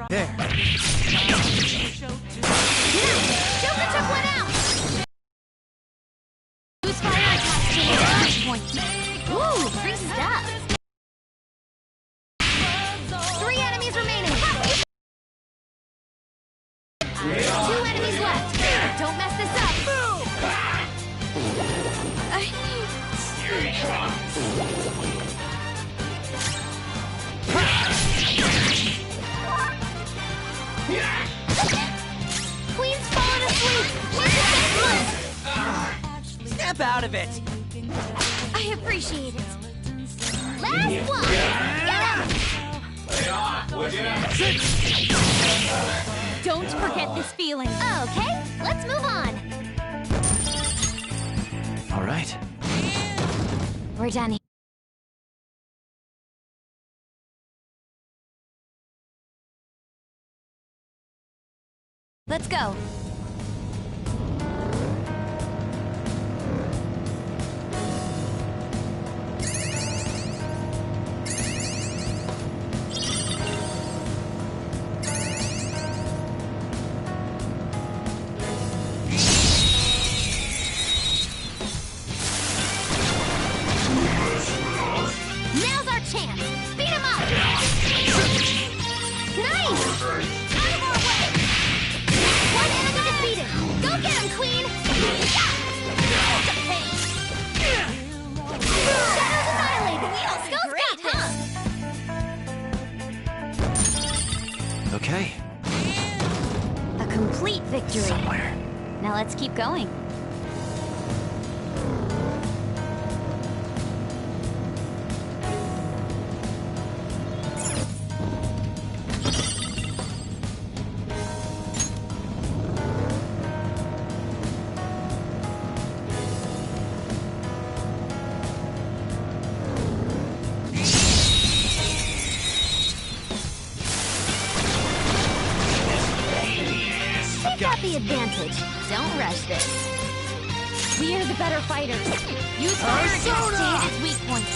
There. Joker took one out! Use fire attacks to your launch point. Ooh, free stuff. 3 enemies remaining. 2 enemies left. Don't mess this up. Queen's fallen asleep. She's the best one. Snap out of it! I appreciate it. Last one. Get him. Don't forget this feeling. Okay, let's move on. All right. We're done here. Let's go. Now's our chance. Beat him up. Nice. Out of our way. One enemy defeated. Go get him, Queen. Shadows annihilated. Skull's got this. Okay. A complete victory. Somewhere. Now let's keep going. Got the advantage. Don't rush this. We are the better fighters. Use fire attacks to hit its weak points.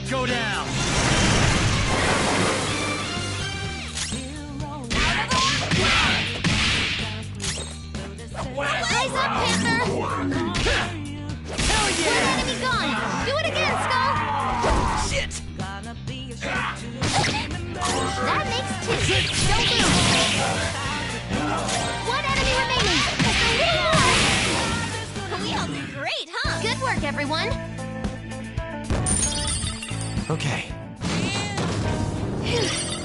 Go down! Rise up, Panther! Hell One yeah! enemy gone! Do it again, Skull! Shit! That makes 2. Don't move! One enemy remaining! Just a little more! We all did great, huh? Good work, everyone! Okay.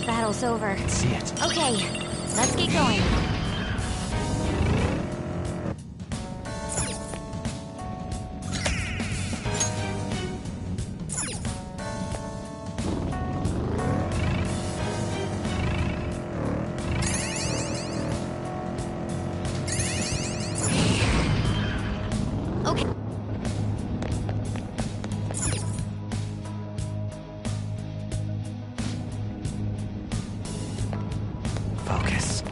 Battle's over. Let's see it. Okay, let's get going. Okay. Focus.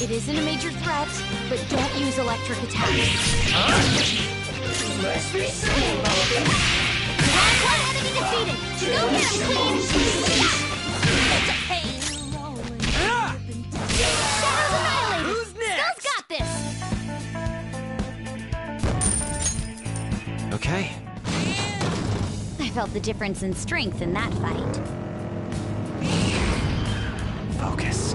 It isn't a major threat, but don't use electric attacks. One enemy defeated! Go get him, Queen! Shadows annihilated! Who's next? Skull's got this! Okay. I felt the difference in strength in that fight. Focus.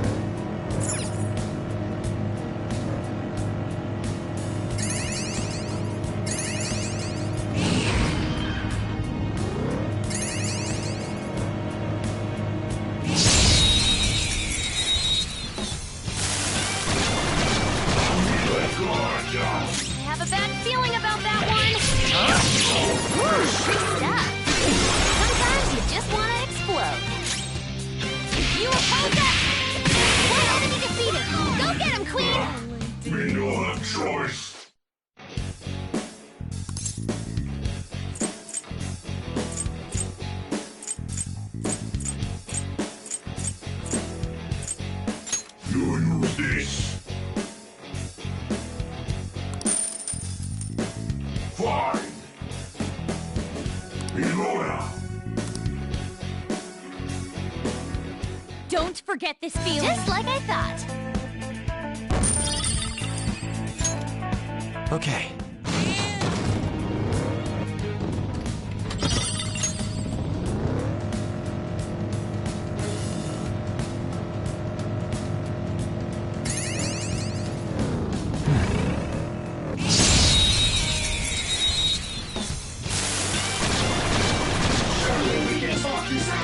I have a bad feeling about that one. Ooh, free stuff. Sometimes you just want to explode. You oppose that! One enemy defeated! Go get him, Queen! We don't have choice. You forget this feeling. Just like I thought. Okay.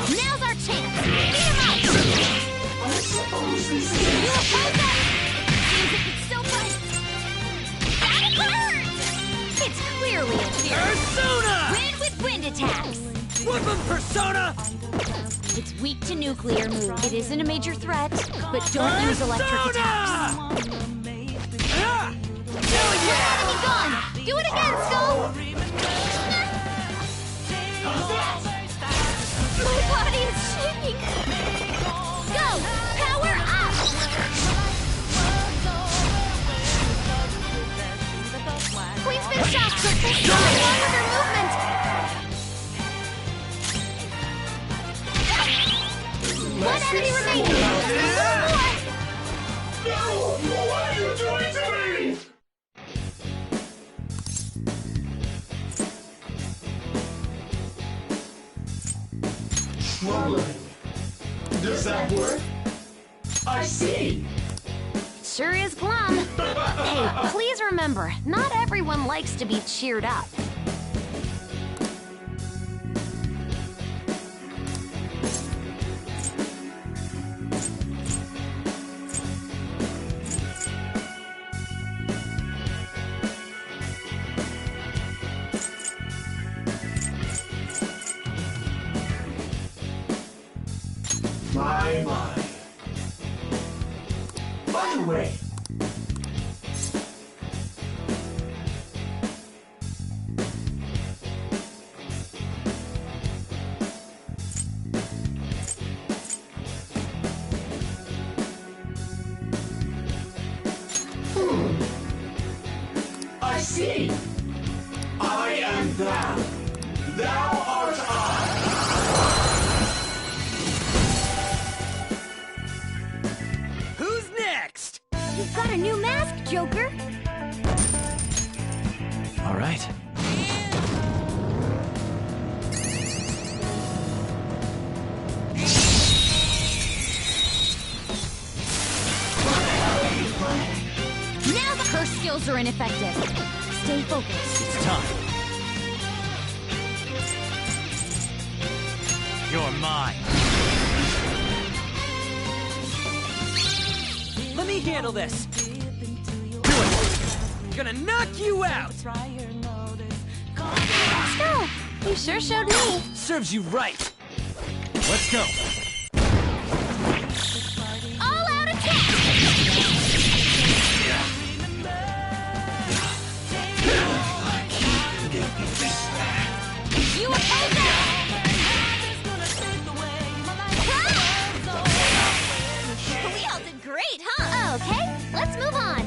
Now's our chance. Beat him up. You oppose that? Seems like it's still fight. That hurts! It's clearly a fear. Persona! Wind with wind attacks. Whoop 'em, Persona! It's weak to nuclear move. It isn't a major threat, but don't use electric attacks. Ah! Enemy gone! Do it again, Skull! My body is shaking! Go! Power up! Queen's been shocked, but there's something wrong with her movement! One enemy remaining! No! What are you doing to me? Troubling. Does that work? I see. Sure is glum. Hey, please remember, not everyone likes to be cheered up. My. By the way, I see. I am thou. Thou art I. Who's next? You've got a new mask, Joker. All right. Now her skills are ineffective. Stay focused. It's time. You're mine. Let me handle this. Do it. Gonna knock you out. Let's go. You sure showed me. Serves you right. Let's go. All out attack. You oppose that. We all did great, huh? Okay, let's move on.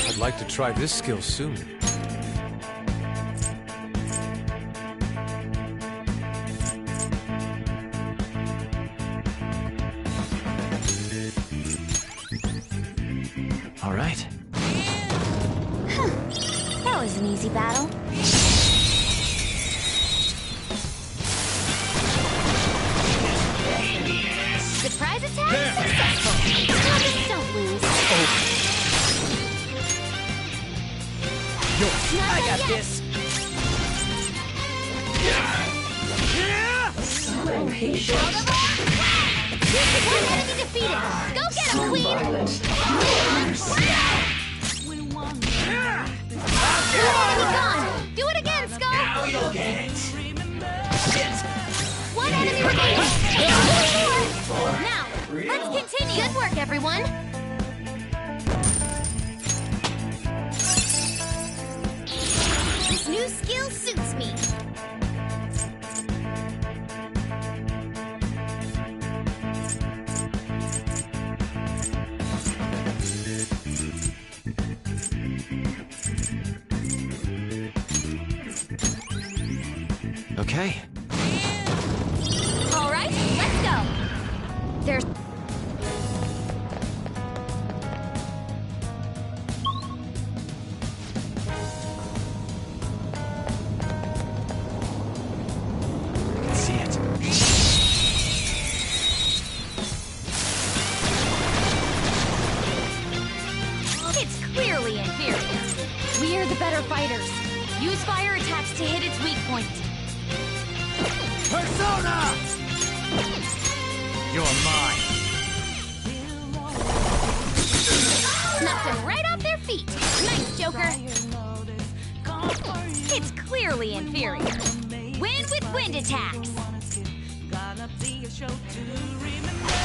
I'd like to try this skill soon. All right. That was an easy battle. Surprise attack successful. Just don't lose. Yours. Not I done got yet. this. One enemy defeated. Go get him, Queen. Enemy gone. Do it again, Skull. Now you'll get it. One enemy remaining. Now, let's continue. Good work, everyone. This new skill suits me. Okay. There's... See it. It's clearly inferior. We're the better fighters. Use fire attacks to hit its weak point. Persona! You're mine. Knocked them right off their feet. Nice, Joker. It's clearly inferior. Win with wind attacks. Do it.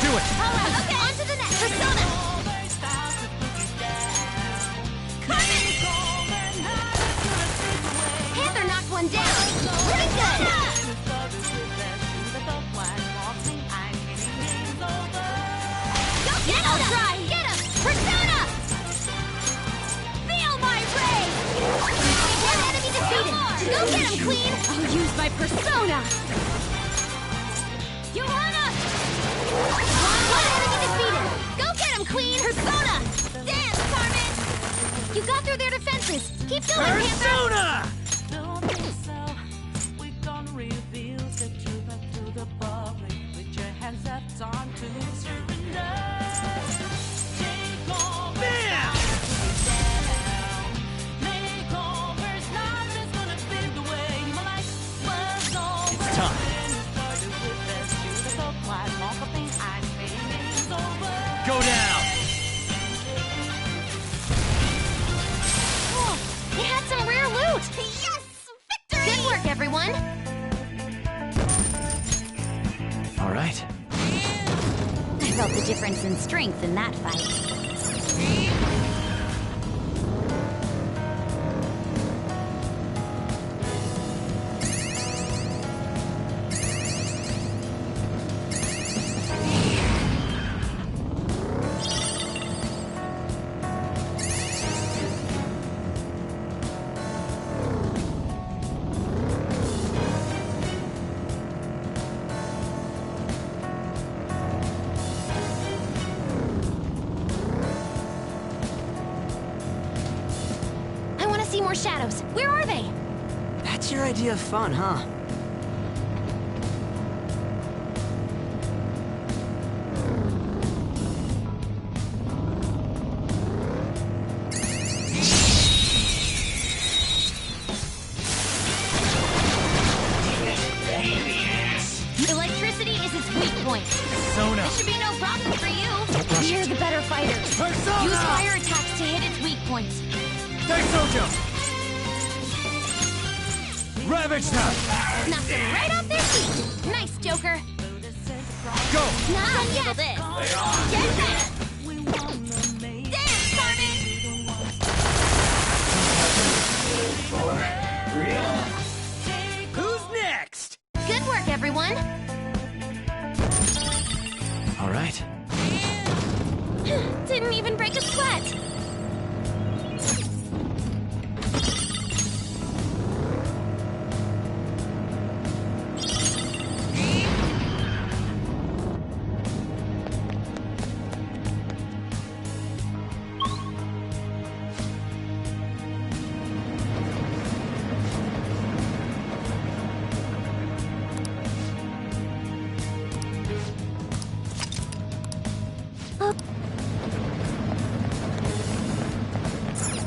All right, okay. On to the next. Persona. Carmen! Panther knocked one down. Pretty good. Go get him! I'll try. Get him! Persona! Feel my rage! One enemy defeated. Go get him, Queen! I'll use my Persona. You hurt us! One enemy defeated. Go get him, Queen! Persona! Dance, Carmen! You got through their defenses. Keep going, Panther! Persona! Don't think so. We're gonna reveal the truth to the public. Put your hands up, time to surrender. Take over. Bam! Makeovers, nothing's gonna fit the way my life was over. It's time. Started with this, you the top line, all the things I'm saying is over. Go down. Oh, they had some rare loot! Yes! Victory! Good work, everyone! All right. I felt the difference in strength in that fight. I want to see more shadows. Where are they? That's your idea of fun, huh? Electricity is its weak point. Persona. This should be no problem for you. rush We're it. the better fighters. Persona! Use fire attacks to hit its weak point. Daisojo! Ravage them! Knocked them right off their feet. Nice, Joker. Go! Not yet. This. Get that. Dance, Carmen. Who's next? Good work, everyone. All right. Didn't even break a sweat.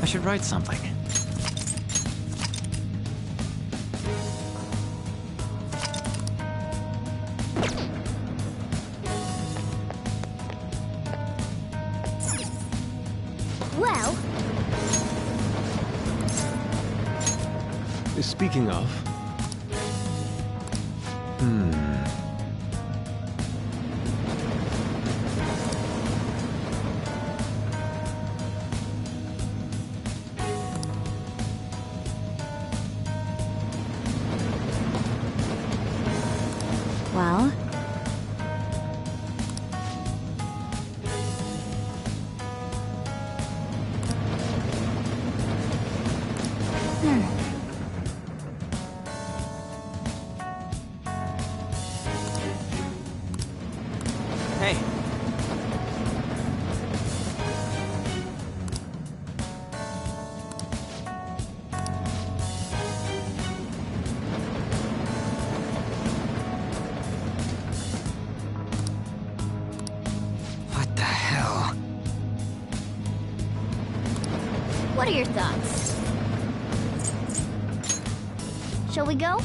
I should write something. Well, Speaking of... well. Hey. What the hell? What are your thoughts? Shall we go?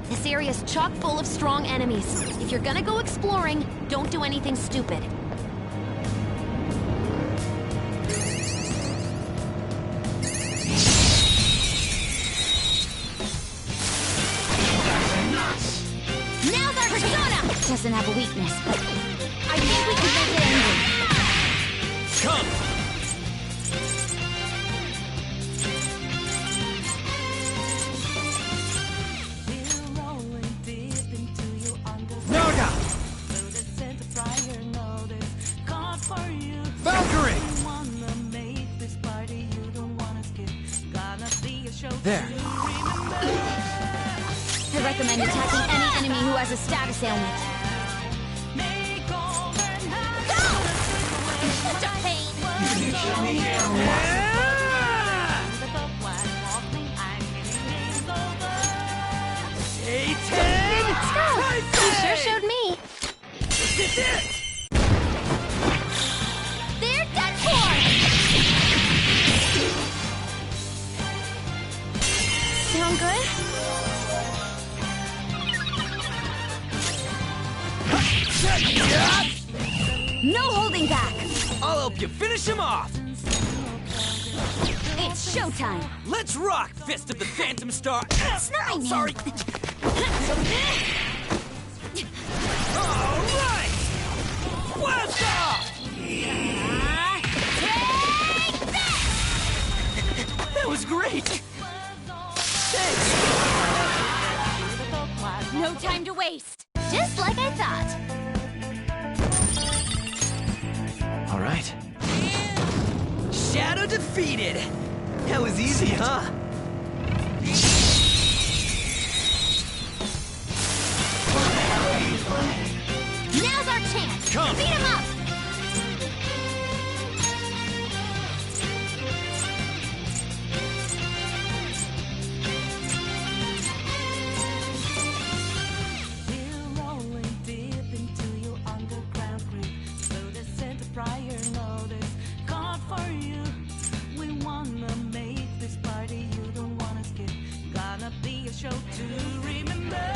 This area's chock full of strong enemies. If you're gonna go exploring, don't do anything stupid. Now's our persona! Doesn't have a weakness, but I think we can make it angry. Come! We're rolling deep into your underground. Naga! So the center prior notice caught for you. Valkyrie! You wanna make this party, you don't wanna skip. Gonna be a show There. to remember. I recommend attacking any enemy who has a status ailment. Make over now. Such a pain! Satan! You sure showed me. This is it! They're done for! Sound good? No holding back! I'll help you finish him off! It's showtime! Let's rock, Fist of the Phantom Star! It's not my name. Sorry! Alright! Blast off! Take that! That was great! Thanks! No time to waste! Just like I thought! Alright. Shadow defeated! That was easy, huh? Now's our chance! Come. Beat him up! We're rolling deep into your underground grid. So the center prior notice caught for you. We wanna make this party, you don't wanna skip. Gonna be a show to remember.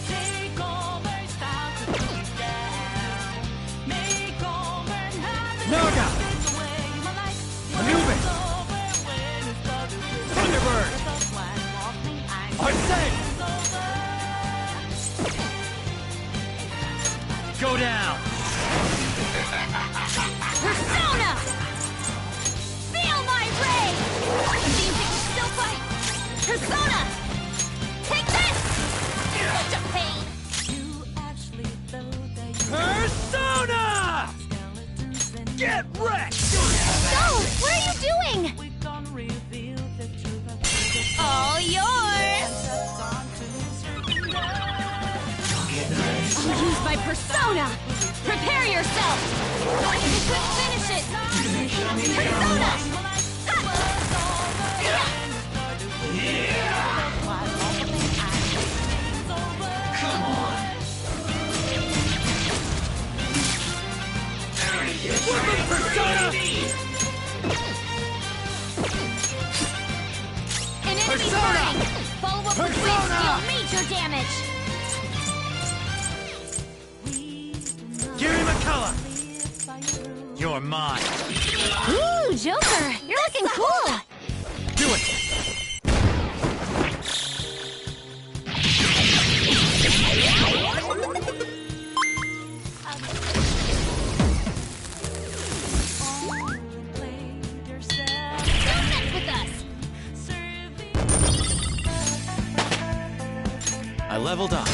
Take over, start to put it down. Make over now. Naga! The way my life Anubis! was over when it started with Thunderbird! the one walking I Arsene! was over. Go down! Persona! Feel my rage! Seems you can still fight! Persona! Take this! Such a pain! You actually thought that you Persona! skeletons and Get wrecked! Go! What are you doing? we're gonna reveal the truth of the All yours! that's on to surrender. I'll use my persona! Prepare yourself! Finish it! Persona! Come on. Persona! An enemy Persona! burning! Follow up with waves Persona! deal major damage! Gary McCullough! You're mine! Ooh, Joker! You're looking cool! Do it! Don't mess with us! I leveled up.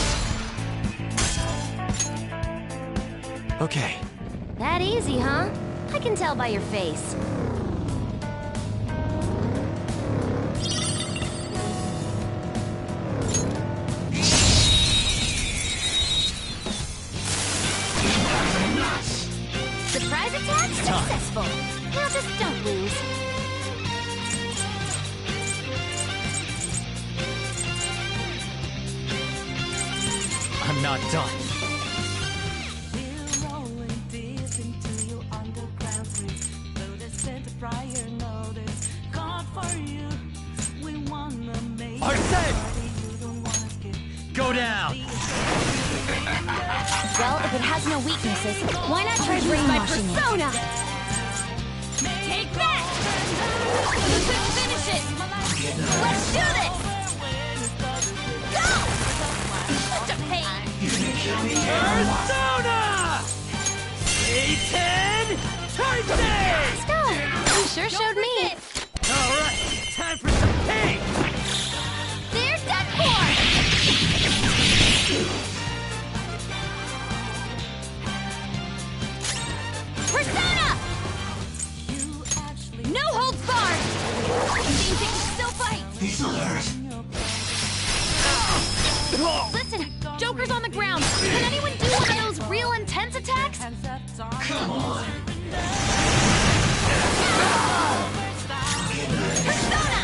Okay. That easy, huh? I can tell by your face. Surprise attack successful. Now just don't lose. I'm not done. We're rolling deep into your underground creep. Though the center prior notice called for you. We wanna make Arsene! you don't wanna skip. Go down! Well, if it has no weaknesses, why not try brainwashing it? Persona! Take that! You couldn't finish it! Let's do this! Go! Such a pain! Persona! A10! Target! Let's go! You sure showed me. Alright, time for some pain! There's that force! Persona! No holds barred! These things still fight! He's alert. Listen, Joker's on the ground. Can anyone do one of those real intense attacks? Come on. Persona!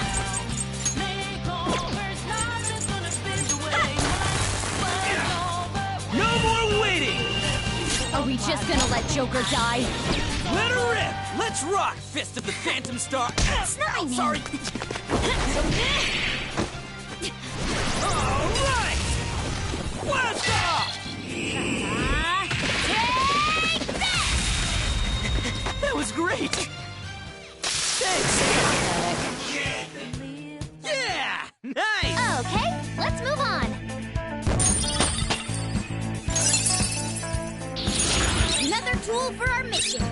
No more waiting! Are we just gonna let Joker die? Let her rip! Let's rock, Fist of the Phantom Star! It's not my name. Sorry! Alright! Blast off! Take that! That was great! Thanks! Yeah! Nice! Okay, let's move on. Another tool for our mission.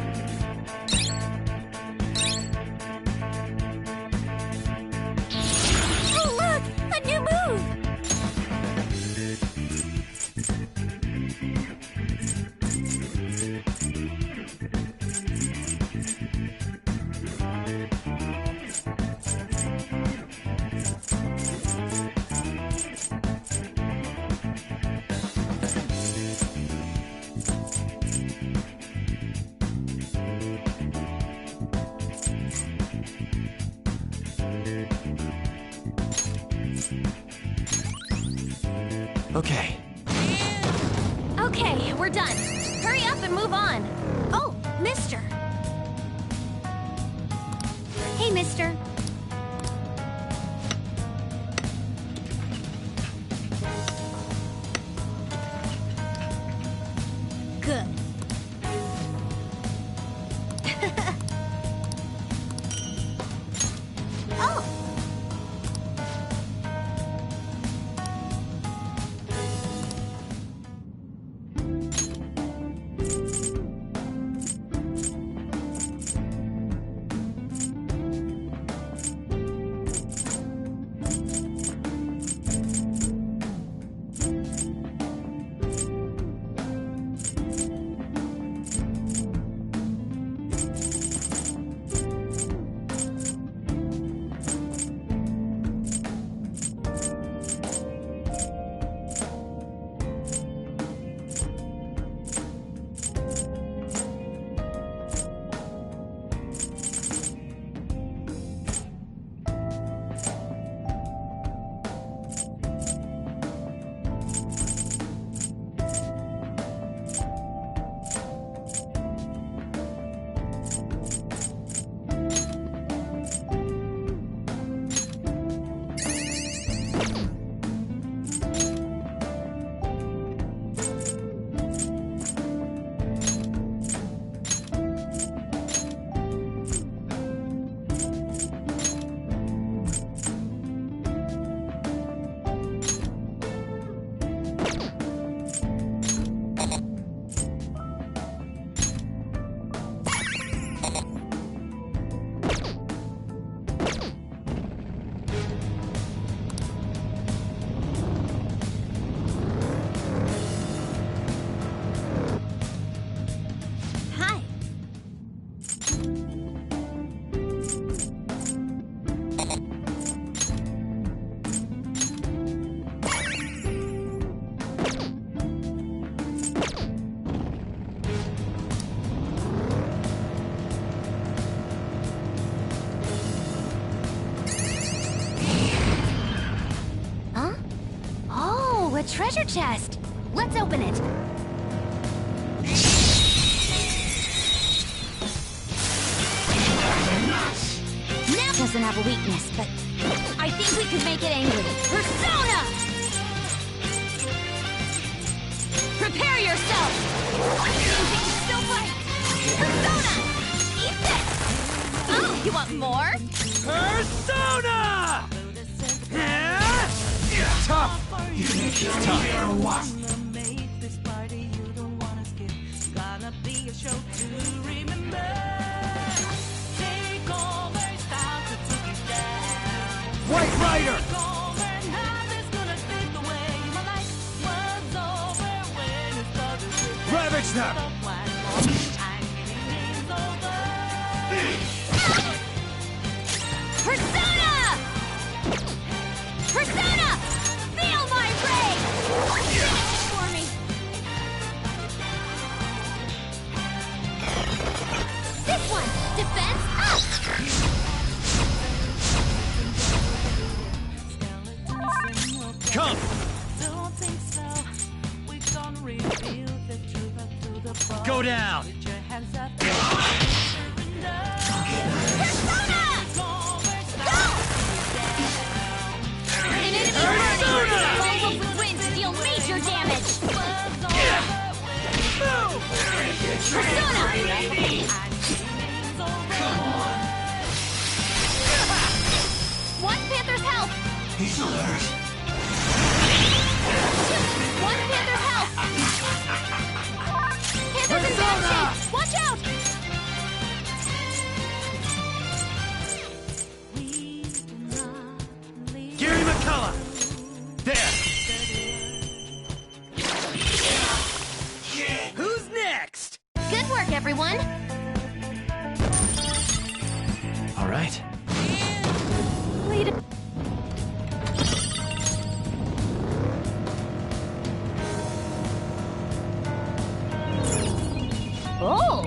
Oh, look! A new move! Okay. Okay, we're done. Hurry up and move on. Oh, mister. Hey, mister. Good. Oh. treasure chest. Let's open it. Now doesn't have a weakness, but I think we could make it angry. Persona! Prepare yourself! Seems we can still fight! Persona! Eat this! Oh, you want more? Persona! Tough! Make this party you don't wanna skip. Gonna be a show to remember. Take over, style to put you down. White Rider! Take over, nothing's gonna take away my life. Was over when it started to Ravage them! Persona! Persona! Feel my rage! For me. This one! Defense up! Come! Don't think so. We're gonna reveal the truth up to the bar. Go down! Put your hands up. Persona! Go! An enemy burning! Volvo with wind to deal major damage! Persona! One Panther's health! He's alert. One Panther's health! Panther's in bad shape! Watch out! Gary McCullough! There! Who's next? Good work, everyone! All right. Lead. Oh!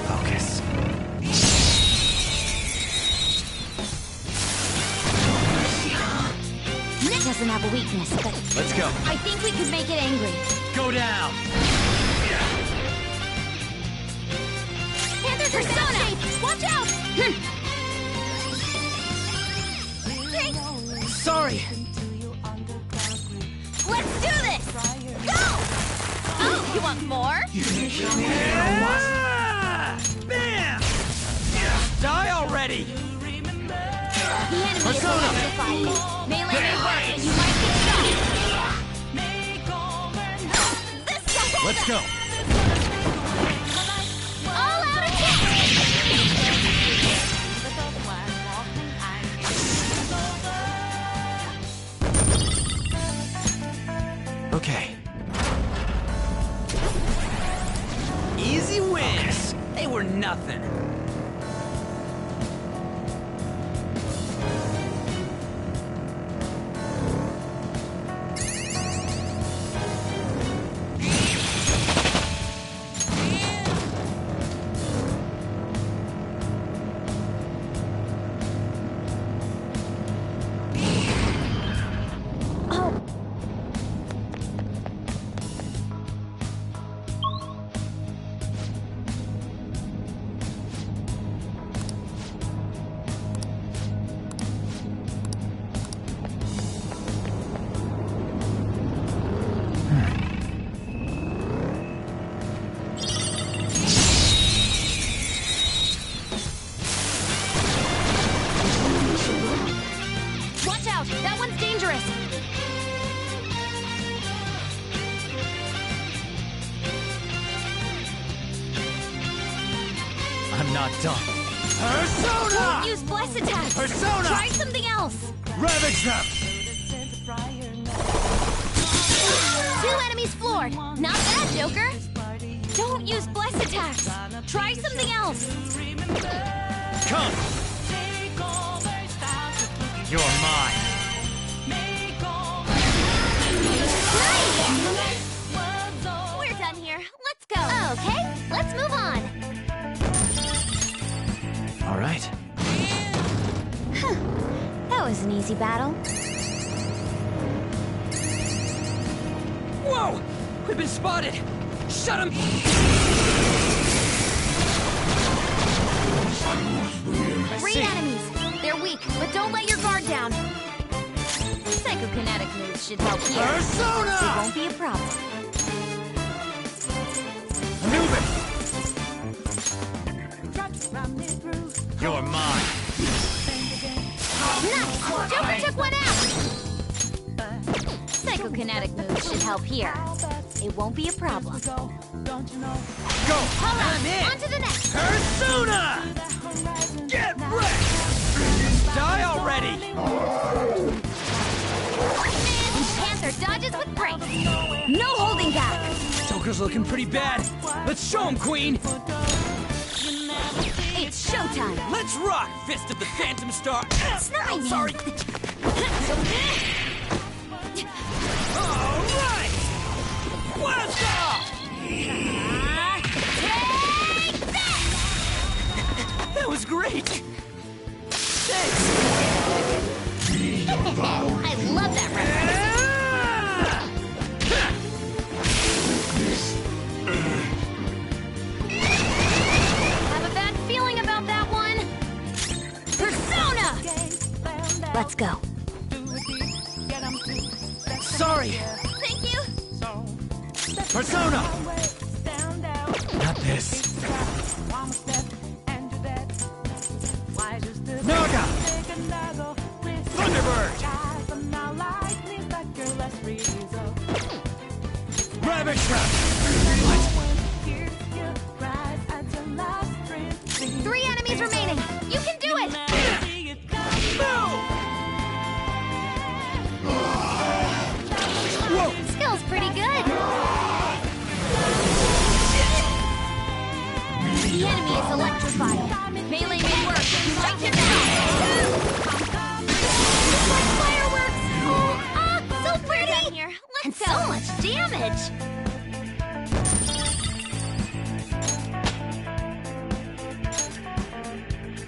Focus. Nick doesn't have a weakness, but Let's go. I think we could make it angry. Go down! Panther's Persona! Watch out! Sorry. Let's do this! Go! Oh, you want more? Ah! Bam! Die already! The enemy is electrified. Melee may work, and you might get shot. This will Let's go! all out attack! Okay. Easy wins. They were nothing. Watch out! That one's dangerous! I'm not done. Persona! Use Bless Attack! Persona! Try something else! Ravage them! 2 enemies floored! Not bad, Joker! Don't use bless attacks. Try something else. Come! You're mine. We're done here. Let's go. Okay, let's move on. All right. That was an easy battle. Whoa! We've been spotted! Shut him! Three enemies. They're weak, but don't let your guard down. Psychokinetic moves should help here. Persona! It won't be a problem. Move it! You're mine. Nice! Joker took one out! Psychokinetic moves should help here. It won't be a problem. Go! Hold I'm in. on to the next. Persona! Get wrecked! Die already! Panther dodges with grace. No holding back. Joker's looking pretty bad. Let's show him, Queen! It's showtime. Let's rock, Fist of the Phantom Star! It's not my name. Sorry! Alright! Blast off! Take that! That was great! Thanks! I love that reference. Have a bad feeling about that one. Persona! Let's go. Sorry! Thank you. Persona! Not this. Naga! Thunderbird! Rabbit Trap! Three enemies remaining. You can do it. Whoa! Skill's pretty good. The enemy is electrified. Melee may work. Strike him down. It's like fireworks. Oh, so pretty. And so much damage.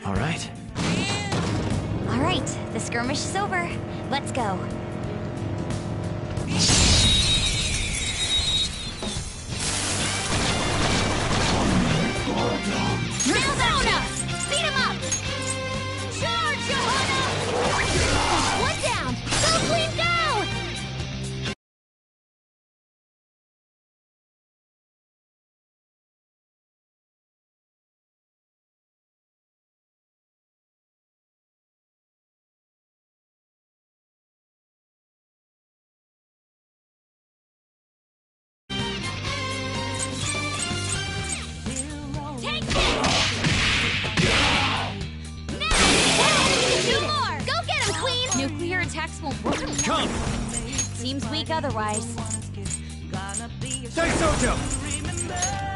All right. All right, the skirmish is over. Let's go. Persona! Speed him up! Charge, Johanna! One down! Go, Queen, go! Take this! Two more! Go get him, Queen! Nuclear attacks won't work. Come! Seems weak otherwise. Daisojo!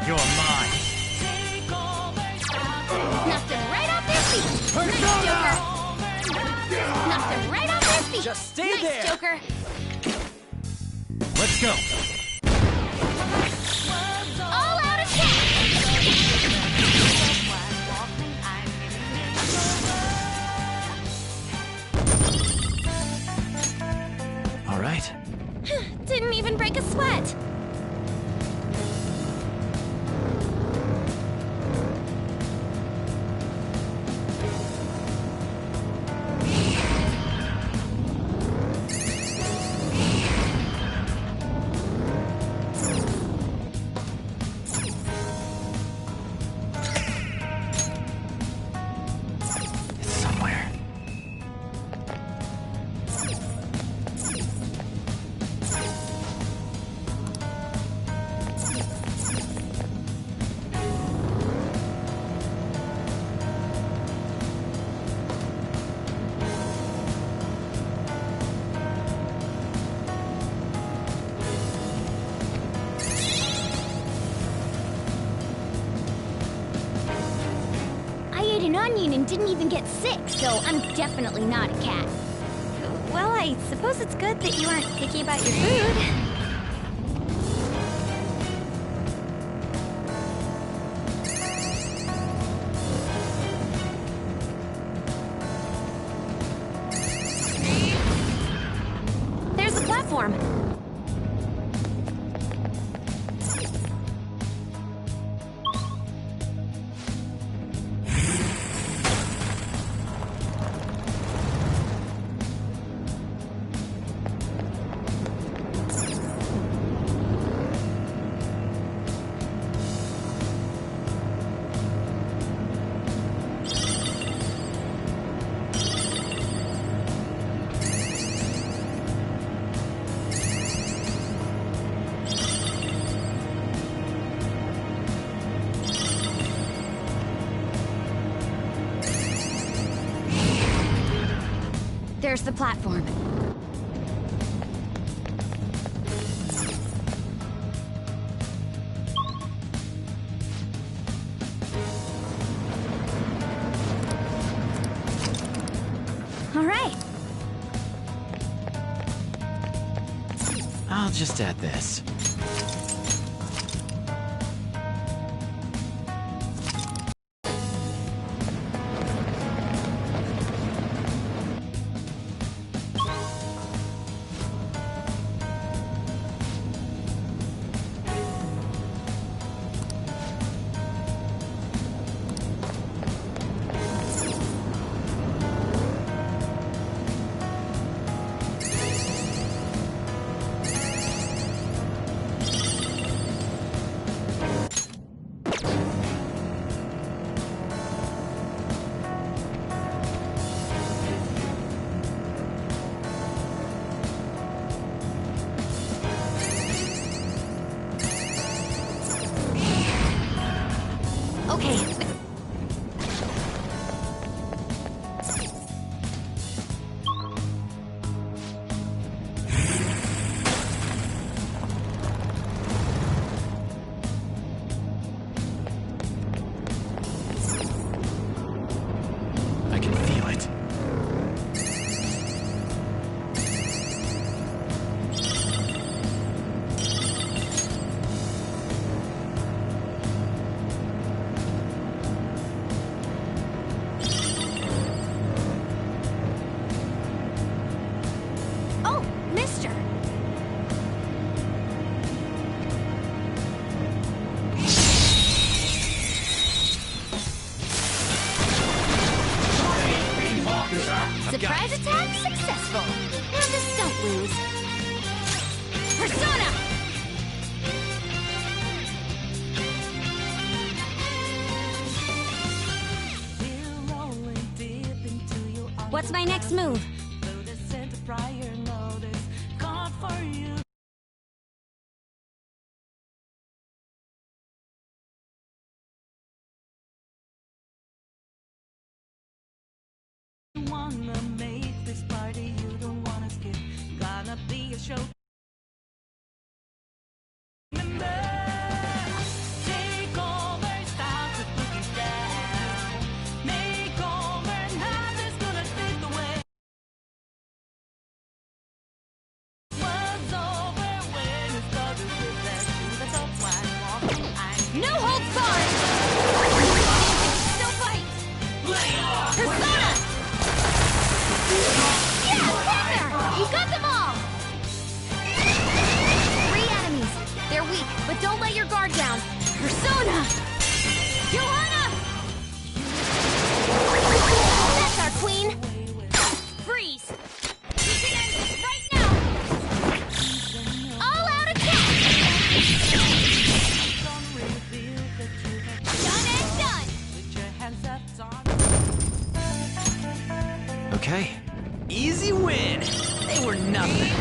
You're mine. Knocked him right off their feet. Nice, Persona! Joker. Knocked him right off their feet. Just stay nice, there. Joker. Let's go! All out attack. All right. Didn't even break a sweat. It's somewhere. onion and didn't even get sick, so I'm definitely not a cat. Well, I suppose it's good that you aren't picky about your food. There's the platform. There's the platform. All right. I'll just add this. Okay. I can feel it. Oh, mister. Surprise attack successful. Now just don't lose. Persona! We're rolling deep into your arms. What's my next move? Though the scent of prior notice caught for you. You wanna make this party, you don't wanna skip. Gonna be a show. Remember, take over, start to boogie down. Make over, nothing's gonna take away. What's over when it started with that shoe that's up wide walking? No holds barred! Still fight! Persona! Yeah, Panther! You got them all! 3 enemies. They're weak, but don't let your guard down. Persona! Johanna! That's our queen! Freeze! Using it right now! All out attack! Done and done! With your hands up on. Okay. Easy win. They were nothing.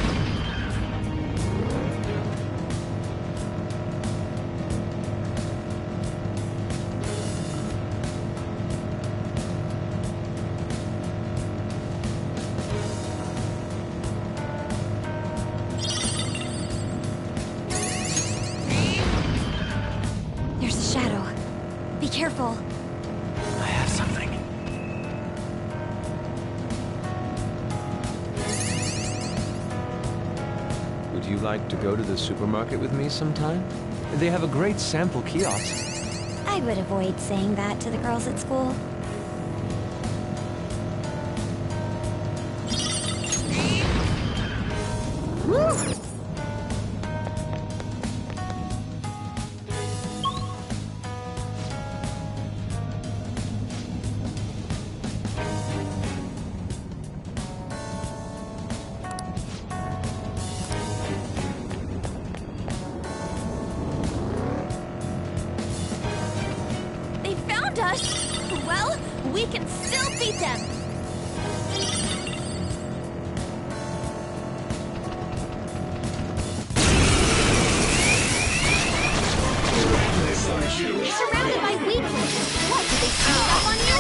There's a shadow. Be careful. I have something. Would you like to go to the supermarket with me sometime? They have a great sample kiosk. I would avoid saying that to the girls at school. Woo! They found us! Well, we can still beat them! Surrounded by weakness. What, did they sneak up on you?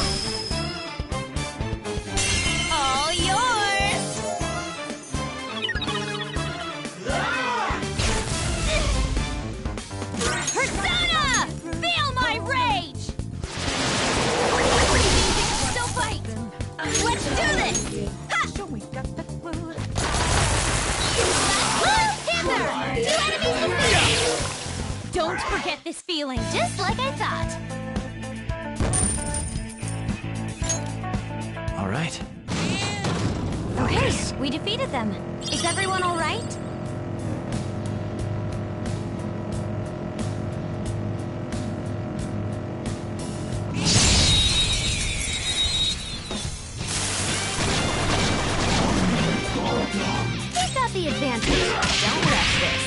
All yours! Persona! Feel my rage! Still fight! Let's do this! Ha! Panther! 2 enemies defeated! Don't forget this feeling, just like I thought. All right. Okay, we defeated them. Is everyone all right? Who's got the advantage? Don't rush this.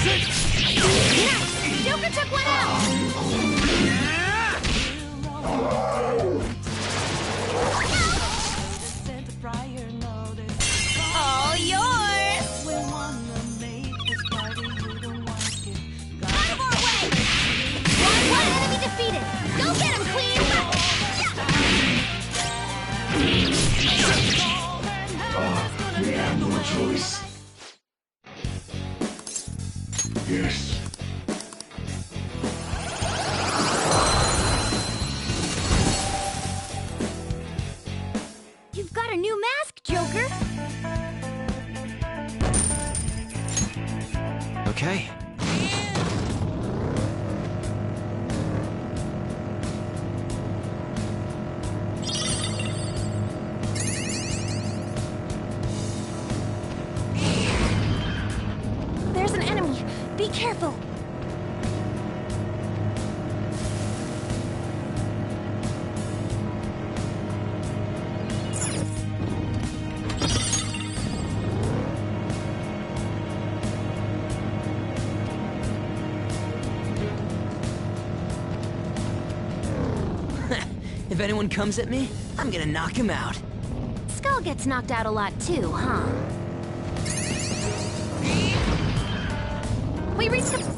Nice! Joker took one out! All yours! Out of our way! One enemy defeated! Go get him, Queen! We have no choice. Yes. You've got a new mask, Joker! Okay. There's an enemy! Be careful! If anyone comes at me, I'm gonna knock him out. Skull gets knocked out a lot too, huh? We reached the...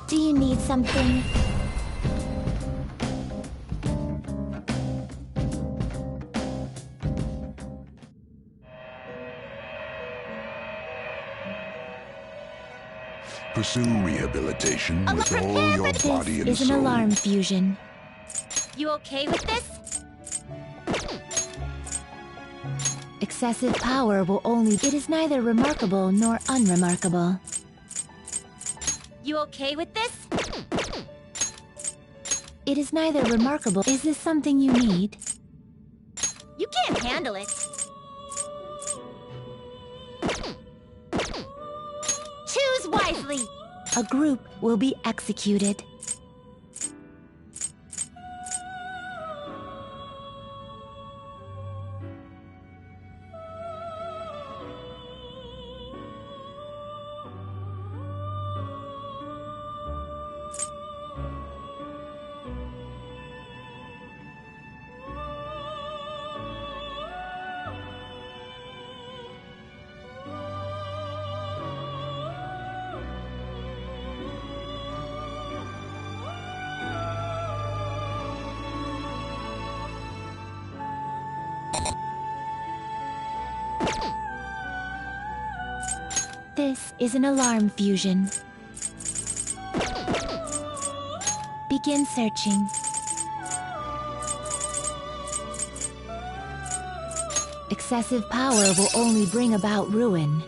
Do you need something? Pursue rehabilitation with all your body and This is soul. an alarm fusion. You okay with this? Excessive power will only... It is neither remarkable nor unremarkable. You okay with this? It is neither remarkable... Is this something you need? You can't handle it. Choose wisely. A group will be executed. This is an alarm fusion. Begin searching. Excessive power will only bring about ruin.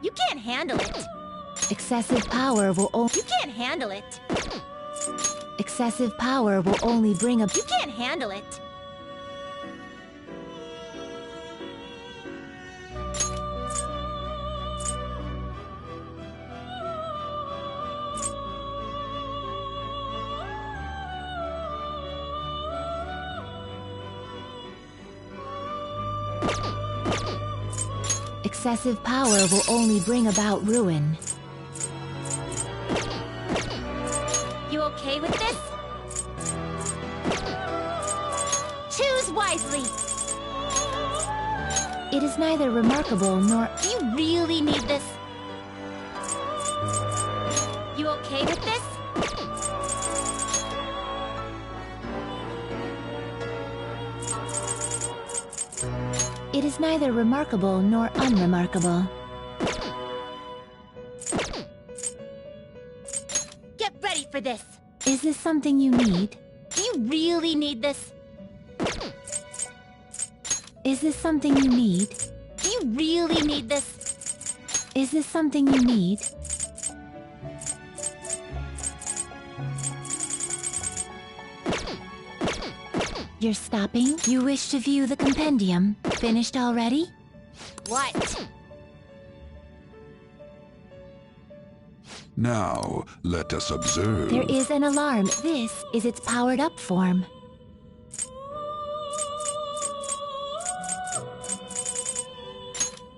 You can't handle it. Excessive power will only... You can't handle it. Excessive power will only bring a... You can't handle it. Excessive power will only bring about ruin. You okay with this? Choose wisely. It is neither remarkable nor... Do you really need this? You okay with this? It is neither remarkable nor unremarkable. Get ready for this. Is this something you need? Do you really need this? Is this something you need? Do you really need this? Is this something you need? You're stopping? You wish to view the compendium. Finished already? What? Now, let us observe. There is an alarm. This is its powered-up form.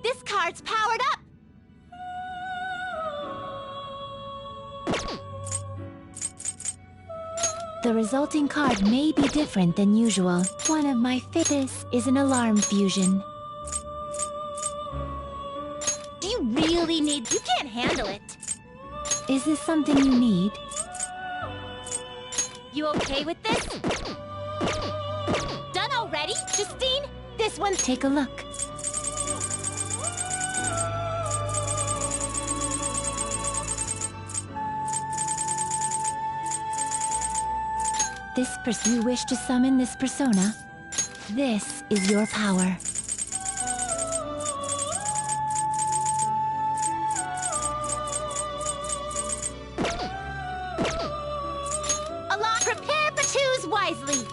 This card's powered up. The resulting card may be different than usual. One of my This is an alarm fusion. Do you really need... You can't handle it. Is this something you need? You okay with this? Done already, Justine? This one... Take a look. You wish to summon this persona? This is your power. Allah, prepare but choose wisely.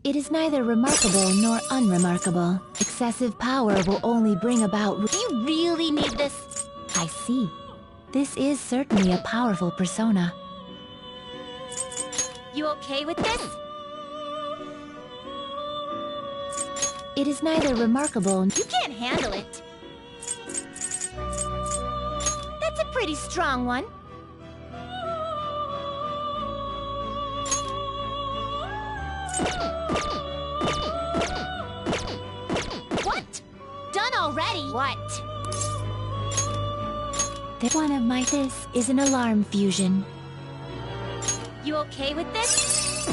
It is neither remarkable nor unremarkable. Excessive power will only bring about... Do you really need this? I see. This is certainly a powerful persona. You okay with this? It is neither remarkable... You can't handle it. That's a pretty strong one. What? Done already? What? One of my this is an alarm fusion. You okay with this?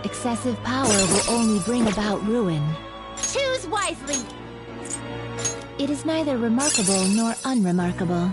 Excessive power will only bring about ruin. Choose wisely! It is neither remarkable nor unremarkable.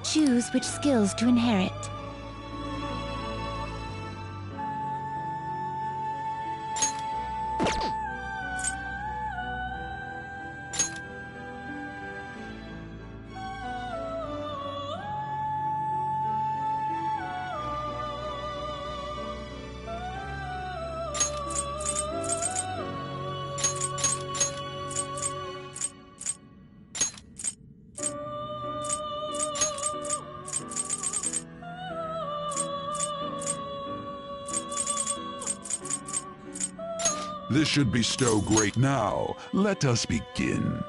Choose which skills to inherit. This should bestow great now. Let us begin.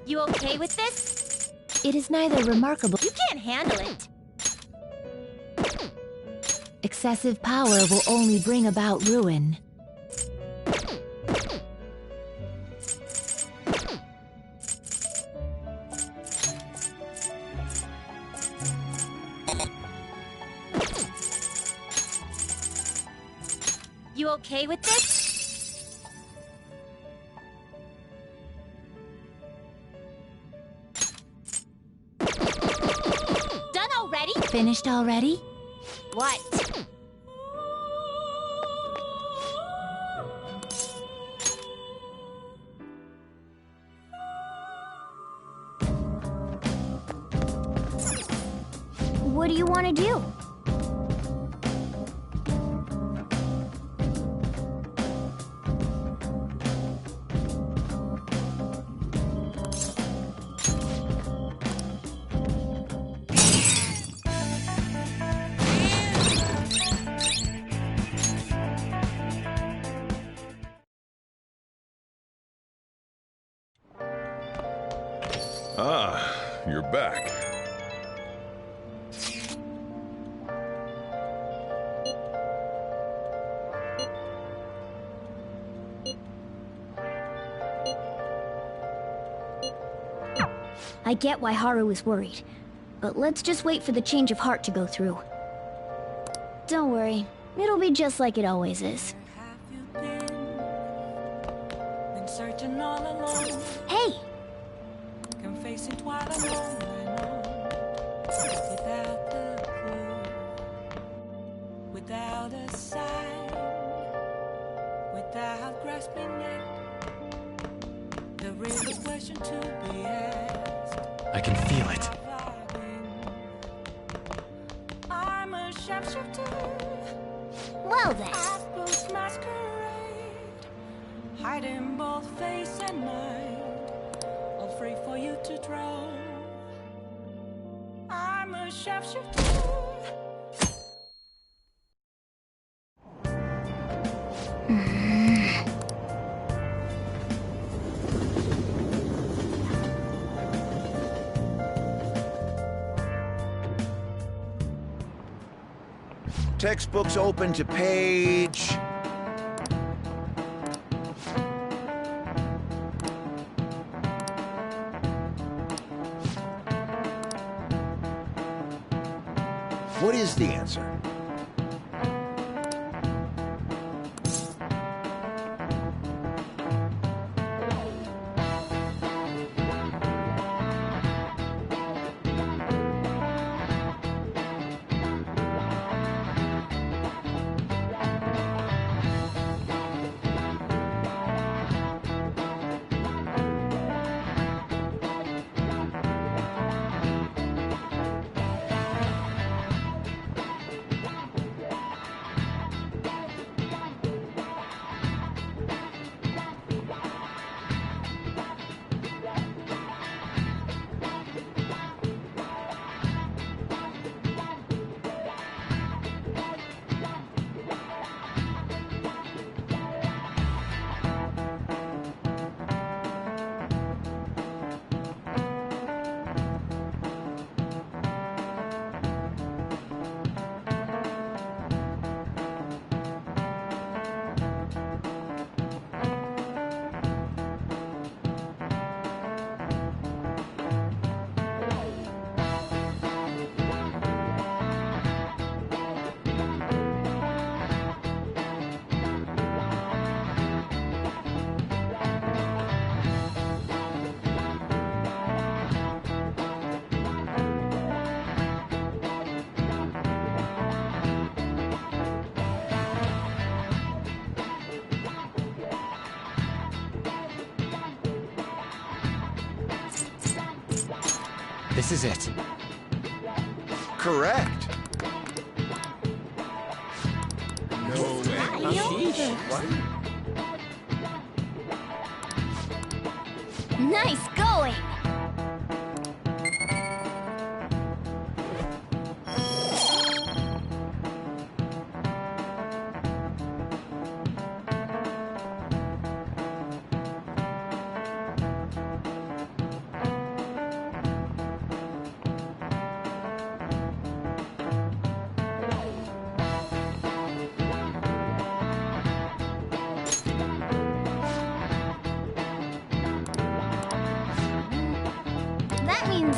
You okay with this? It is neither remarkable. You can't handle it. Excessive power will only bring about ruin. You okay with this? Done already? Finished already? What? What do you want to do? Ah, you're back. I get why Haru is worried. But let's just wait for the change of heart to go through. Don't worry, it'll be just like it always is. Have you been searching all alone? Hey! Can face it while alone and on. Without the clue, without a sign, without grasping it, there is a question to be asked. I can feel it. I'm a sharpshooter. Well then. I suppose masquerade, hiding both face and mind, all free for you to draw. I'm a sharpshooter. Textbooks open to page... What is the answer? This is it. Correct. Nice going! That means...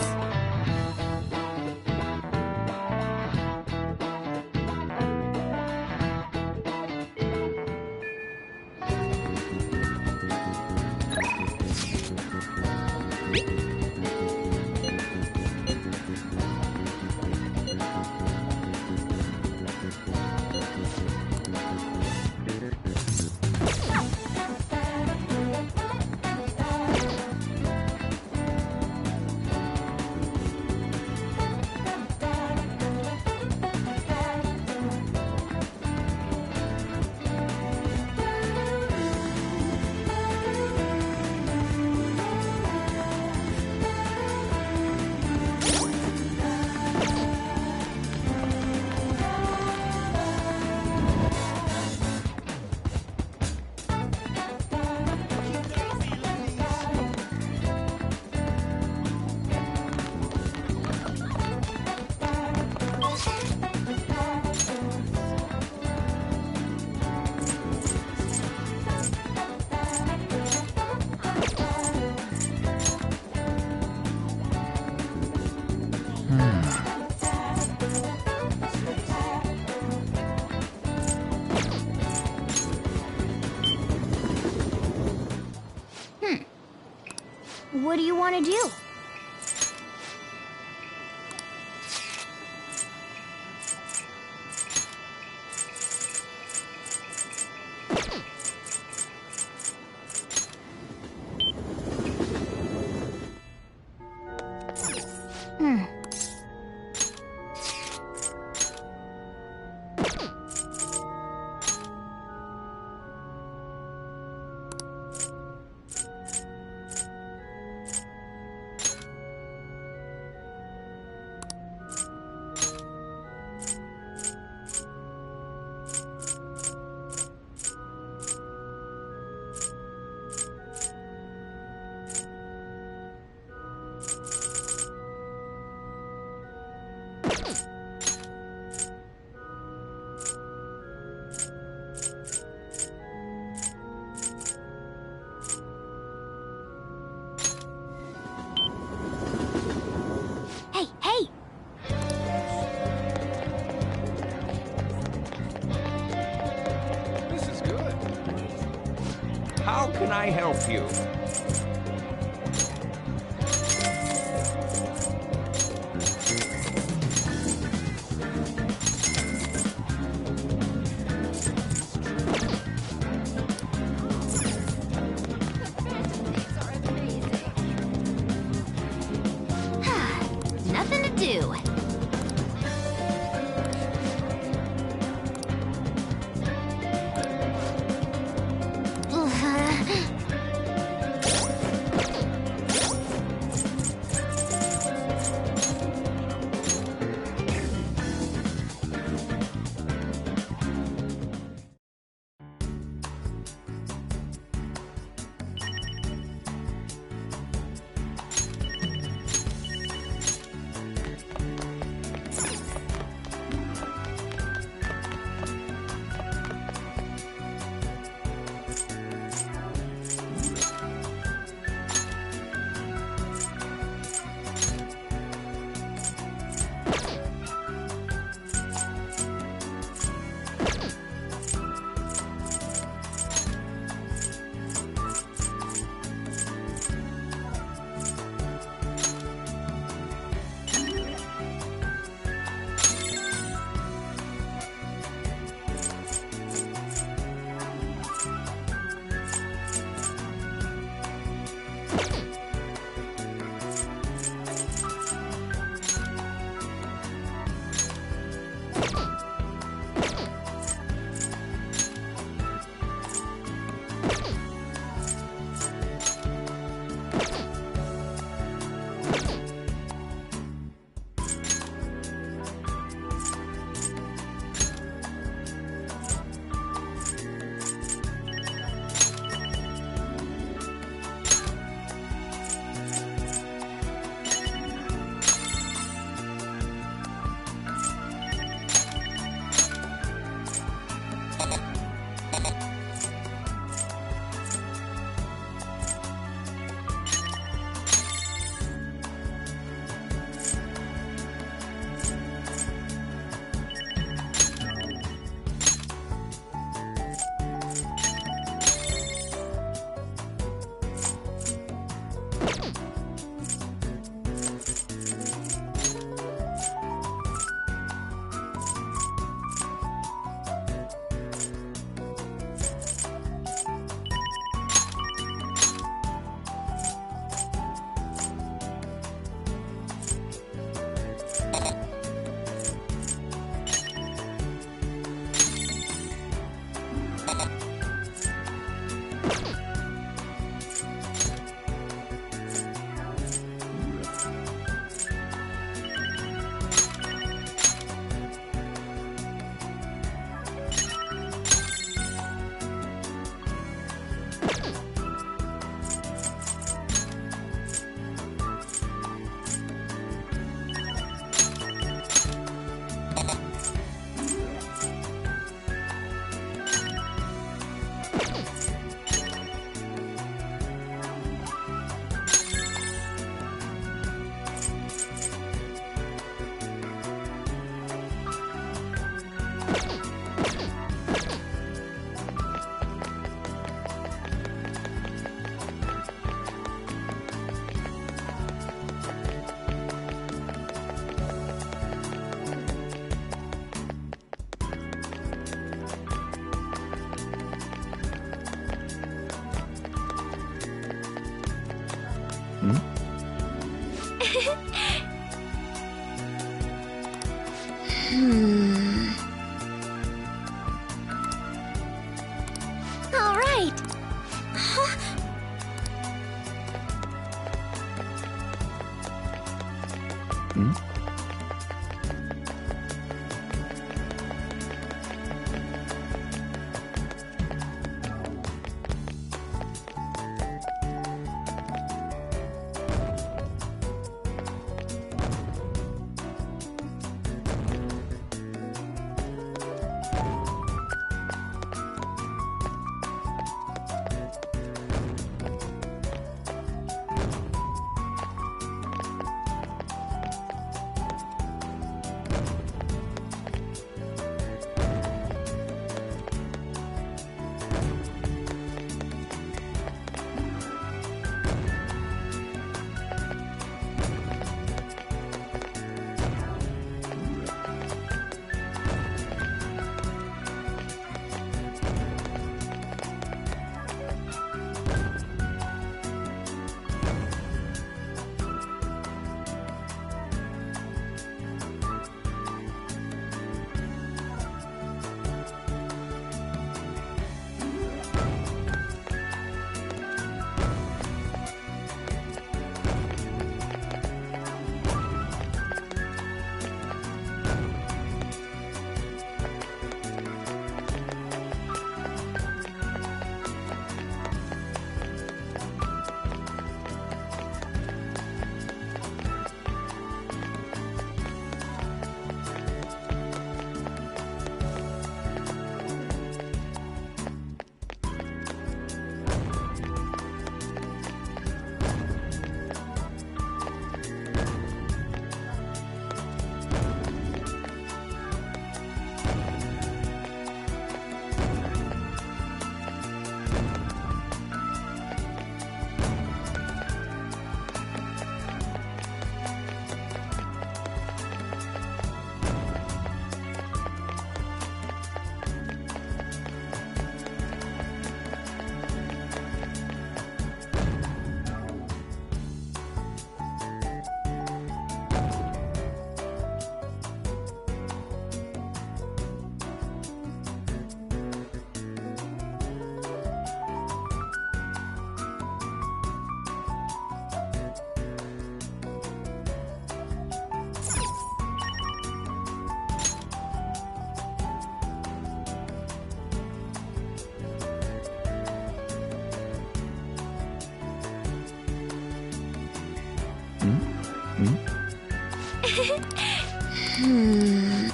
What do you want to do? Hey, hey! This is good. How can I help you? Nothing to do. All right.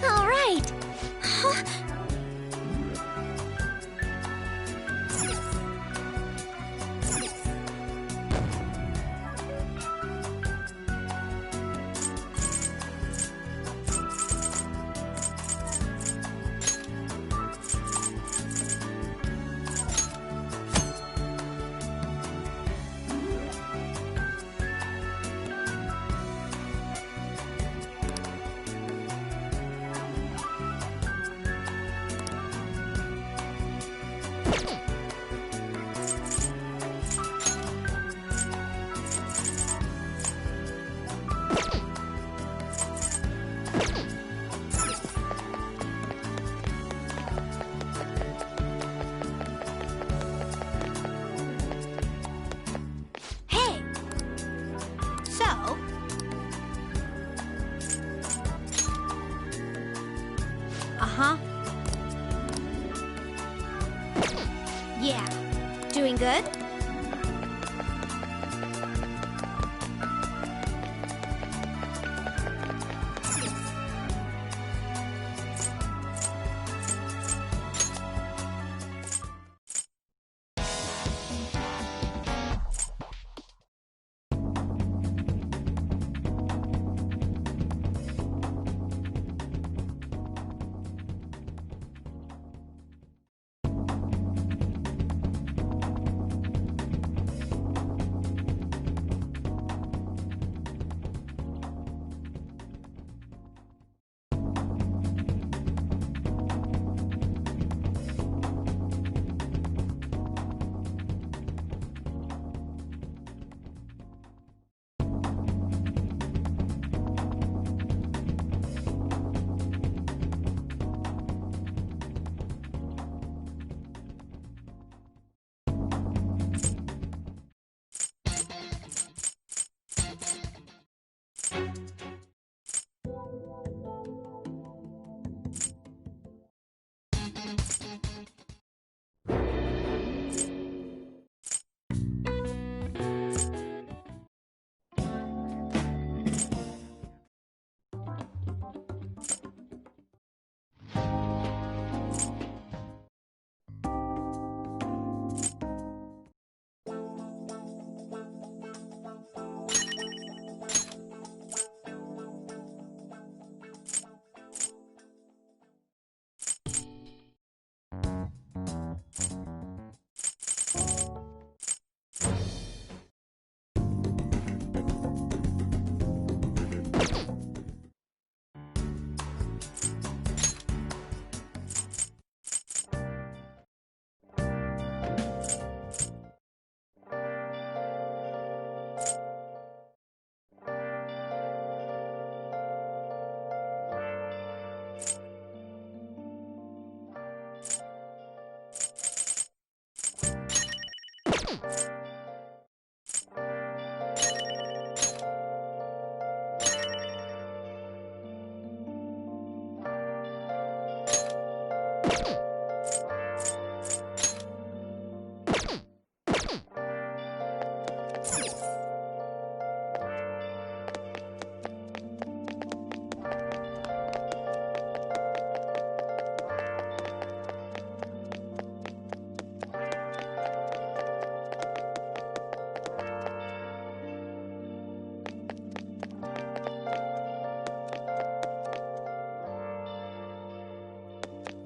All right. Hey. So. Uh-huh. Yeah. Doing good?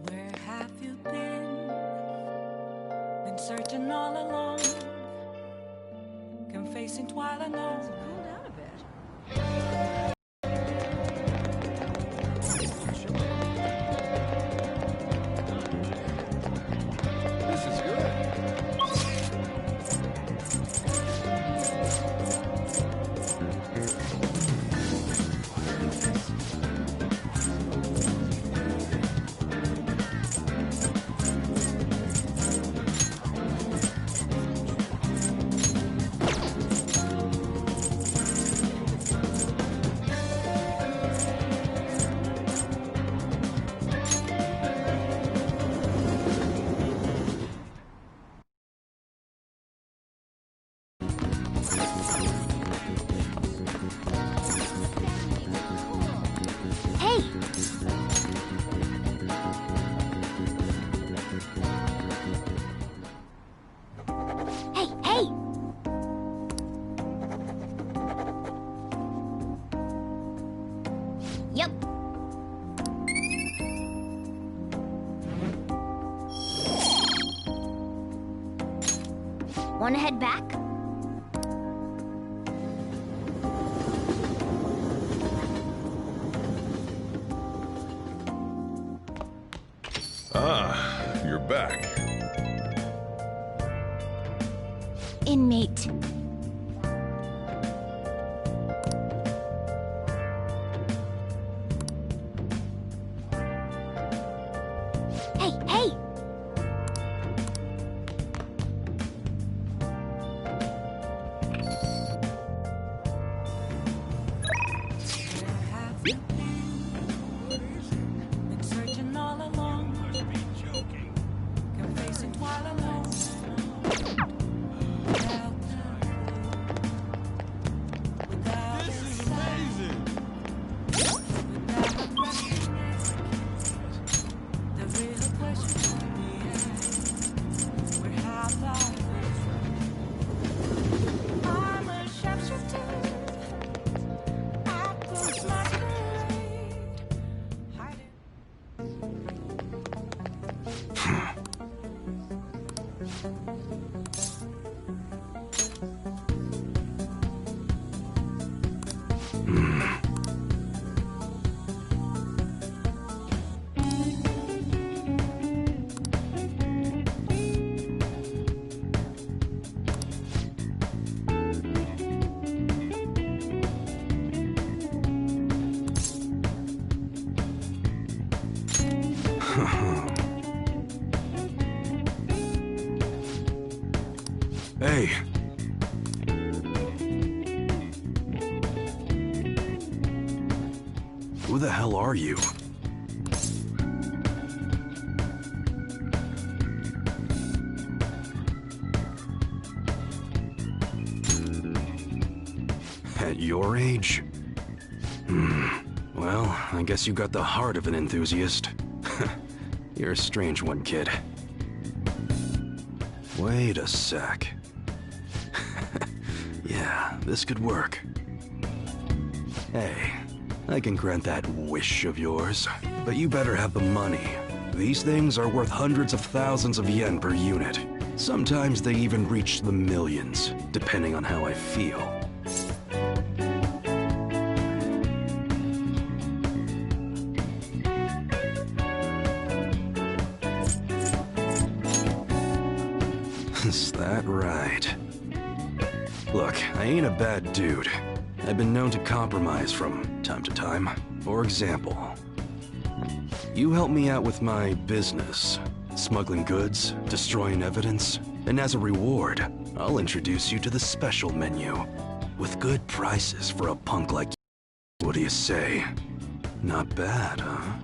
Where have you been? Been searching all along, confessing while alone. Cool down a bit. This is good. Hey! Hey, hey! Yep. Wanna head back? Ah, you're back. Inmate. Hey, hey! Been searching all along, confessing while alone. Without This is amazing. the real question to be asked, where have I been? I'm a sharpshooter. I close my parade, hiding. Hey. Who the hell are you? At your age? Well, I guess you got the heart of an enthusiast. You're a strange one, kid. Wait a sec. Yeah, this could work. Hey, I can grant that wish of yours, but you better have the money. These things are worth hundreds of thousands of yen per unit. Sometimes they even reach the millions, depending on how I feel. Is that right? Look, I ain't a bad dude. I've been known to compromise from time to time. For example, you help me out with my business, smuggling goods, destroying evidence, and as a reward, I'll introduce you to the special menu, with good prices for a punk like you. What do you say? Not bad, huh?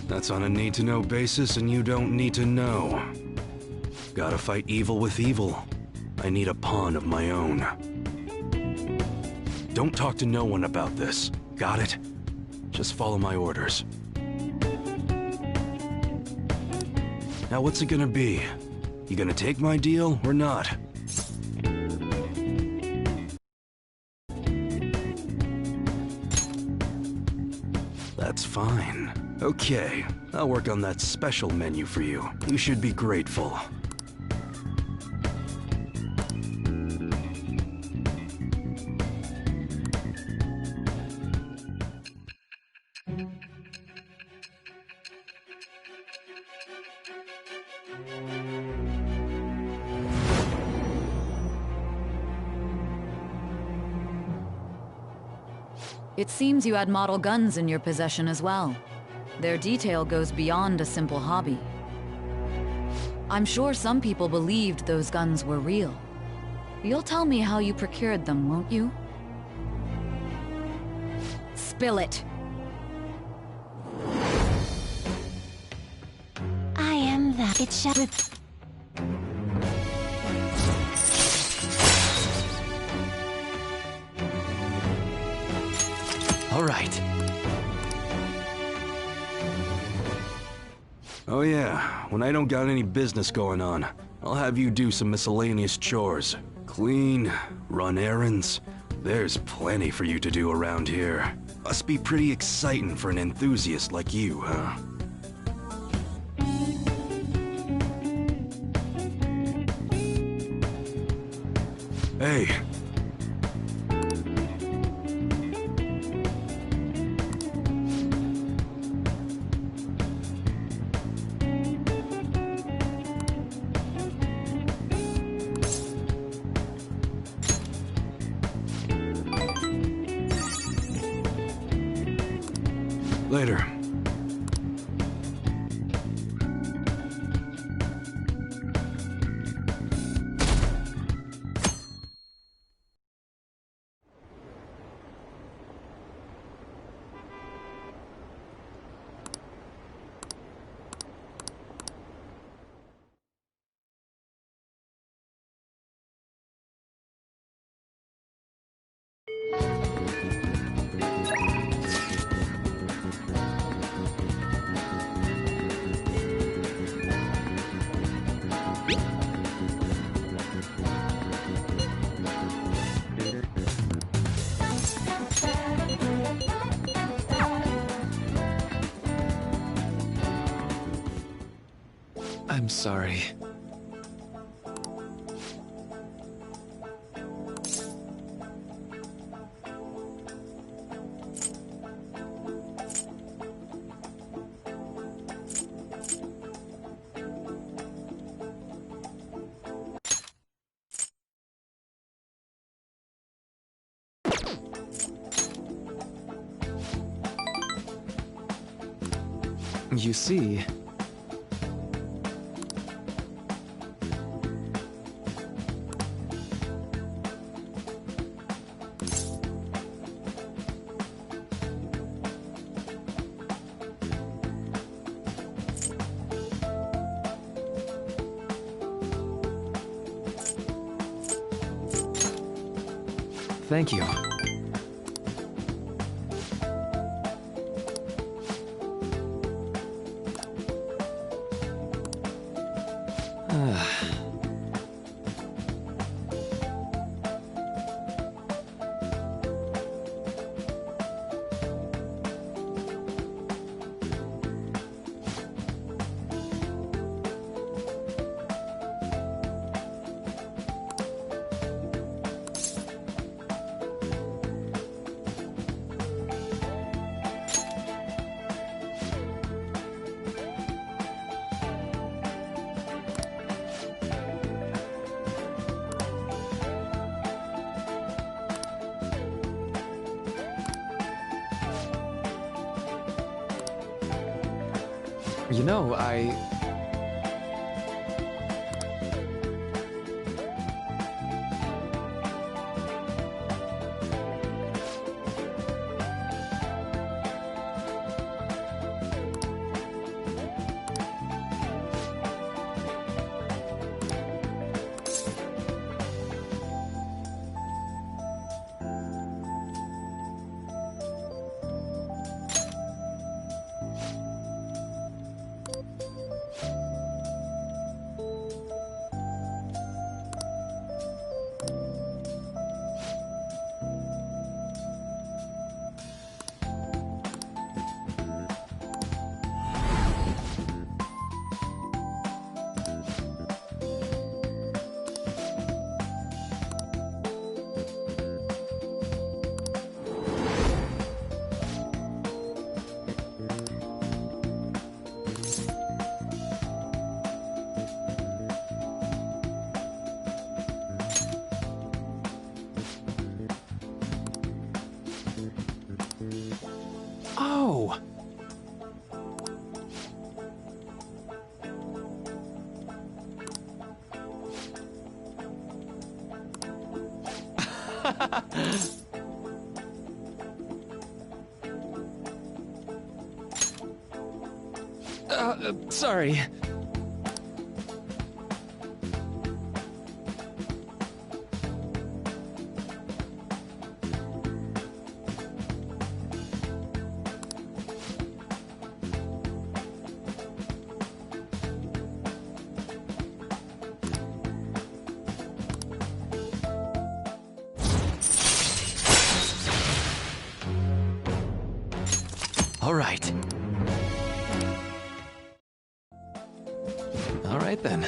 That's on a need-to-know basis, and you don't need to know. Gotta fight evil with evil. I need a pawn of my own. Don't talk to no one about this. Got it? Just follow my orders. Now what's it gonna be? You gonna take my deal or not? That's fine. Okay, I'll work on that special menu for you. You should be grateful. It seems you had model guns in your possession as well. Their detail goes beyond a simple hobby. I'm sure some people believed those guns were real. You'll tell me how you procured them, won't you? Spill it! I am that. It shall. All right. Oh yeah, when I don't got any business going on, I'll have you do some miscellaneous chores. Clean, run errands. There's plenty for you to do around here. Must be pretty exciting for an enthusiast like you, huh? Hey. Later. I'm sorry. You see... Thank you. You know, Oh! Sorry. All right. All right then.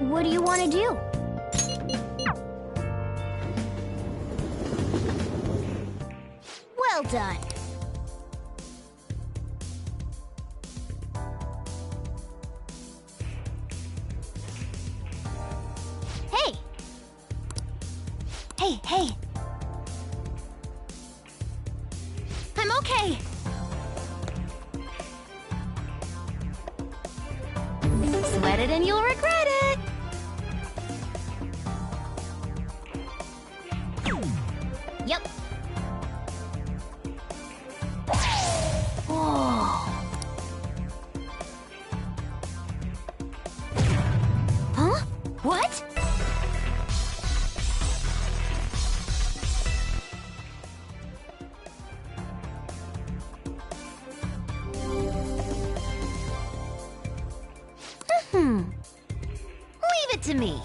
What do you want to do? Well done. Hey! Hey, hey! I'm okay! Sweat it and you'll regret it! Yep. Whoa. Huh? What? Leave it to me.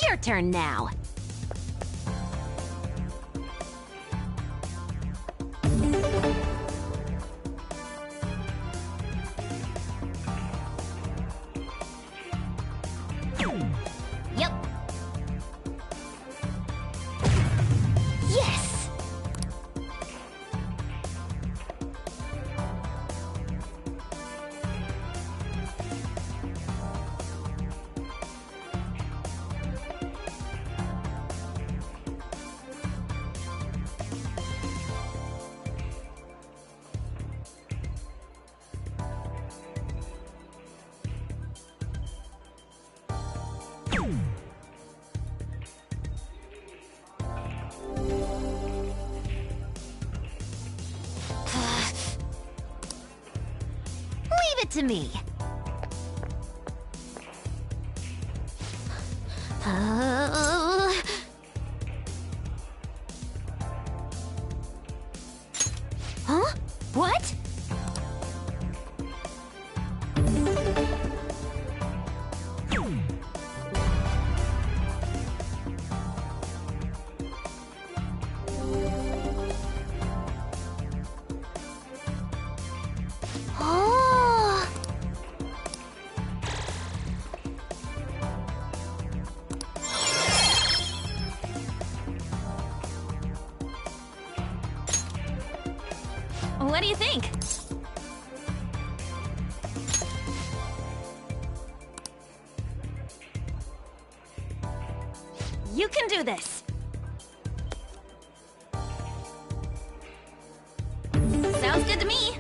Your turn now. Yep. Yes! to me. Huh? What? Oh. What do you think? You can do this. Sounds good to me.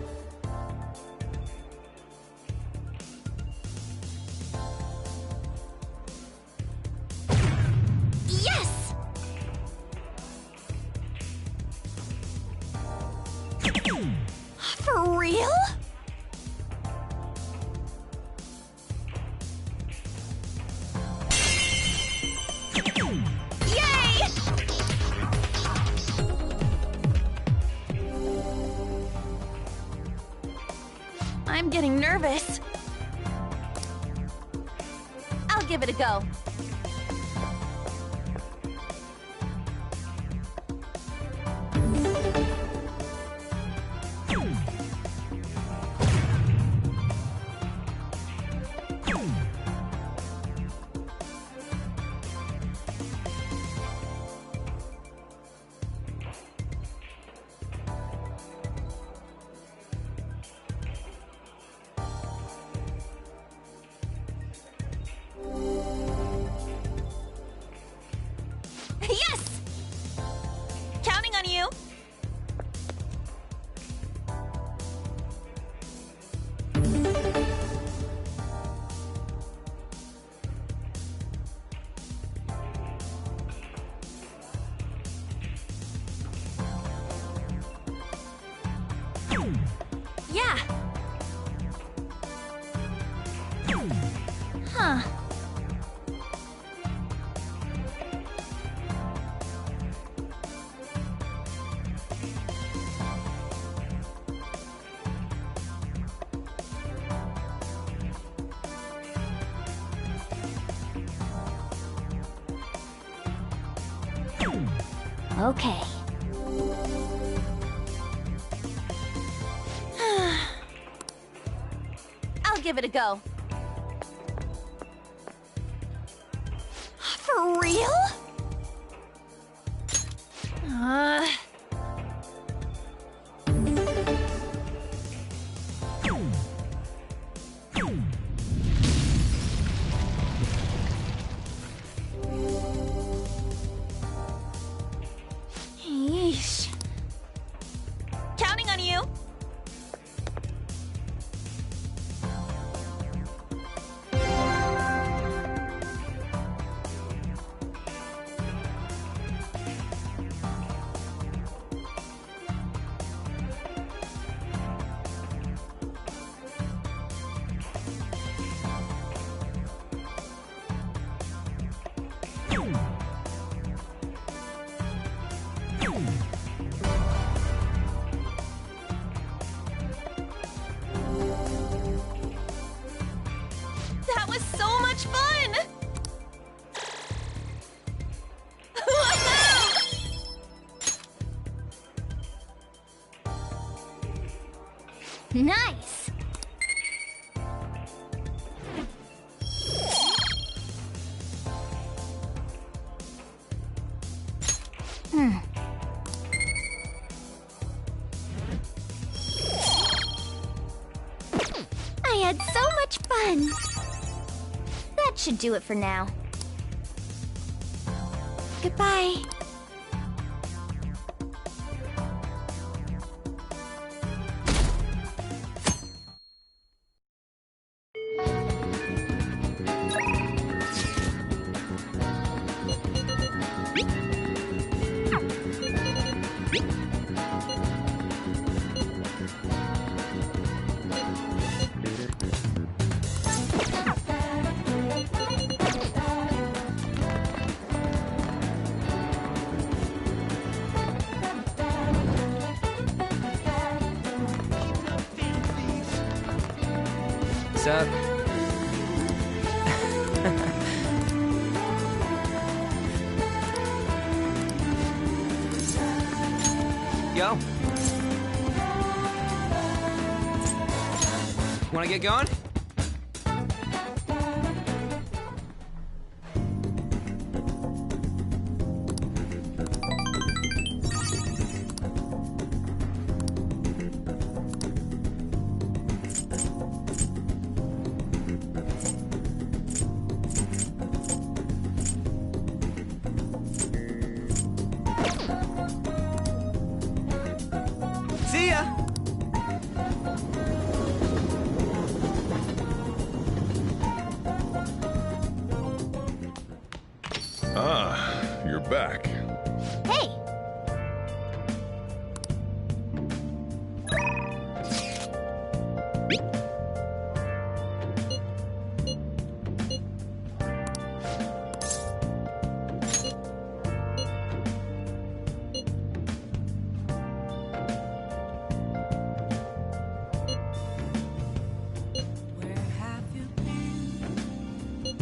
Yes! For real? Yay! I'm getting nervous. I'll give it a go. Yes! Counting on you. Yeah. Huh. Okay. I'll give it a go. For real? Yeesh. Counting on you. That was so much fun! Nice! I had so much fun! That should do it for now. Goodbye. What's up? Yo. Wanna get going? See ya! Ah, you're back. Hey! Where have you been?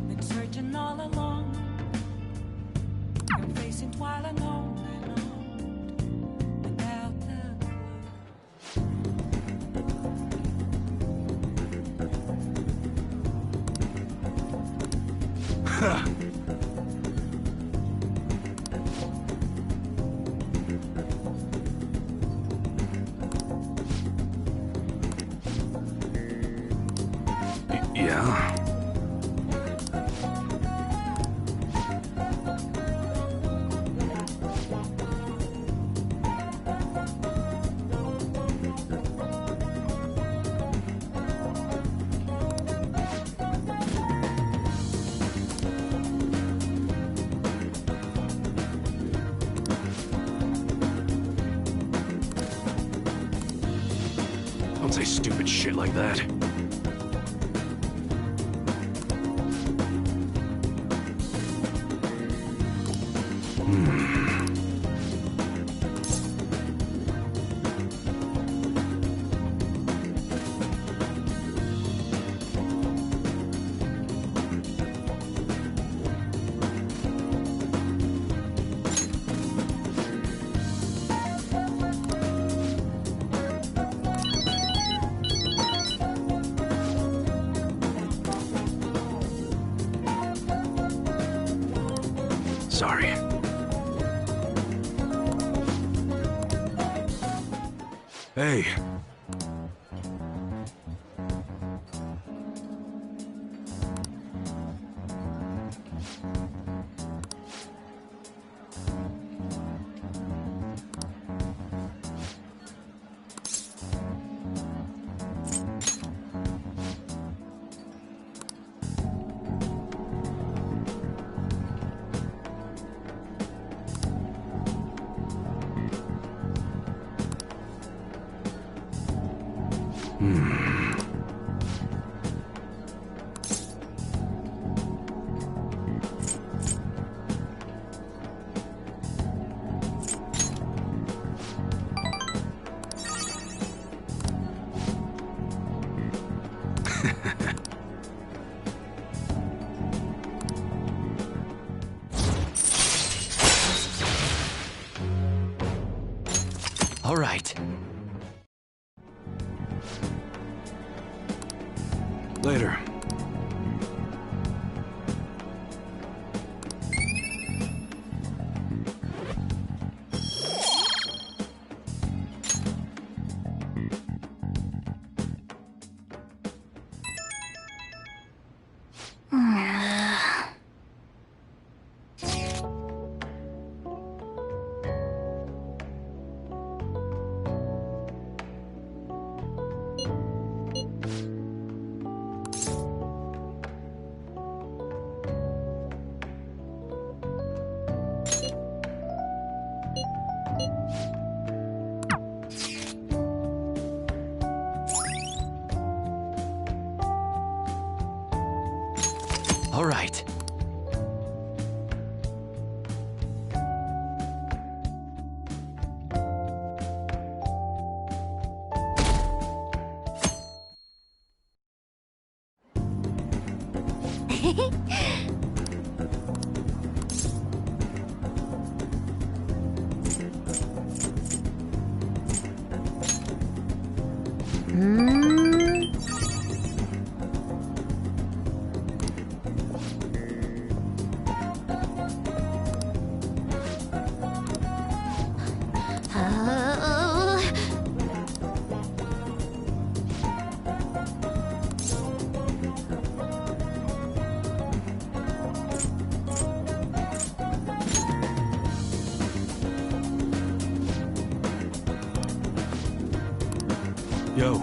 Been searching all along. Been facing twilight and on without a clue. Yeah? Don't say stupid shit like that. Sorry. Hey. All right. Later. All right. Yo.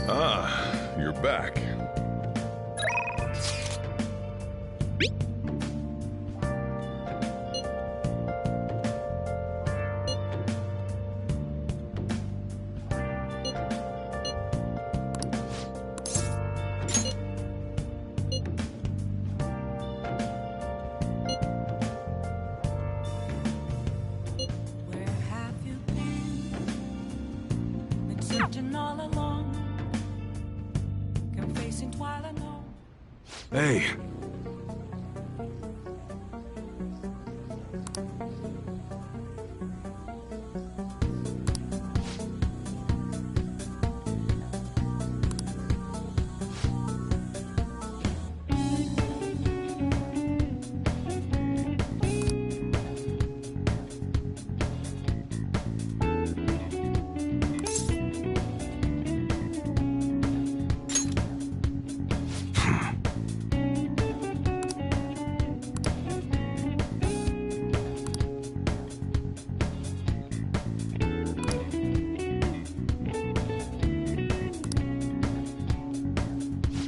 Ah, you're back. Where have you been searching all along, confessing while I know. Hey.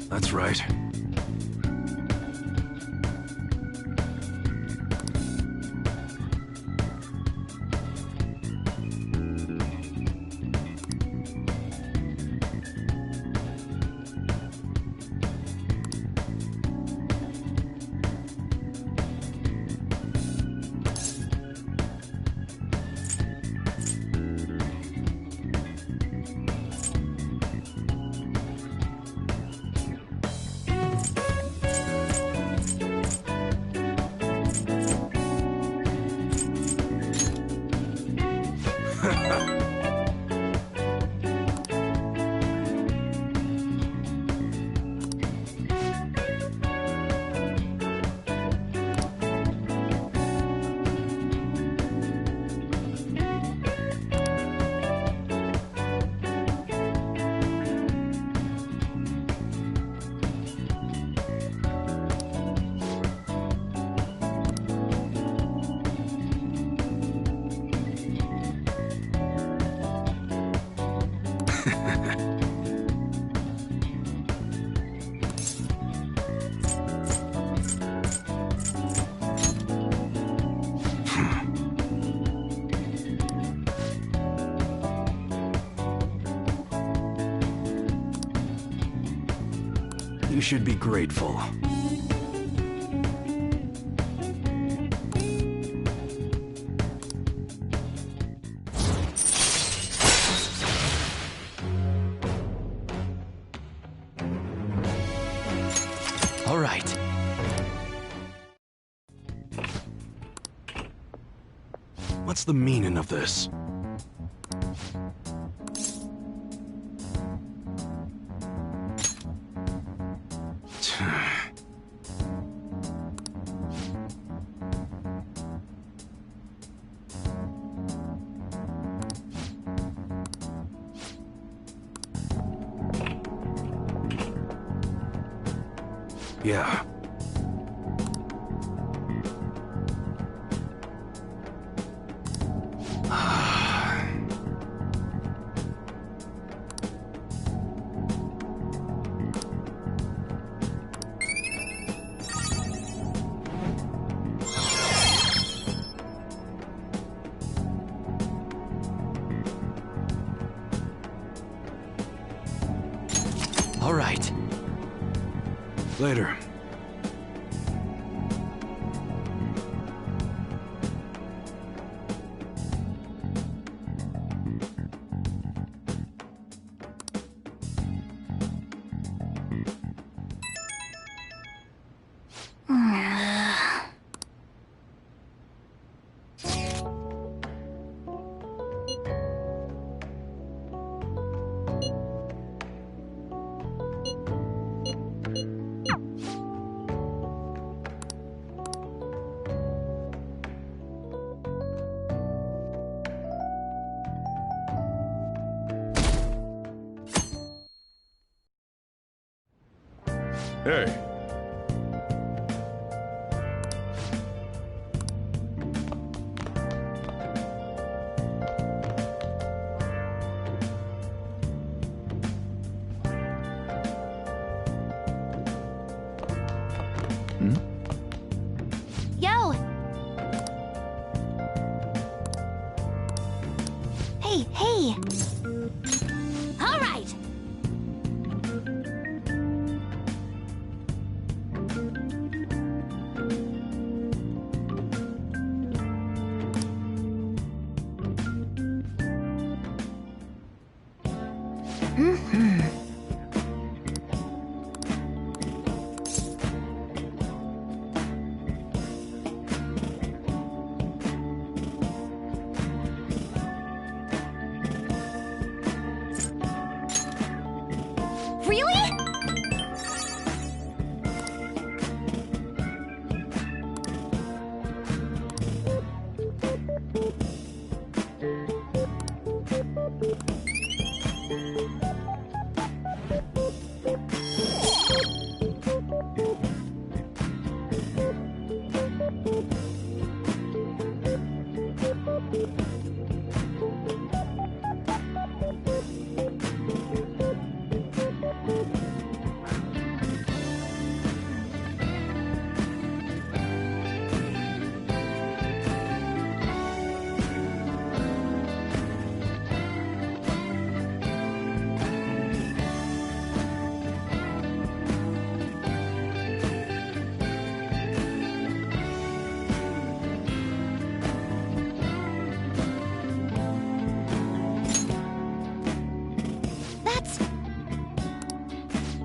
That's right. You should be grateful. All right. What's the meaning of this? Yeah. All right. Later. Hey. Yo! Hey, hey! All right! Really? That's...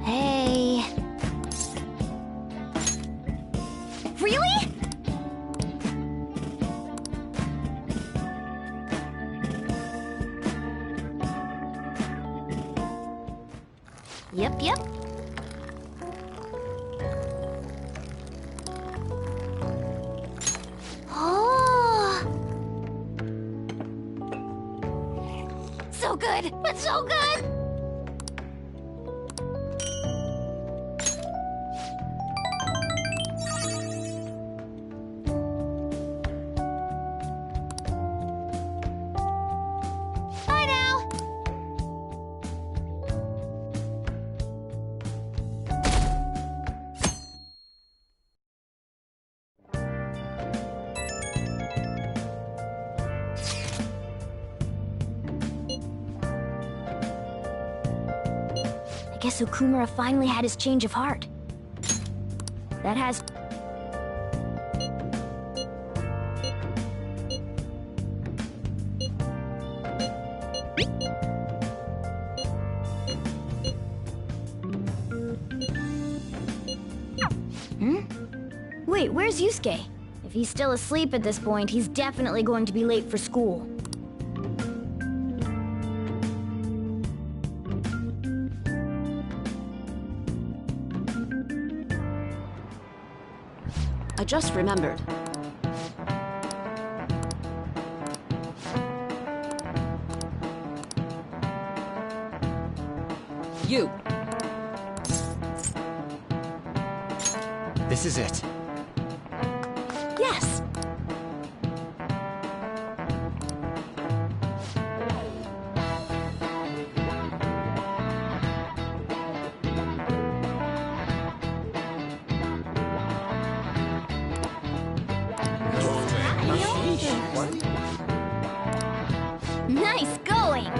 Hey... Really? Yep. Oh! So good! It's so good! Bye now! Guess Okumura finally had his change of heart. That has... Wait, where's Yusuke? If he's still asleep at this point, he's definitely going to be late for school. I just remembered. You. This is it. Yes! Nice going!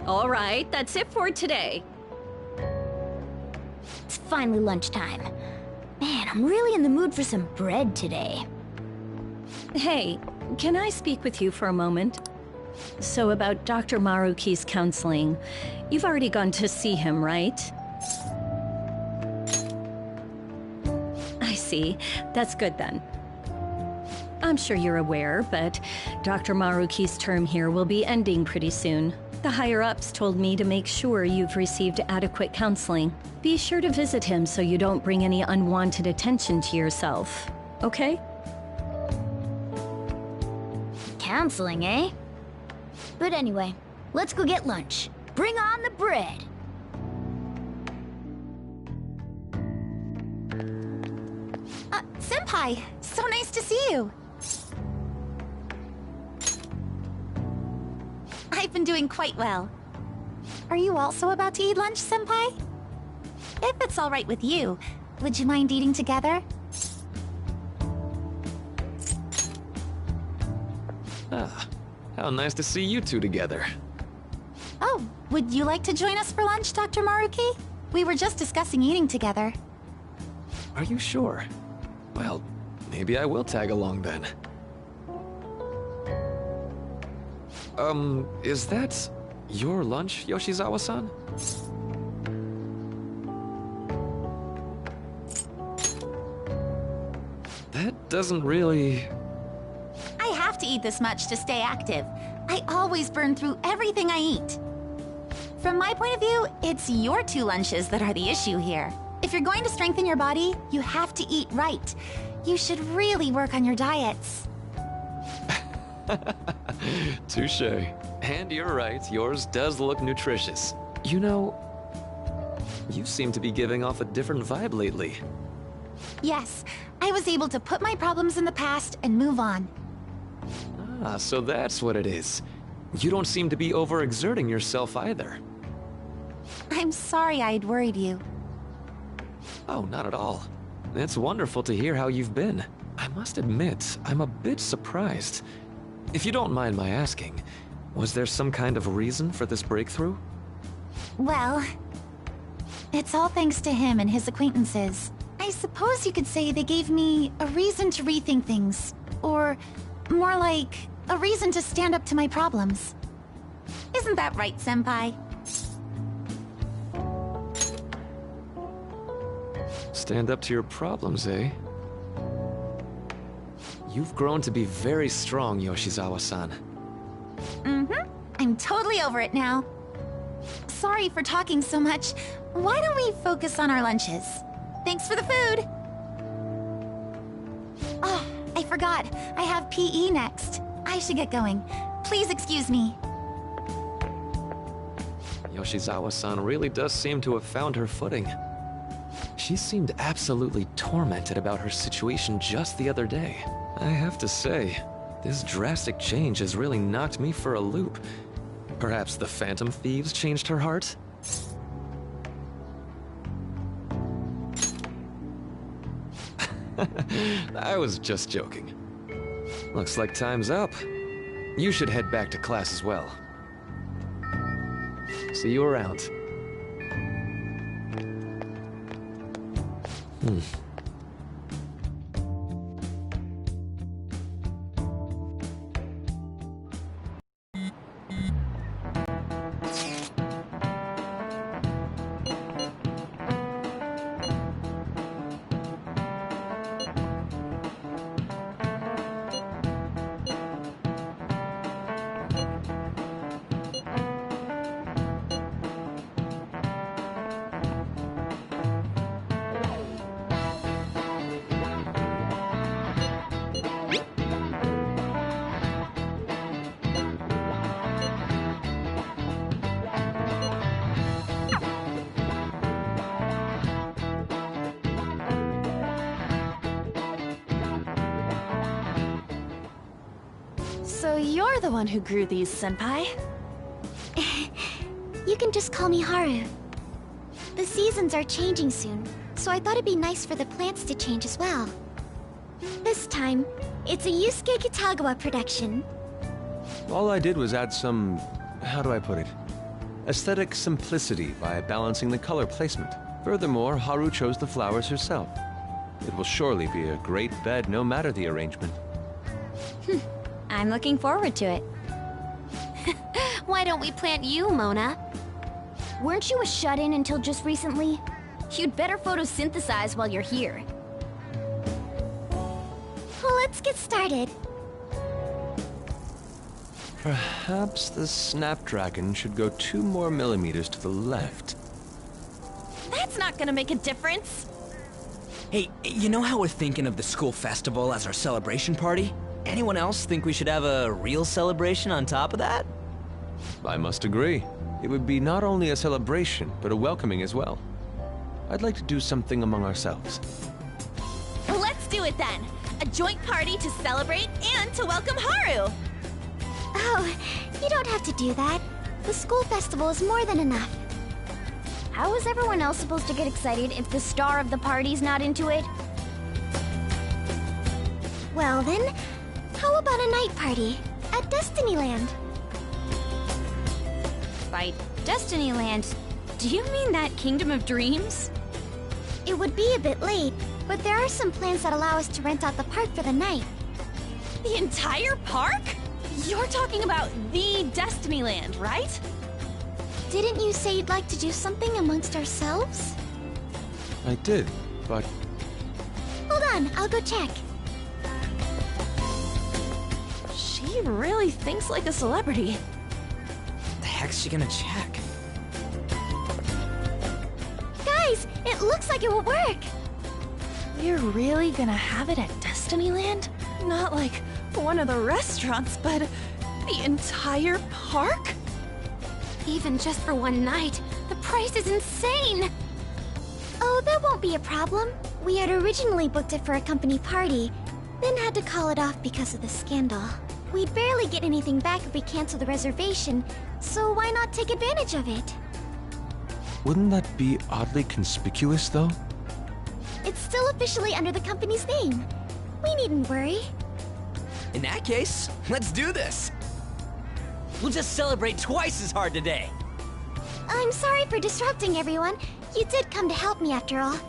All right, that's it for today. It's finally lunchtime. Man, I'm really in the mood for some bread today. Hey, can I speak with you for a moment? So about Dr. Maruki's counseling, you've already gone to see him, right? I see. That's good then. I'm sure you're aware, but Dr. Maruki's term here will be ending pretty soon. The higher-ups told me to make sure you've received adequate counseling. Be sure to visit him so you don't bring any unwanted attention to yourself, okay? Counseling, eh? But anyway, let's go get lunch. Bring on the bread! Senpai! So nice to see you! I've been doing quite well. Are you also about to eat lunch, Senpai? If it's all right with you, would you mind eating together? Ah, how nice to see you two together. Oh, would you like to join us for lunch, Dr. Maruki? We were just discussing eating together. Are you sure? Well, maybe I will tag along then. Is that your lunch, Yoshizawa-san? That doesn't really... I have to eat this much to stay active. I always burn through everything I eat. From my point of view, it's your two lunches that are the issue here. If you're going to strengthen your body, you have to eat right. You should really work on your diets. Touché. And you're right, yours does look nutritious. You know, you seem to be giving off a different vibe lately. Yes, I was able to put my problems in the past and move on. Ah, so that's what it is. You don't seem to be overexerting yourself either. I'm sorry I'd worried you. Oh, not at all. It's wonderful to hear how you've been. I must admit, I'm a bit surprised. If you don't mind my asking, was there some kind of reason for this breakthrough? Well, it's all thanks to him and his acquaintances. I suppose you could say they gave me a reason to rethink things. Or more like, a reason to stand up to my problems. Isn't that right, Senpai? Stand up to your problems, eh? You've grown to be very strong, Yoshizawa-san. Mm-hmm. I'm totally over it now. Sorry for talking so much. Why don't we focus on our lunches? Thanks for the food! Oh, I forgot. I have PE next. I should get going. Please excuse me. Yoshizawa-san really does seem to have found her footing. She seemed absolutely tormented about her situation just the other day. I have to say, this drastic change has really knocked me for a loop. Perhaps the Phantom Thieves changed her heart? I was just joking. Looks like time's up. You should head back to class as well. See you around. So you're the one who grew these, Senpai? You can just call me Haru. The seasons are changing soon, so I thought it'd be nice for the plants to change as well. This time, it's a Yusuke Kitagawa production. All I did was add some... how do I put it? Aesthetic simplicity by balancing the color placement. Furthermore, Haru chose the flowers herself. It will surely be a great bed no matter the arrangement. I'm looking forward to it. Why don't we plant you, Mona? Weren't you a shut-in until just recently? You'd better photosynthesize while you're here. Well, let's get started. Perhaps the Snapdragon should go 2 more millimeters to the left. That's not gonna make a difference. Hey, you know how we're thinking of the school festival as our celebration party? Anyone else think we should have a real celebration on top of that? I must agree. It would be not only a celebration, but a welcoming as well. I'd like to do something among ourselves. Let's do it then! A joint party to celebrate and to welcome Haru! Oh, you don't have to do that. The school festival is more than enough. How is everyone else supposed to get excited if the star of the party's not into it? Well then, how about a night party at Destinyland? By Destinyland, do you mean that Kingdom of Dreams? It would be a bit late, but there are some plans that allow us to rent out the park for the night. The entire park? You're talking about the Destinyland, right? Didn't you say you'd like to do something amongst ourselves? I did, but... Hold on, I'll go check. She really thinks like a celebrity. What the heck's she gonna check? Guys, it looks like it will work. We're really gonna have it at Destinyland? Not like one of the restaurants, but the entire park? Even just for one night, the price is insane! Oh, that won't be a problem. We had originally booked it for a company party, then had to call it off because of the scandal. We'd barely get anything back if we cancel the reservation, so why not take advantage of it? Wouldn't that be oddly conspicuous, though? It's still officially under the company's name. We needn't worry. In that case, let's do this! We'll just celebrate twice as hard today! I'm sorry for disrupting everyone. You did come to help me after all.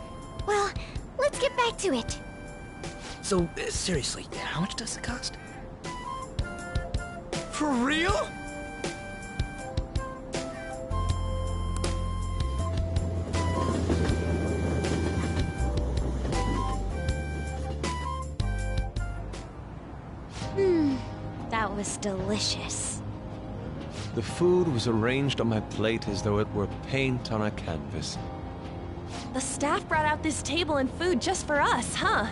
Well, let's get back to it. So, seriously, how much does it cost? For real? That was delicious. The food was arranged on my plate as though it were paint on a canvas. The staff brought out this table and food just for us, huh?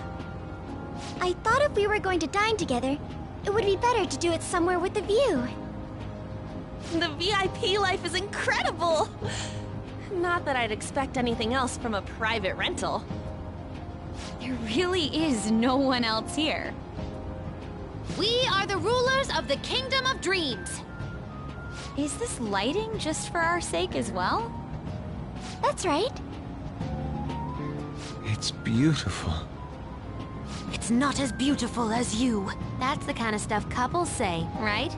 I thought if we were going to dine together, it would be better to do it somewhere with a view. The VIP life is incredible! Not that I'd expect anything else from a private rental. There really is no one else here. We are the rulers of the Kingdom of Dreams. Is this lighting just for our sake as well? That's right. It's beautiful. It's not as beautiful as you. That's the kind of stuff couples say, right?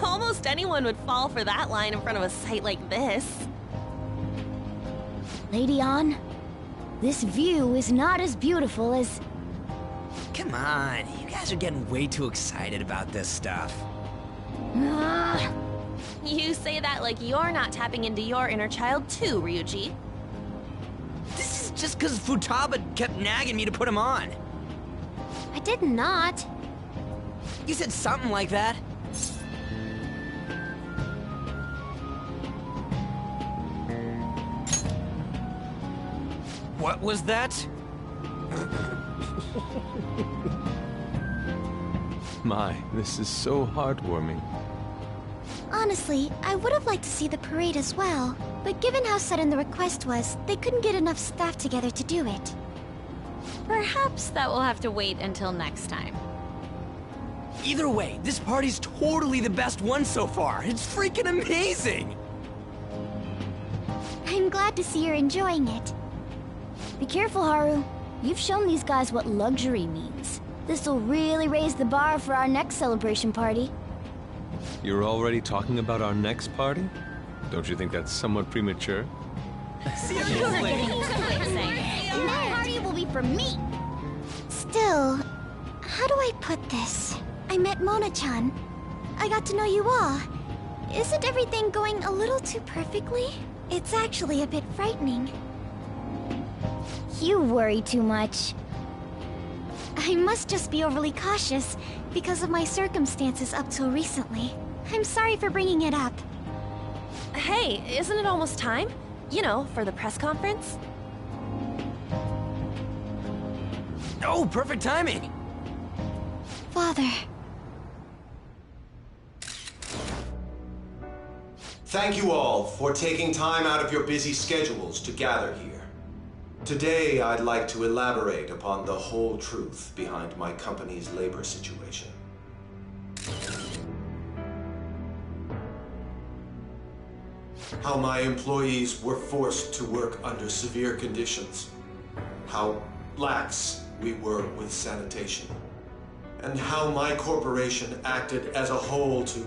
Almost anyone would fall for that line in front of a site like this. Lady Ann, this view is not as beautiful as... Come on, you guys are getting way too excited about this stuff. You say that like you're not tapping into your inner child too, Ryuji. This is just because Futaba kept nagging me to put him on. I did not. You said something like that. What was that? My, this is so heartwarming. Honestly, I would have liked to see the parade as well, but given how sudden the request was, they couldn't get enough staff together to do it. Perhaps that will have to wait until next time. Either way, this party's totally the best one so far. It's freaking amazing! I'm glad to see you're enjoying it. Be careful, Haru. You've shown these guys what luxury means. This'll really raise the bar for our next celebration party. You're already talking about our next party? Don't you think that's somewhat premature? That party will be for me! Still, how do I put this? I met Mona-chan. I got to know you all. Isn't everything going a little too perfectly? It's actually a bit frightening. You worry too much. I must just be overly cautious because of my circumstances up till recently. I'm sorry for bringing it up. Hey, isn't it almost time? You know, for the press conference? Oh, perfect timing! Father. Thank you all for taking time out of your busy schedules to gather here. Today, I'd like to elaborate upon the whole truth behind my company's labor situation. How my employees were forced to work under severe conditions. How lax we were with sanitation. And how my corporation acted as a whole to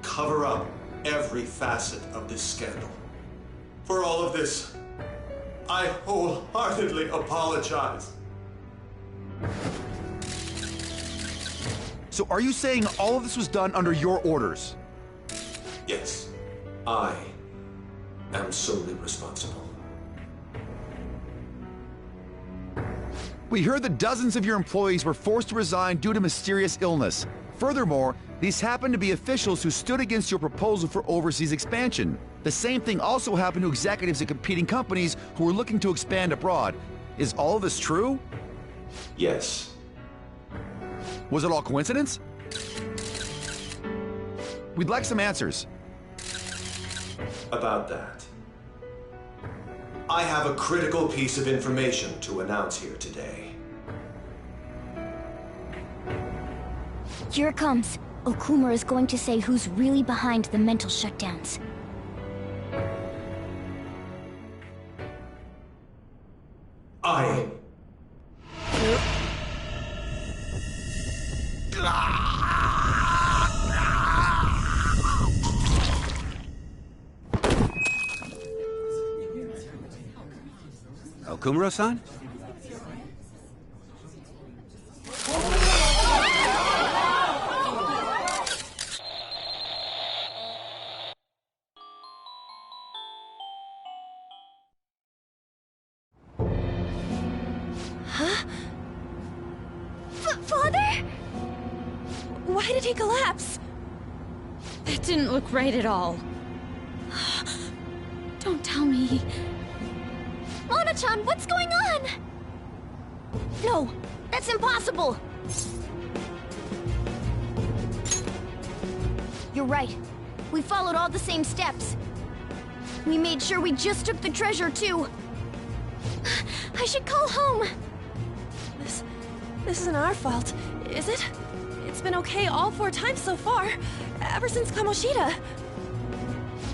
cover up every facet of this scandal. For all of this, I wholeheartedly apologize. So are you saying all of this was done under your orders? Yes, I am solely responsible. We heard that dozens of your employees were forced to resign due to mysterious illness. Furthermore, these happened to be officials who stood against your proposal for overseas expansion. The same thing also happened to executives at competing companies who were looking to expand abroad. Is all of this true? Yes. Was it all coincidence? We'd like some answers. About that, I have a critical piece of information to announce here today. Here it comes. Okumura is going to say who's really behind the mental shutdowns. I... Okumura-san? Father? Why did he collapse? That didn't look right at all. Don't tell me. Mona-chan, what's going on? No, that's impossible. You're right. We followed all the same steps. We made sure we just took the treasure, too. I should call home. This isn't our fault, is it? It's been okay all 4 times so far, ever since Kamoshida.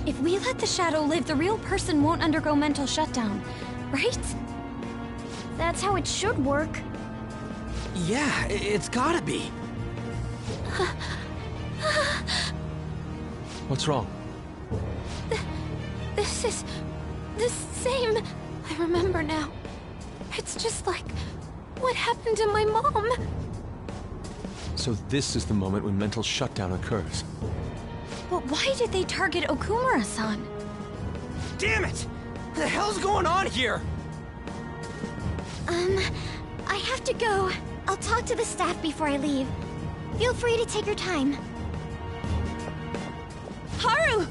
If we let the shadow live, the real person won't undergo mental shutdown, right? That's how it should work. Yeah, it's gotta be. What's wrong? This is the same. I remember now. It's just like what happened to my mom. So this is the moment when mental shutdown occurs. But why did they target Okumura-san? Damn it! What the hell's going on here? I have to go. I'll talk to the staff before I leave. Feel free to take your time. Haru!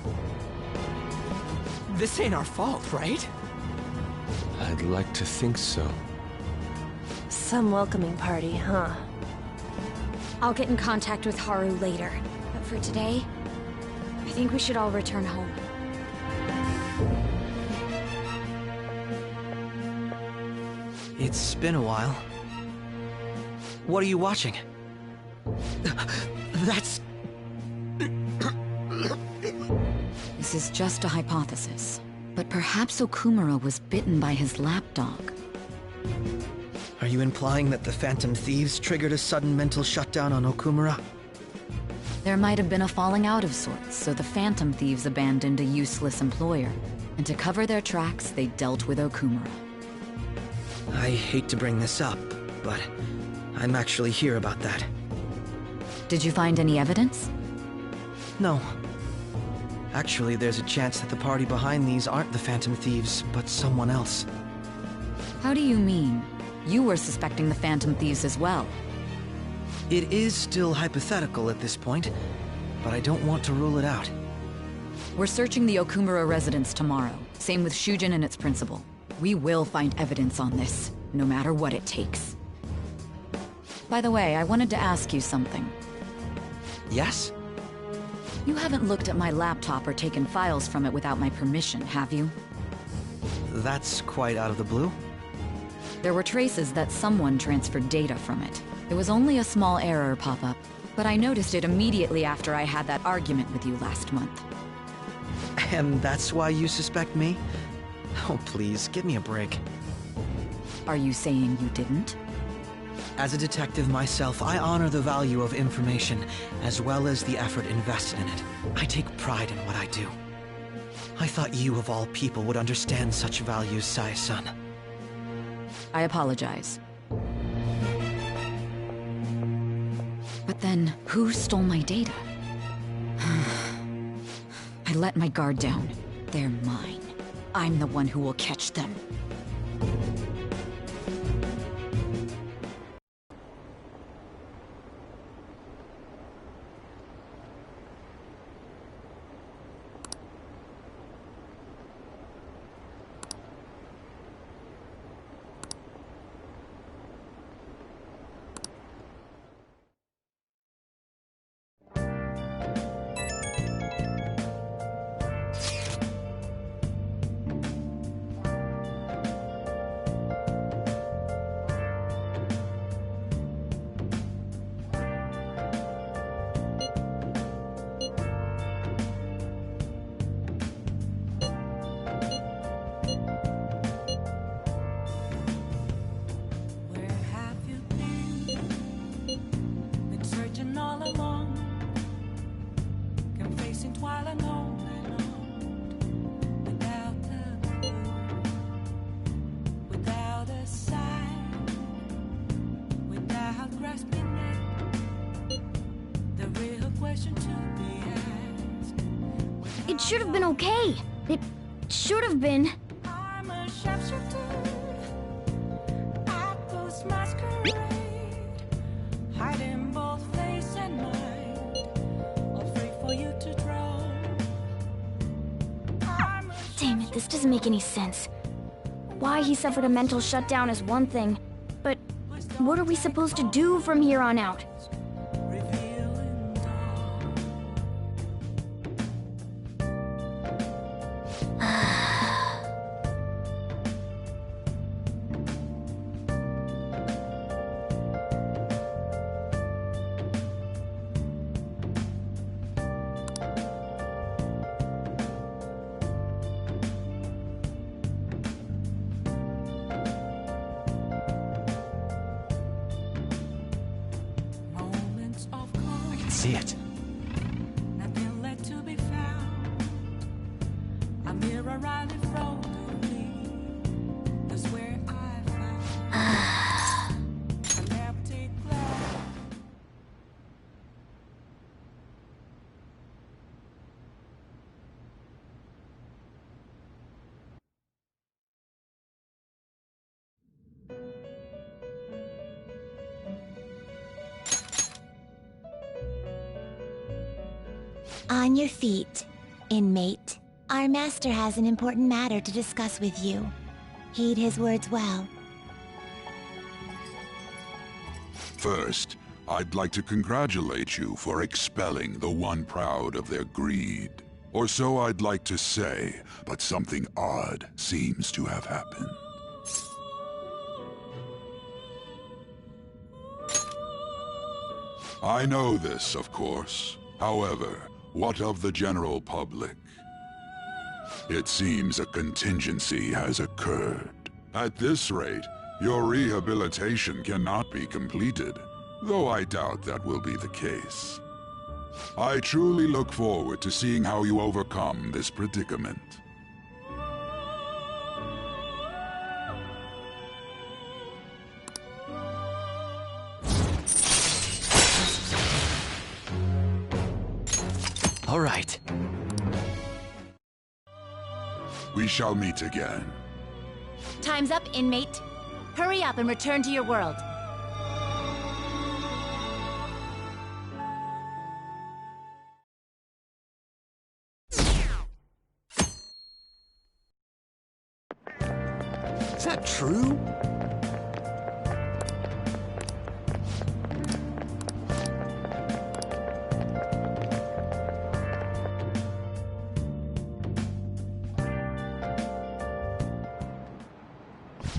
This ain't our fault, right? I'd like to think so. Some welcoming party, huh? I'll get in contact with Haru later. But for today, I think we should all return home. It's been a while. What are you watching? That's... This is just a hypothesis, but perhaps Okumura was bitten by his lapdog. Are you implying that the Phantom Thieves triggered a sudden mental shutdown on Okumura? There might have been a falling out of sorts, so the Phantom Thieves abandoned a useless employer, and to cover their tracks, they dealt with Okumura. I hate to bring this up, but I'm actually here about that. Did you find any evidence? No. Actually, there's a chance that the party behind these aren't the Phantom Thieves, but someone else. How do you mean? You were suspecting the Phantom Thieves as well. It is still hypothetical at this point, but I don't want to rule it out. We're searching the Okumura residence tomorrow. Same with Shujin and its principal. We will find evidence on this, no matter what it takes. By the way, I wanted to ask you something. Yes? You haven't looked at my laptop or taken files from it without my permission, have you? That's quite out of the blue. There were traces that someone transferred data from it. It was only a small error pop-up, but I noticed it immediately after I had that argument with you last month. And that's why you suspect me? Oh, please, give me a break. Are you saying you didn't? As a detective myself, I honor the value of information, as well as the effort invested in it. I take pride in what I do. I thought you, of all people, would understand such values, Sae-san. I apologize. But then, who stole my data? I let my guard down. They're mine. I'm the one who will catch them. It should have been okay. It should have been. I'm a sharpshooter at those masquerade, hiding both face and mind, afraid for you to draw. Damn it, this doesn't make any sense. Why he suffered a mental shutdown is one thing, but what are we supposed to do from here on out? see it. Nothing left to be found. A mirror right in front of me. That's where I found an empty glass. On your feet, inmate. Our master has an important matter to discuss with you. Heed his words well. First, I'd like to congratulate you for expelling the one proud of their greed. Or so I'd like to say, but something odd seems to have happened. I know this, of course. However, what of the general public? It seems a contingency has occurred. At this rate, your rehabilitation cannot be completed, though I doubt that will be the case. I truly look forward to seeing how you overcome this predicament. All right. We shall meet again. Time's up, inmate. Hurry up and return to your world. Is that true?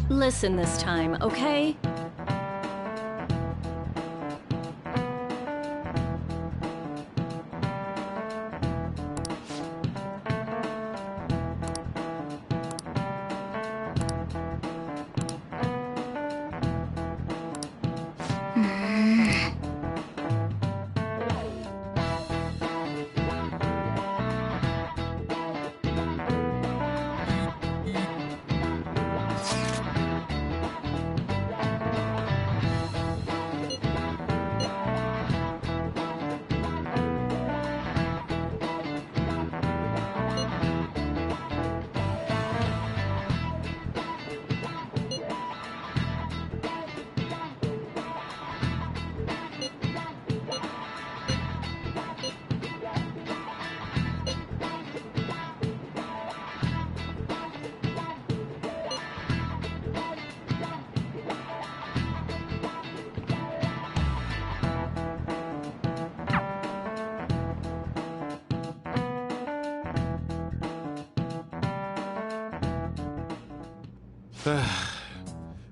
Listen this time, okay?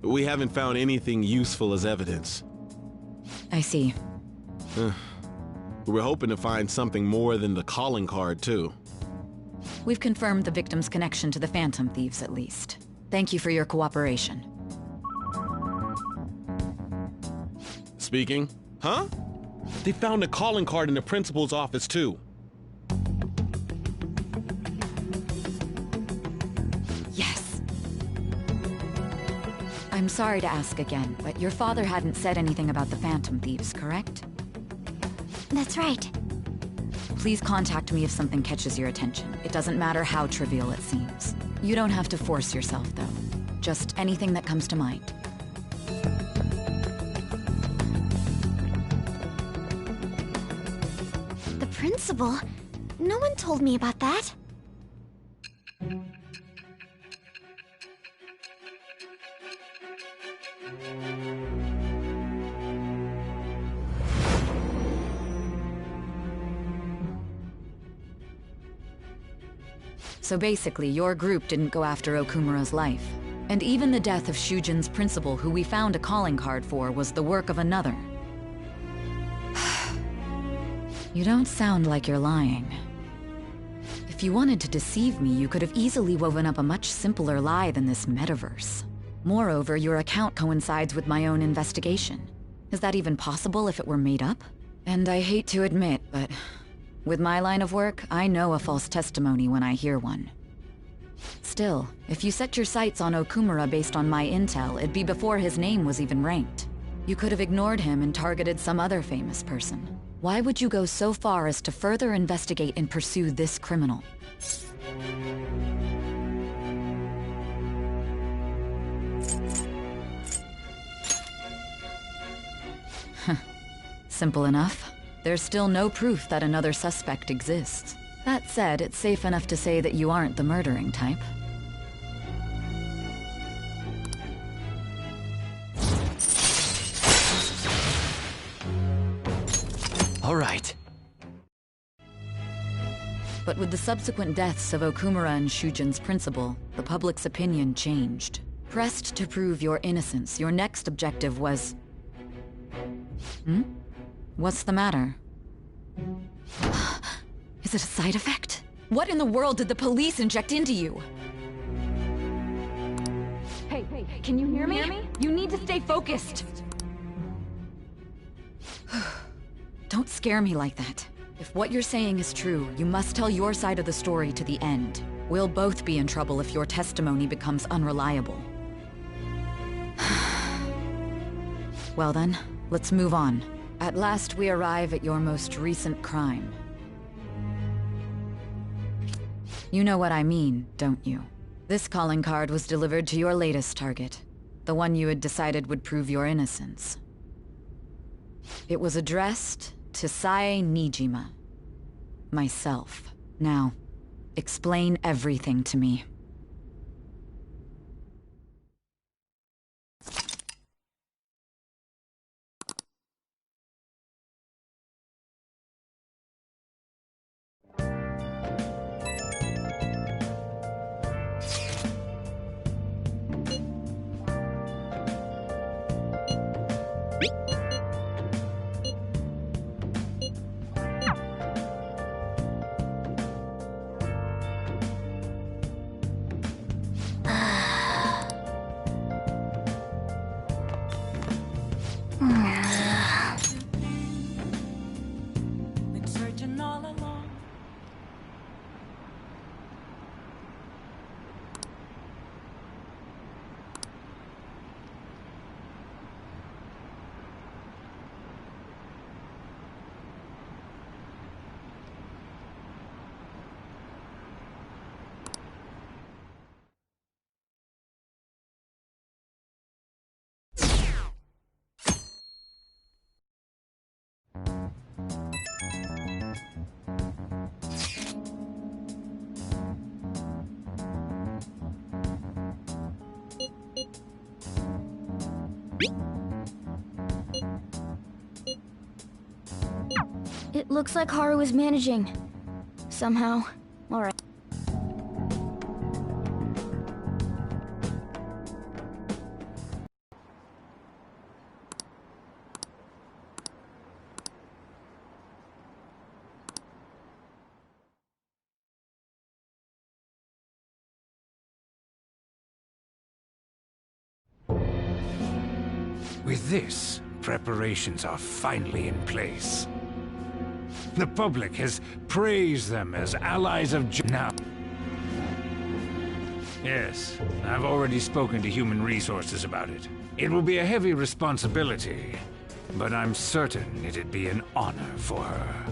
We haven't found anything useful as evidence. I see. We're hoping to find something more than the calling card, too. We've confirmed the victim's connection to the Phantom Thieves, at least. Thank you for your cooperation. Speaking? Huh? They found a calling card in the principal's office, too. Yes. I'm sorry to ask again, but your father hadn't said anything about the Phantom Thieves, correct? That's right. Please contact me if something catches your attention. It doesn't matter how trivial it seems. You don't have to force yourself, though. Just anything that comes to mind. The principal? No one told me about that. So basically, your group didn't go after Okumura's life. And even the death of Shujin's principal, who we found a calling card for, was the work of another. You don't sound like you're lying. If you wanted to deceive me, you could have easily woven up a much simpler lie than this metaverse. Moreover, your account coincides with my own investigation. Is that even possible if it were made up? And I hate to admit, but with my line of work, I know a false testimony when I hear one. Still, if you set your sights on Okumura based on my intel, it'd be before his name was even ranked. You could have ignored him and targeted some other famous person. Why would you go so far as to further investigate and pursue this criminal? Simple enough. There's still no proof that another suspect exists. That said, it's safe enough to say that you aren't the murdering type. All right. But with the subsequent deaths of Okumura and Shujin's principal, the public's opinion changed. Pressed to prove your innocence, your next objective was... What's the matter? Is it a side effect? What in the world did the police inject into you? Hey, can you hear me? You need to stay focused! Don't scare me like that. If what you're saying is true, you must tell your side of the story to the end. We'll both be in trouble if your testimony becomes unreliable. Well then, let's move on. At last we arrive at your most recent crime. You know what I mean, don't you? This calling card was delivered to your latest target. The one you had decided would prove your innocence. It was addressed to Sae Nijima. Myself. Now, explain everything to me. Been searching all along. It looks like Haru is managing. Somehow. Alright. With this, preparations are finally in place. The public has praised them as allies of now. Yes, I've already spoken to Human Resources about it. It will be a heavy responsibility, but I'm certain it'd be an honor for her.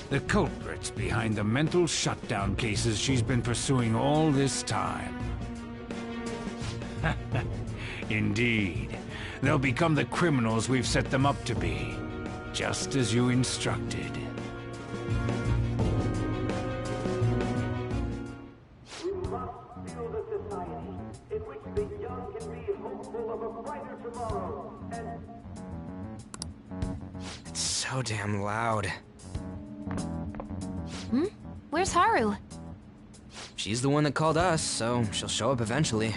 The culprits behind the mental shutdown cases she's been pursuing all this time. Indeed. They'll become the criminals we've set them up to be, just as you instructed. We must build a society in which the young can be hopeful of a brighter tomorrow, and... It's so damn loud. Where's Haru? She's the one that called us, so she'll show up eventually.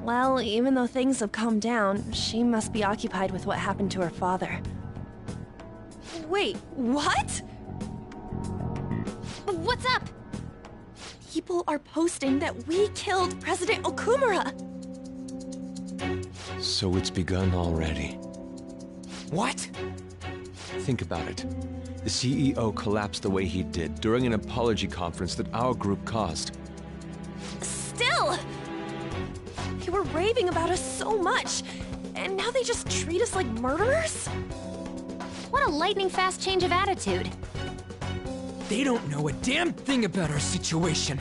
Well, even though things have calmed down, she must be occupied with what happened to her father. Wait, what? What's up? People are posting that we killed President Okumura! So it's begun already. What? Think about it. The CEO collapsed the way he did during an apology conference that our group caused. Still! They were raving about us so much, and now they just treat us like murderers? What a lightning-fast change of attitude. They don't know a damn thing about our situation.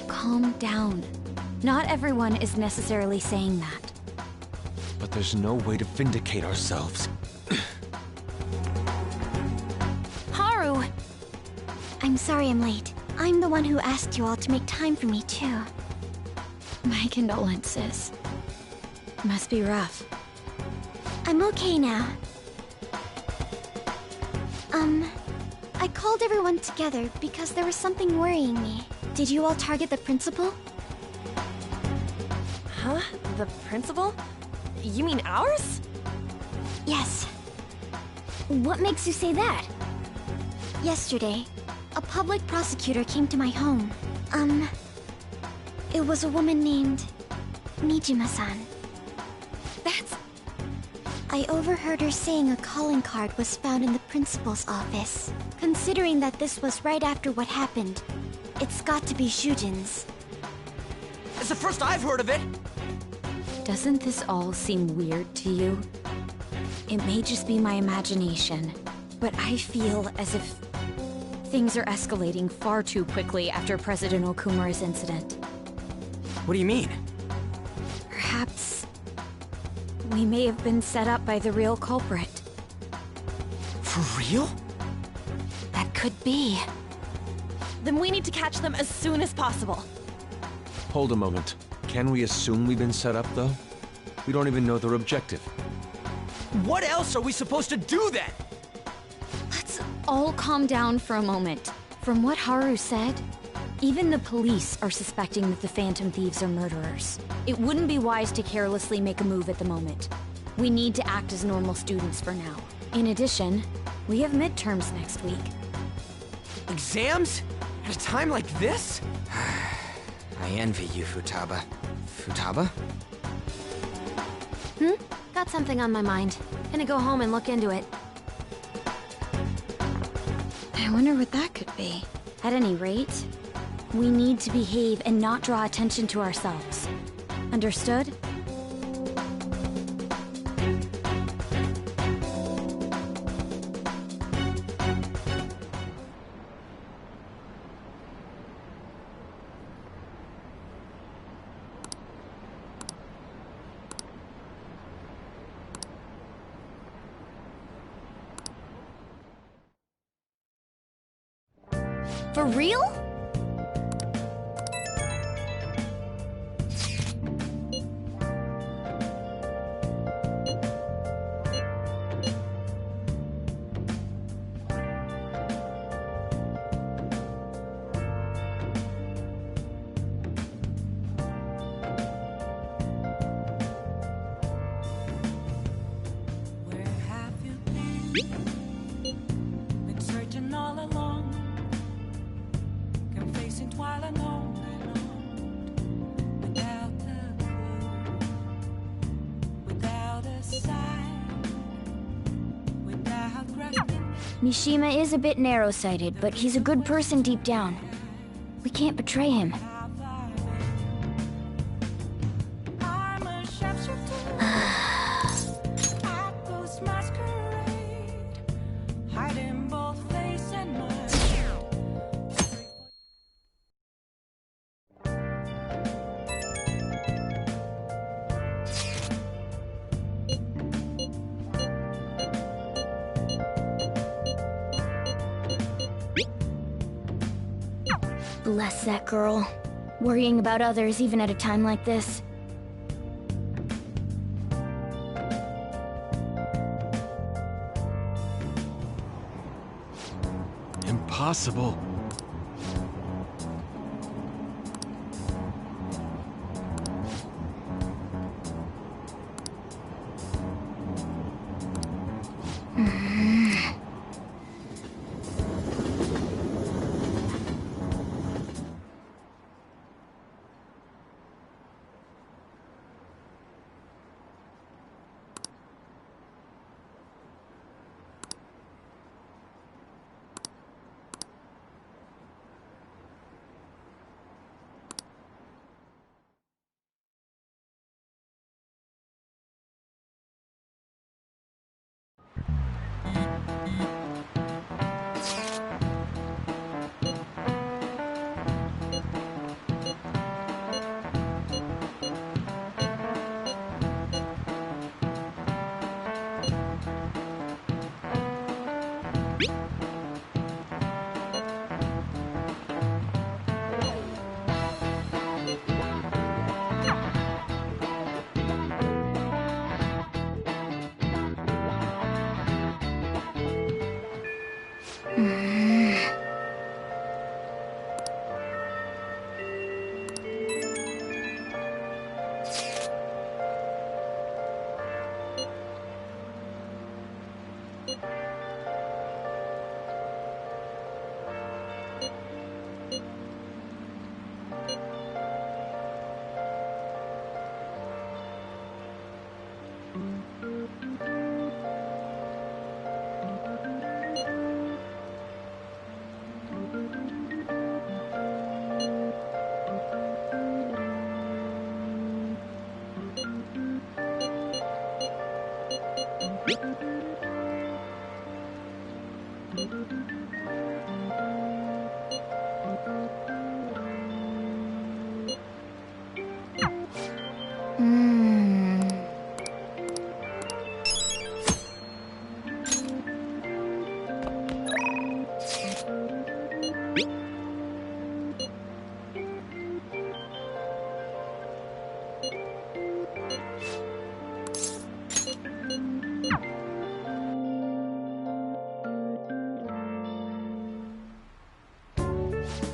Calm down. Not everyone is necessarily saying that. But there's no way to vindicate ourselves. Haru! I'm sorry I'm late. I'm the one who asked you all to make time for me, too. My condolences. Must be rough. I'm okay now. I called everyone together because there was something worrying me. Did you all target the principal? Huh? The principal? You mean ours? Yes. What makes you say that? Yesterday, a public prosecutor came to my home. It was a woman named Nijima-san. That's... I overheard her saying a calling card was found in the principal's office. Considering that this was right after what happened, it's got to be Shujin's. It's the first I've heard of it! Doesn't this all seem weird to you? It may just be my imagination, but I feel as if things are escalating far too quickly after President Okumura's incident. What do you mean? Perhaps we may have been set up by the real culprit. For real? That could be. Then we need to catch them as soon as possible. Hold a moment. Can we assume we've been set up, though? We don't even know their objective. What else are we supposed to do then? Let's all calm down for a moment. From what Haru said, even the police are suspecting that the Phantom Thieves are murderers. It wouldn't be wise to carelessly make a move at the moment. We need to act as normal students for now. In addition, we have midterms next week. Exams? At a time like this? I envy you, Futaba. Futaba? Got something on my mind. Gonna go home and look into it. I wonder what that could be. At any rate, we need to behave and not draw attention to ourselves. Understood? For real? Where have you been? Been searching all along, confessing while alone without a clue, without a sign, without recognition. Mishima is a bit narrow-sighted, but he's a good person deep down. We can't betray him. I'm a sharpshooter at ghost masquerade, hiding both face and mind. Bless that girl. Worrying about others even at a time like this. Impossible.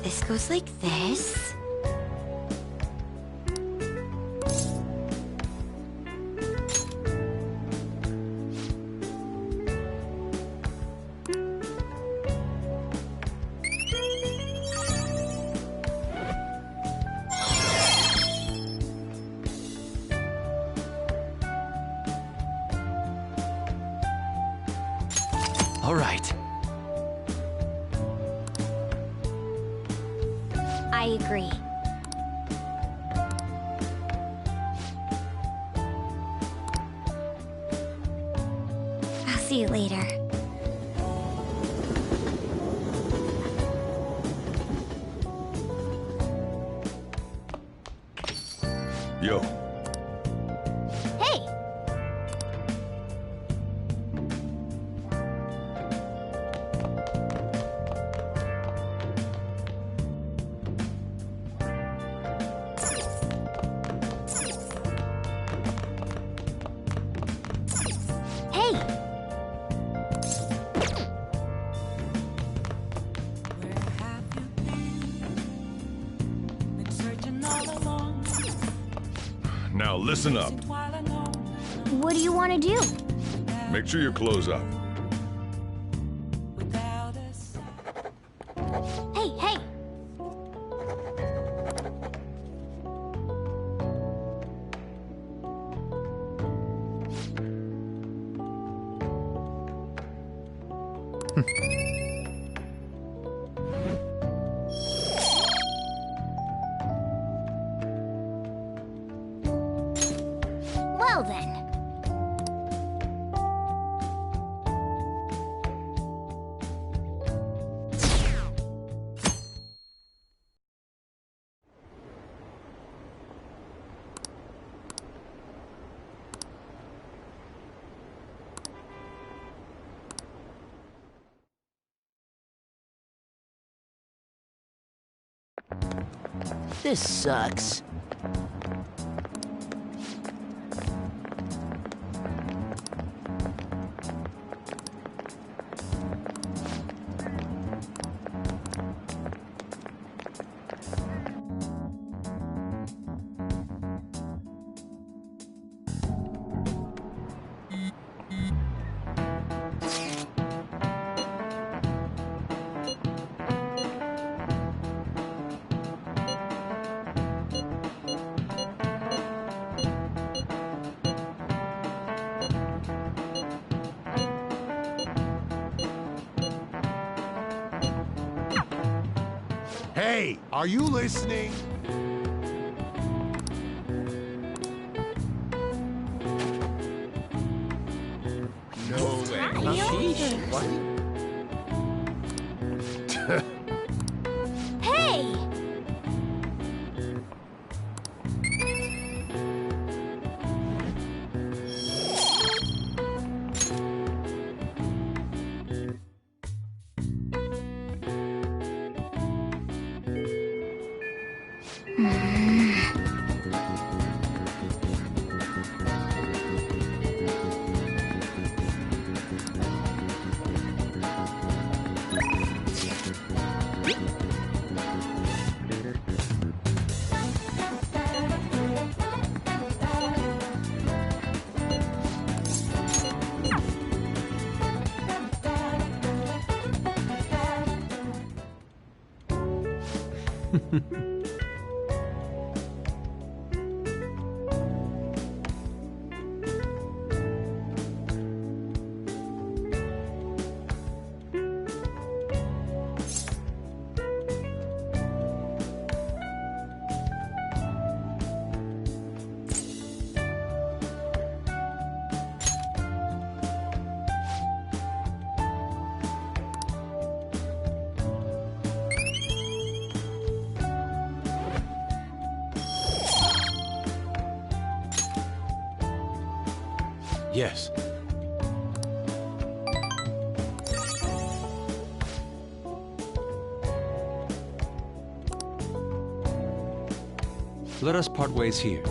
This goes like this. All right. I agree. I'll see you later. Yo. Hey! Hey! Now listen up. What do you want to do? Make sure you close up. Hey, hey! Well then. This sucks. Hey, are you listening? No way. Hey! Yes. Let us part ways here.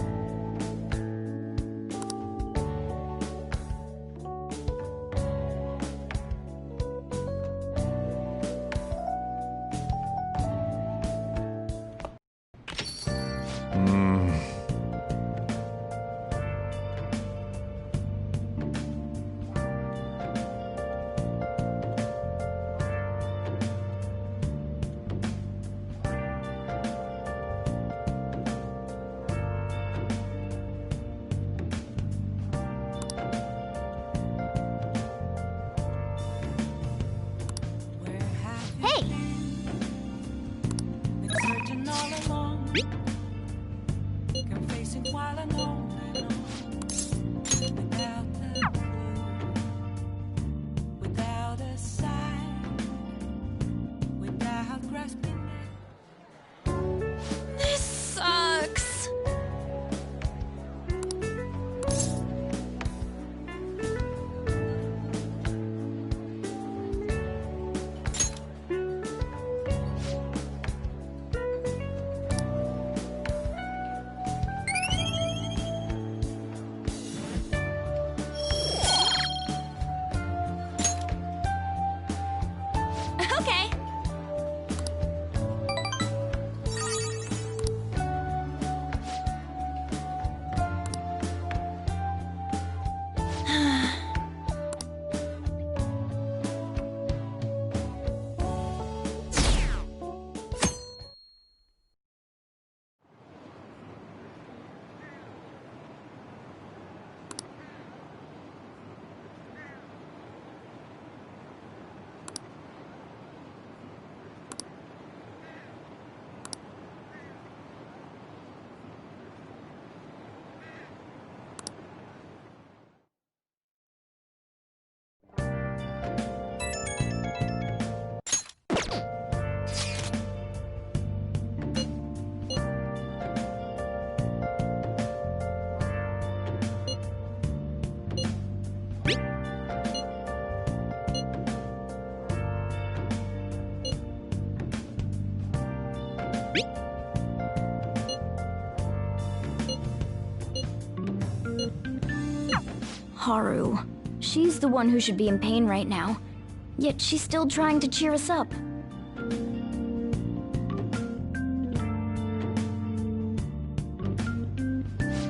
This sucks. Okay. Haru. She's the one who should be in pain right now. Yet she's still trying to cheer us up.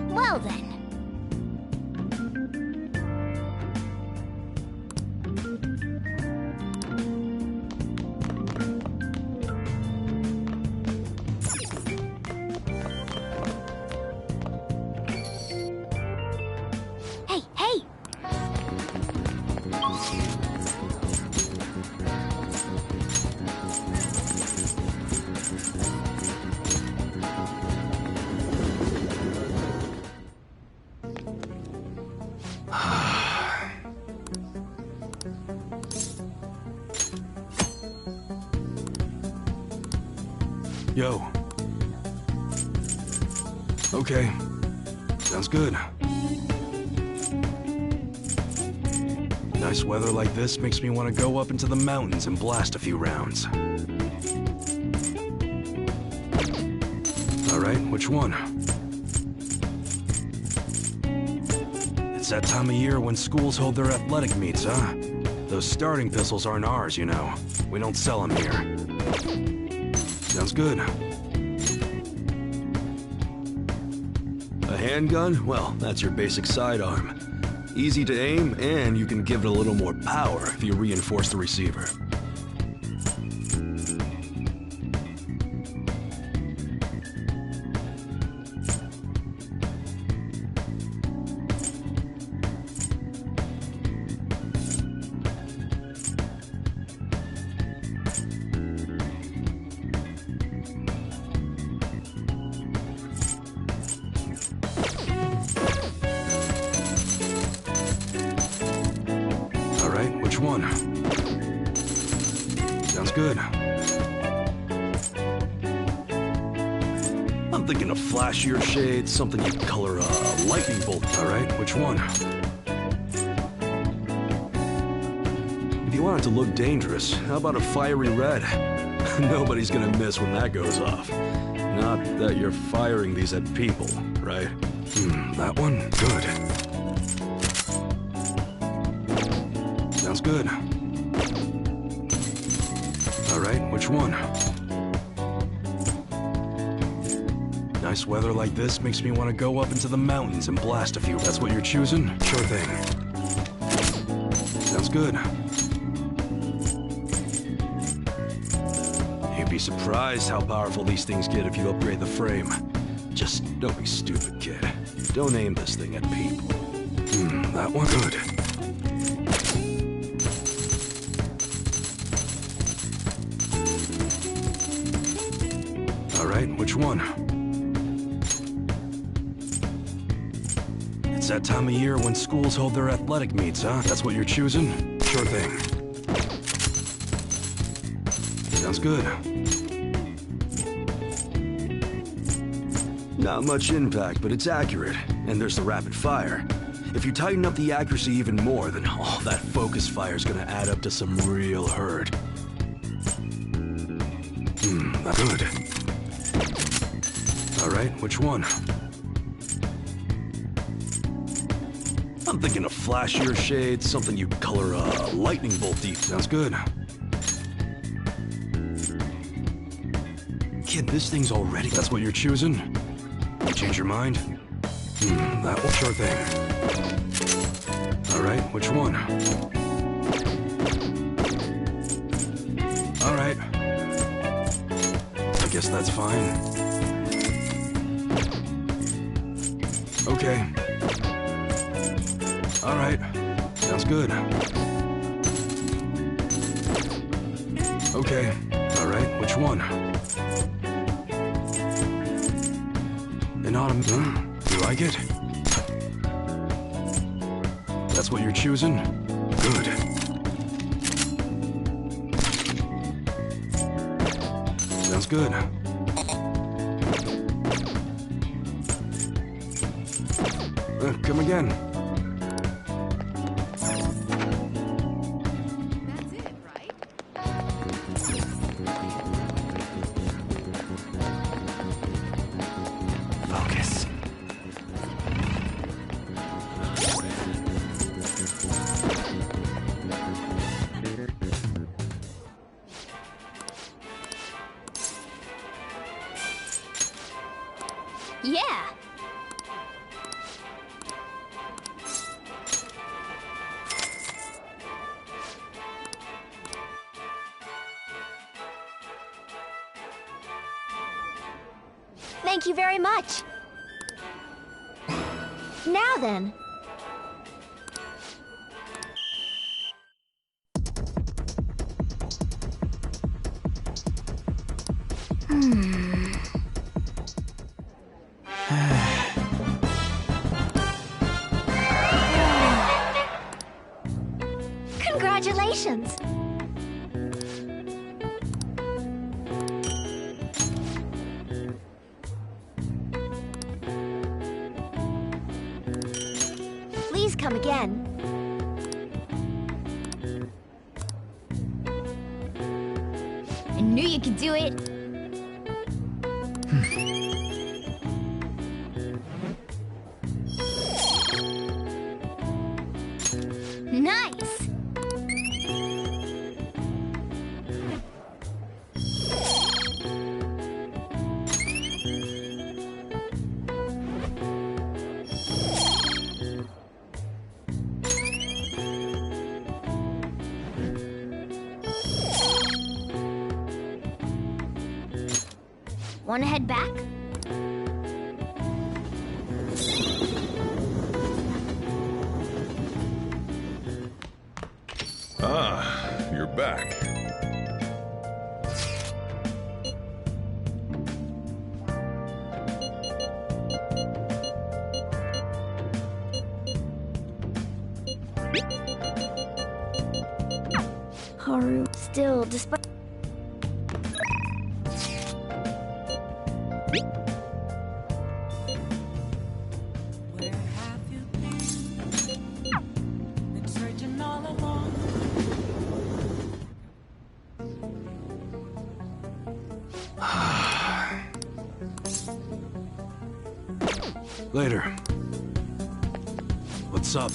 Well then. Hey, hey! Yo. Okay. Sounds good. Nice weather like this makes me want to go up into the mountains and blast a few rounds. Alright, which one? It's that time of year when schools hold their athletic meets, huh? Those starting pistols aren't ours, you know. We don't sell them here. Sounds good. A handgun? Well, that's your basic sidearm. Easy to aim, and you can give it a little more power if you reinforce the receiver. Which one? Sounds good. I'm thinking of flashier shades, something you'd color a lightning bolt. All right, which one? want it to look dangerous, how about a fiery red? Nobody's gonna miss when that goes off. Not that you're firing these at people, right? That one? Good. Sounds good. Alright, which one? Nice weather like this makes me want to go up into the mountains and blast a few. That's what you're choosing? Sure thing. Sounds good. You'd be surprised how powerful these things get if you upgrade the frame. Just don't be stupid, kid. Don't aim this thing at people. That one? Good. Alright, which one? It's that time of year when schools hold their athletic meets, huh? That's what you're choosing? Sure thing. Sounds good. Not much impact, but it's accurate. And there's the rapid fire. If you tighten up the accuracy even more, then all that focus fire's gonna add up to some real hurt. That's good. Alright, which one? I'm thinking a flashier shade, something you color a lightning bolt deep. Sounds good. Kid, this thing's already... That's what you're choosing? You change your mind? That one? Sure thing. Alright, which one? Alright. I guess that's fine. Okay. Alright. Sounds good. Okay. Alright, which one? An autumn... You like it? That's what you're choosing? Good. Sounds good. Come again. Focus. Yeah. Thank you very much. Now then. Congratulations. Please come again. I knew you could do it. Nice. Want to head back? Ah, you're back. Haru, still, despite... Been searching all along. Later. What's up?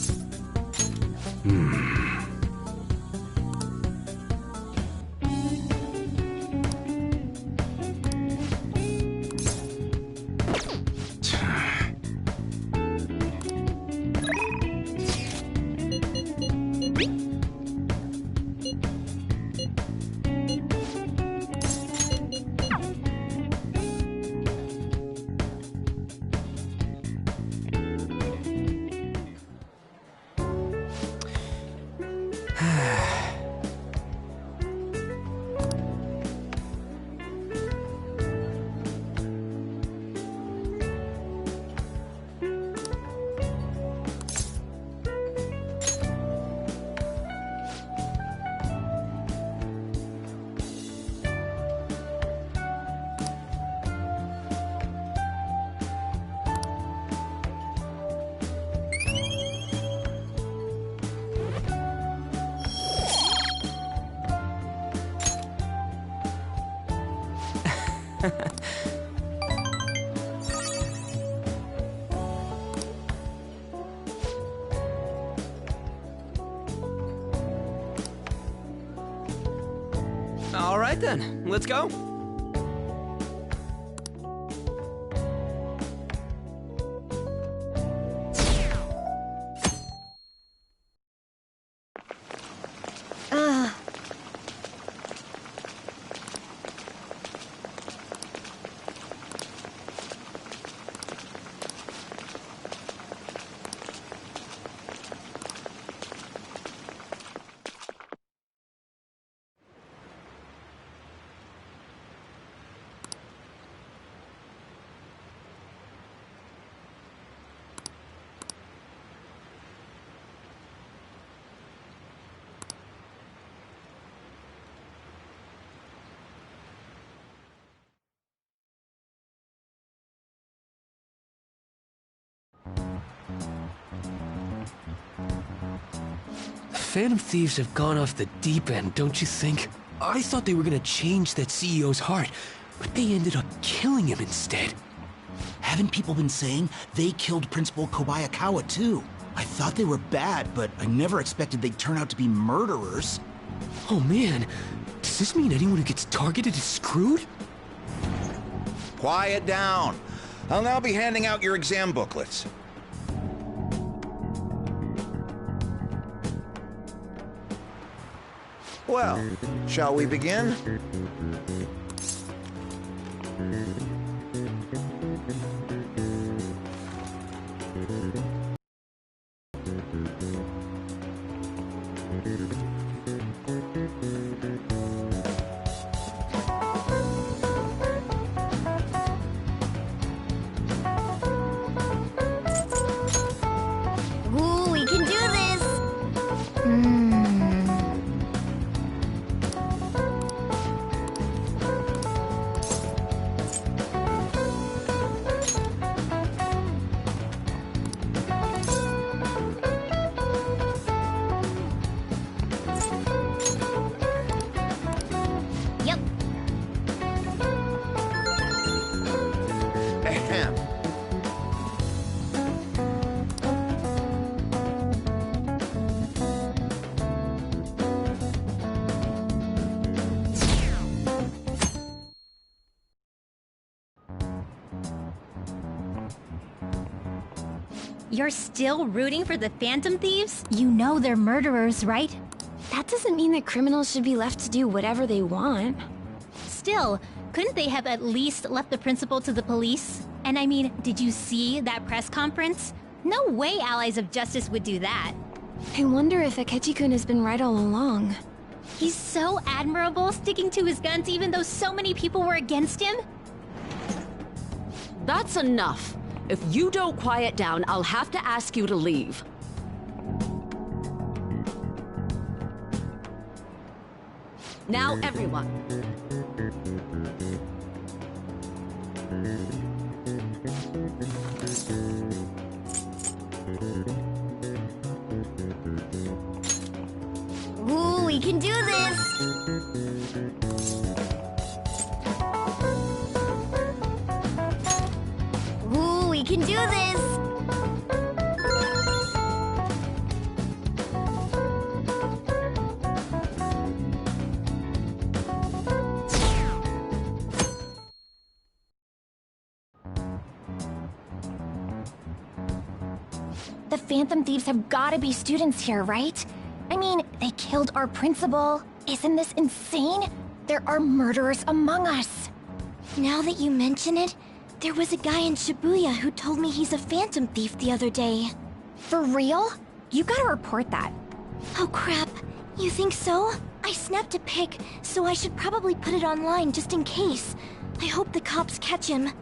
All right then, let's go. Phantom Thieves have gone off the deep end, don't you think? I thought they were gonna change that CEO's heart, but they ended up killing him instead. Haven't people been saying they killed Principal Kobayakawa too? I thought they were bad, but I never expected they'd turn out to be murderers. Oh man, does this mean anyone who gets targeted is screwed? Quiet down. I'll now be handing out your exam booklets. Well, shall we begin? Ooh, we can do this! Yep. Ahem. You're still rooting for the Phantom Thieves? You know they're murderers, right? That doesn't mean that criminals should be left to do whatever they want. Still, couldn't they have at least left the principal to the police? And I mean, did you see that press conference? No way Allies of Justice would do that. I wonder if Akechi-kun has been right all along. He's so admirable, sticking to his guns even though so many people were against him. That's enough. If you don't quiet down, I'll have to ask you to leave. Now, everyone. Ooh, we can do this! Ooh, we can do this! The Phantom Thieves have gotta be students here, right? I mean, they killed our principal. Isn't this insane? There are murderers among us. Now that you mention it, there was a guy in Shibuya who told me he's a Phantom Thief the other day. For real? You gotta report that. Oh crap, you think so? I snapped a pic, so I should probably put it online just in case. I hope the cops catch him.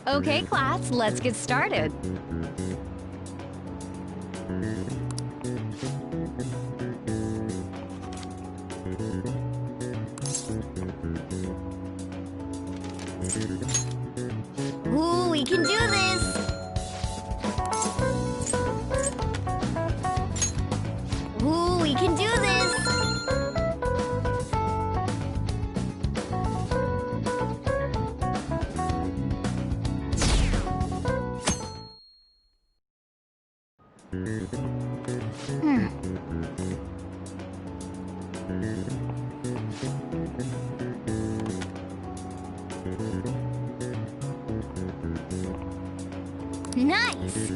Okay, class, let's get started. Ooh, we can do this! Ooh, we can do this! Nice!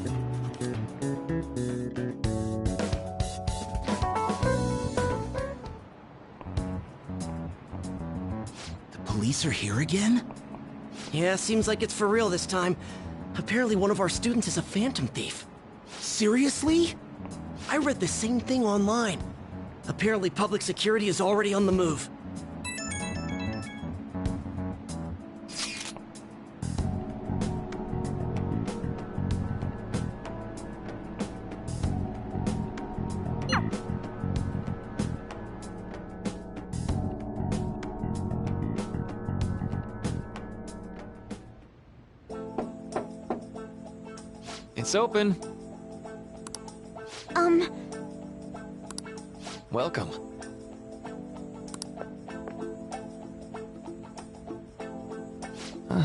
The police are here again? Yeah, seems like it's for real this time. Apparently one of our students is a Phantom Thief. Seriously? I read the same thing online. Apparently public security is already on the move. It's open. Welcome. Huh?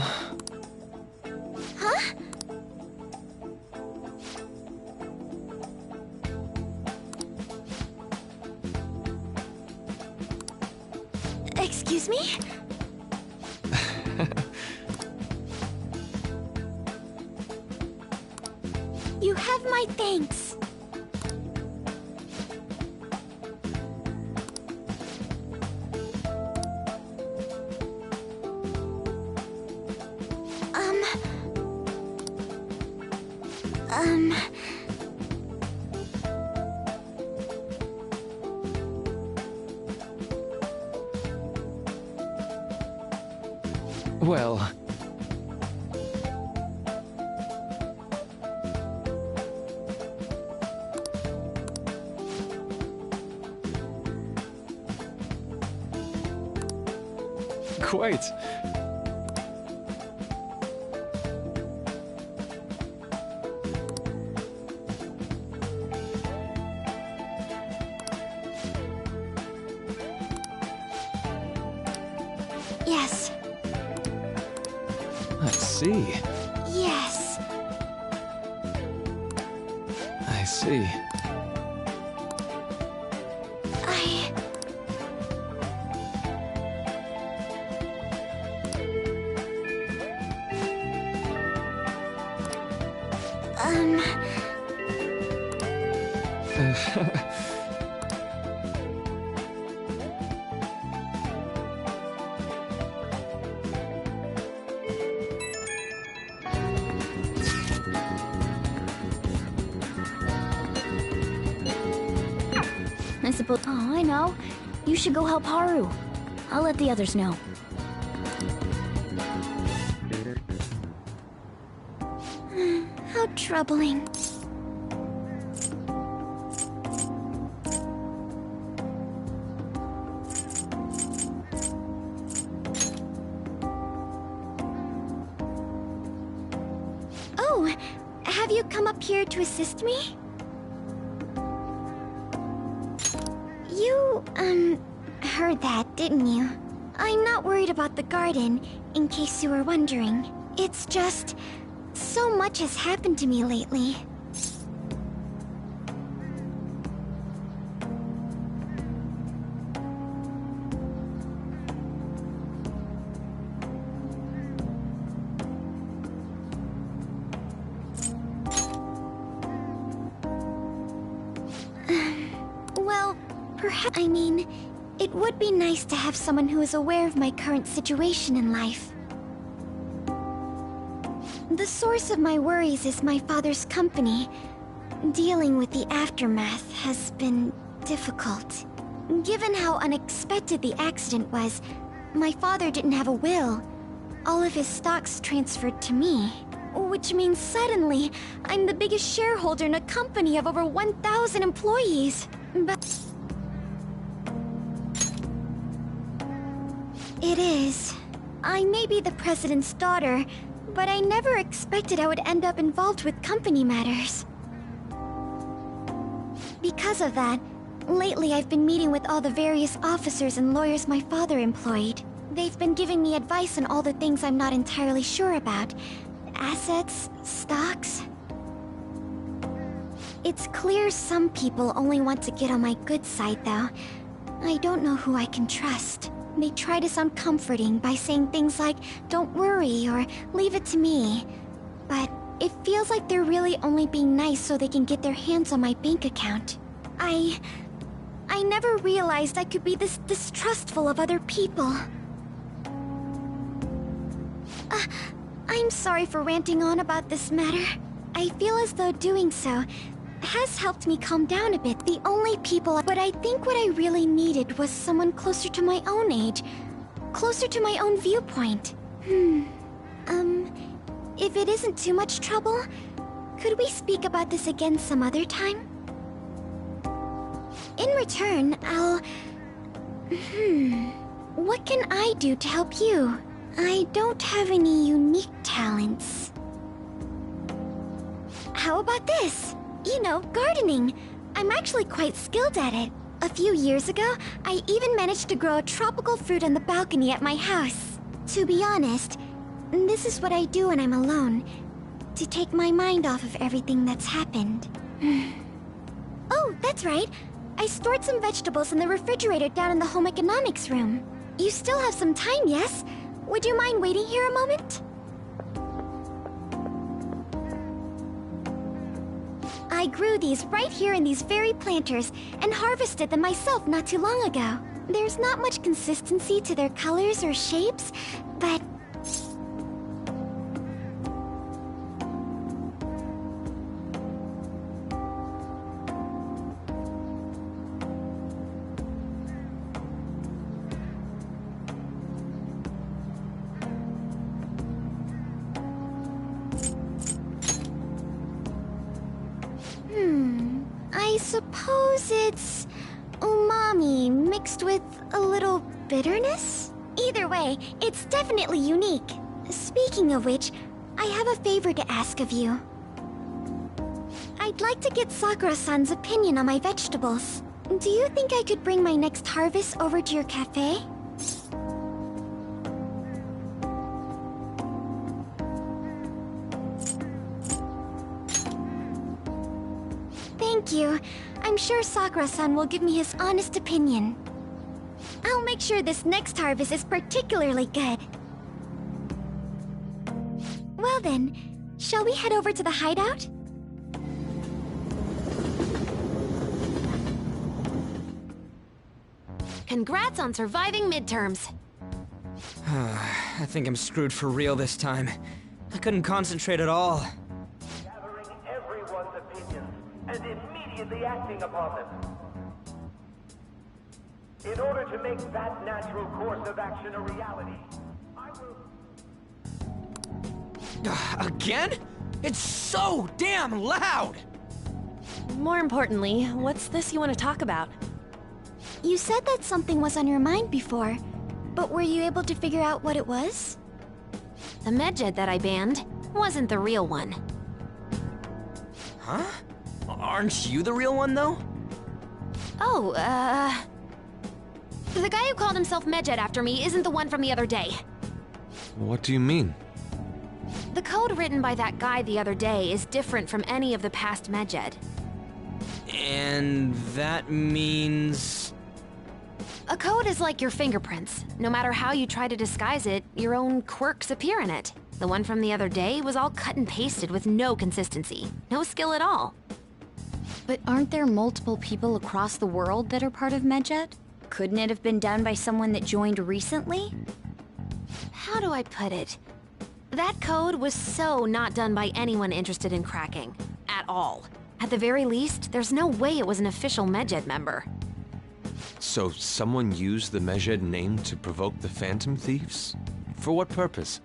Excuse me? You have my thanks. Well... Quite. Yes. I see. Yes. I see. I suppose. Oh, I know. You should go help Haru. I'll let the others know. How troubling. Oh, have you come up here to assist me? You, heard that, didn't you? I'm not worried about the garden, in case you were wondering. It's just... so much has happened to me lately. Perhaps, I mean, it would be nice to have someone who is aware of my current situation in life. The source of my worries is my father's company. Dealing with the aftermath has been difficult. Given how unexpected the accident was, my father didn't have a will. All of his stocks transferred to me. Which means suddenly, I'm the biggest shareholder in a company of over 1,000 employees. But... It is. I may be the president's daughter, but I never expected I would end up involved with company matters. Because of that, lately I've been meeting with all the various officers and lawyers my father employed. They've been giving me advice on all the things I'm not entirely sure about. Assets, stocks... It's clear some people only want to get on my good side, though. I don't know who I can trust. They try to sound comforting by saying things like, "Don't worry," or "Leave it to me." But it feels like they're really only being nice so they can get their hands on my bank account. I never realized I could be this distrustful of other people. I'm sorry for ranting on about this matter. I feel as though doing so has helped me calm down a bit. The only people... But I think what I really needed was someone closer to my own age. Closer to my own viewpoint. If it isn't too much trouble, could we speak about this again some other time? In return, I'll... What can I do to help you? I don't have any unique talents. How about this? You know, gardening. I'm actually quite skilled at it. A few years ago, I even managed to grow a tropical fruit on the balcony at my house. To be honest, this is what I do when I'm alone, to take my mind off of everything that's happened. Oh, that's right. I stored some vegetables in the refrigerator down in the home economics room. You still have some time, yes? Would you mind waiting here a moment? I grew these right here in these very planters and harvested them myself not too long ago. There's not much consistency to their colors or shapes, but... I suppose it's umami mixed with a little bitterness? Either way, it's definitely unique. Speaking of which, I have a favor to ask of you. I'd like to get Sakura-san's opinion on my vegetables. Do you think I could bring my next harvest over to your cafe? Thank you. I'm sure Sakura-san will give me his honest opinion. I'll make sure this next harvest is particularly good. Well then, shall we head over to the hideout? Congrats on surviving midterms. I think I'm screwed for real this time. I couldn't concentrate at all. Gathering everyone's opinions and immediately acting upon them. In order to make that natural course of action a reality, I will... Again? It's so damn loud! More importantly, what's this you want to talk about? You said that something was on your mind before, but were you able to figure out what it was? The medjed that I banned wasn't the real one. Huh? Aren't you the real one, though? Oh, the guy who called himself Medjed after me isn't the one from the other day. What do you mean? The code written by that guy the other day is different from any of the past Medjed. And that means... A code is like your fingerprints. No matter how you try to disguise it, your own quirks appear in it. The one from the other day was all cut and pasted with no consistency. No skill at all. But aren't there multiple people across the world that are part of Medjed? Couldn't it have been done by someone that joined recently? How do I put it? That code was so not done by anyone interested in cracking. At all. At the very least, there's no way it was an official Medjed member. So someone used the Medjed name to provoke the Phantom Thieves? For what purpose?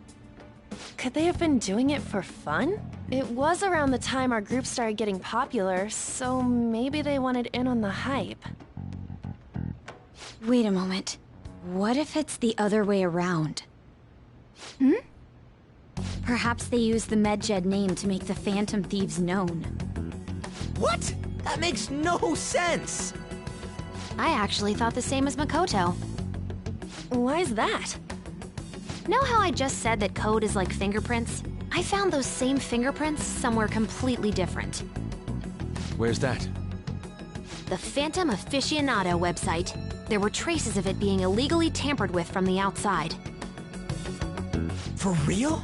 Could they have been doing it for fun? It was around the time our group started getting popular, so maybe they wanted in on the hype. Wait a moment. What if it's the other way around? Perhaps they used the Medjed name to make the Phantom Thieves known. What? That makes no sense! I actually thought the same as Makoto. Why's that? Know how I just said that code is like fingerprints? I found those same fingerprints somewhere completely different. Where's that? The Phantom Aficionado website. There were traces of it being illegally tampered with from the outside. For real?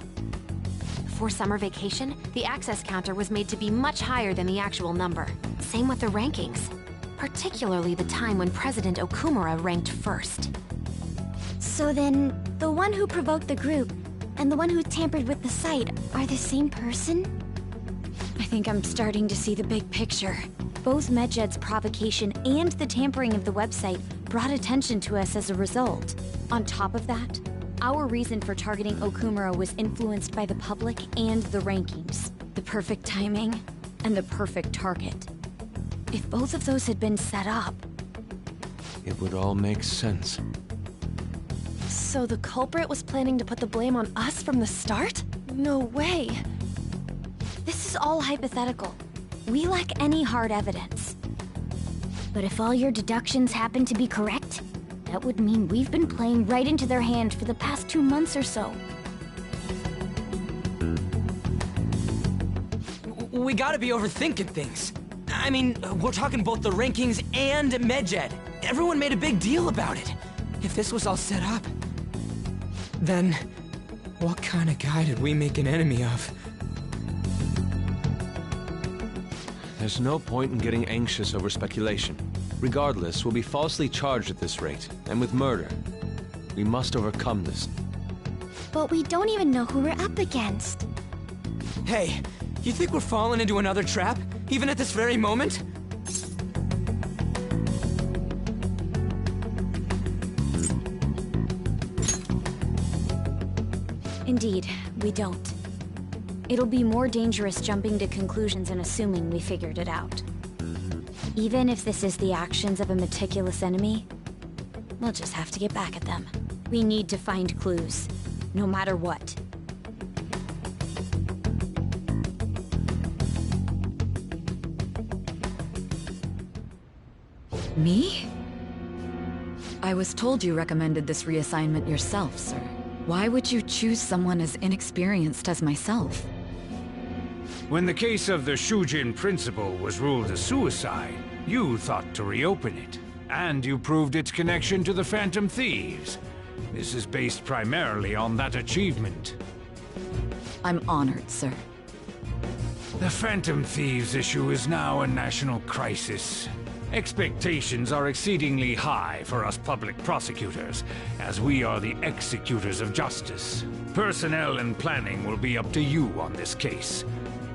For summer vacation, the access counter was made to be much higher than the actual number. Same with the rankings. Particularly the time when President Okumura ranked first. So then, the one who provoked the group and the one who tampered with the site are the same person? I think I'm starting to see the big picture. Both Medjed's provocation and the tampering of the website brought attention to us as a result. On top of that, our reason for targeting Okumura was influenced by the public and the rankings. The perfect timing and the perfect target. If both of those had been set up... It would all make sense. So the culprit was planning to put the blame on us from the start? No way. This is all hypothetical. We lack any hard evidence. But if all your deductions happen to be correct, that would mean we've been playing right into their hand for the past 2 months or so. We gotta be overthinking things. I mean, we're talking both the rankings and Medjed. Everyone made a big deal about it. If this was all set up, then what kind of guy did we make an enemy of? There's no point in getting anxious over speculation. Regardless, we'll be falsely charged at this rate, and with murder. We must overcome this. But we don't even know who we're up against. Hey, you think we're falling into another trap? Even at this very moment? Indeed, we don't. It'll be more dangerous jumping to conclusions and assuming we figured it out. Even if this is the actions of a meticulous enemy, we'll just have to get back at them. We need to find clues, no matter what. Me? I was told you recommended this reassignment yourself, sir. Why would you choose someone as inexperienced as myself? When the case of the Shujin principal was ruled a suicide, you thought to reopen it. And you proved its connection to the Phantom Thieves. This is based primarily on that achievement. I'm honored, sir. The Phantom Thieves issue is now a national crisis. Expectations are exceedingly high for us public prosecutors, as we are the executors of justice. Personnel and planning will be up to you on this case.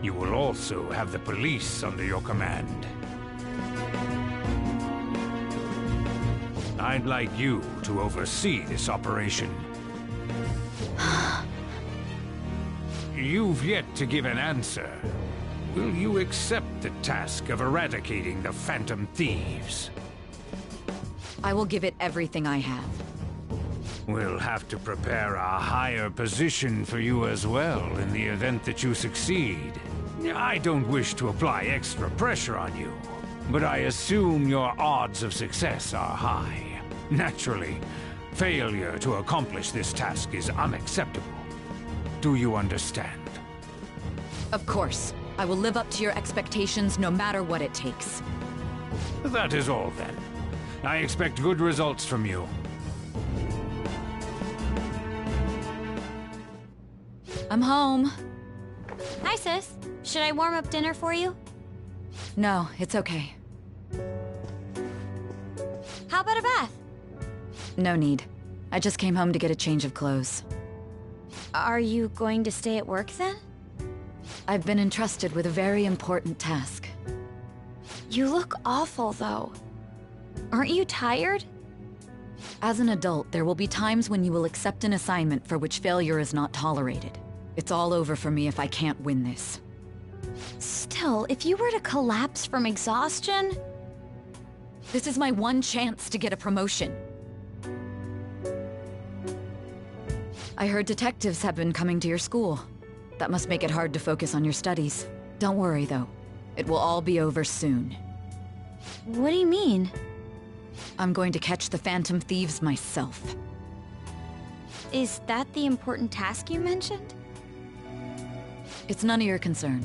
You will also have the police under your command. I'd like you to oversee this operation. You've yet to give an answer. Will you accept the task of eradicating the Phantom Thieves? I will give it everything I have. We'll have to prepare a higher position for you as well in the event that you succeed. I don't wish to apply extra pressure on you, but I assume your odds of success are high. Naturally, failure to accomplish this task is unacceptable. Do you understand? Of course. I will live up to your expectations no matter what it takes. That is all then. I expect good results from you. I'm home. Hi, sis. Should I warm up dinner for you? No, it's okay. How about a bath? No need. I just came home to get a change of clothes. Are you going to stay at work then? I've been entrusted with a very important task. You look awful, though. Aren't you tired? As an adult, there will be times when you will accept an assignment for which failure is not tolerated. It's all over for me if I can't win this. Still, if you were to collapse from exhaustion... This is my one chance to get a promotion. I heard detectives have been coming to your school. That must make it hard to focus on your studies. Don't worry, though. It will all be over soon. What do you mean? I'm going to catch the Phantom Thieves myself. Is that the important task you mentioned? It's none of your concern.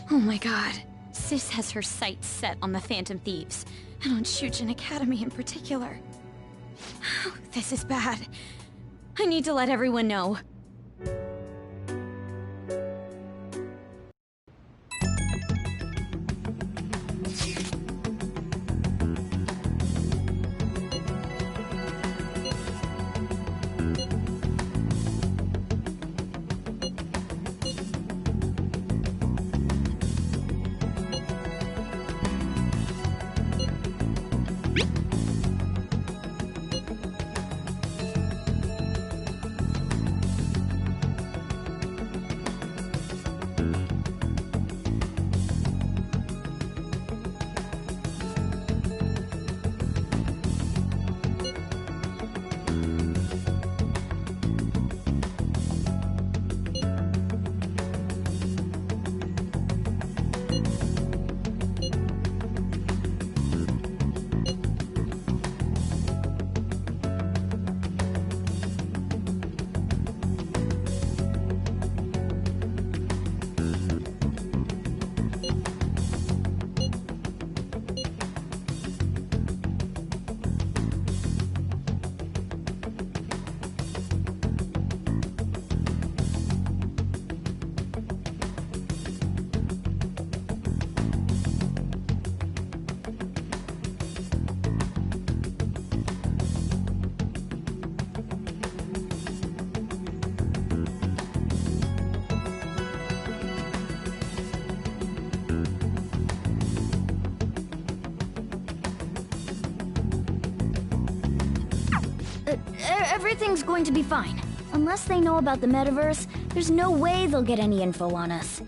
Oh my god. Sis has her sights set on the Phantom Thieves, and on Shujin Academy in particular. This is bad. I need to let everyone know. Everything's going to be fine. Unless they know about the metaverse, there's no way they'll get any info on us.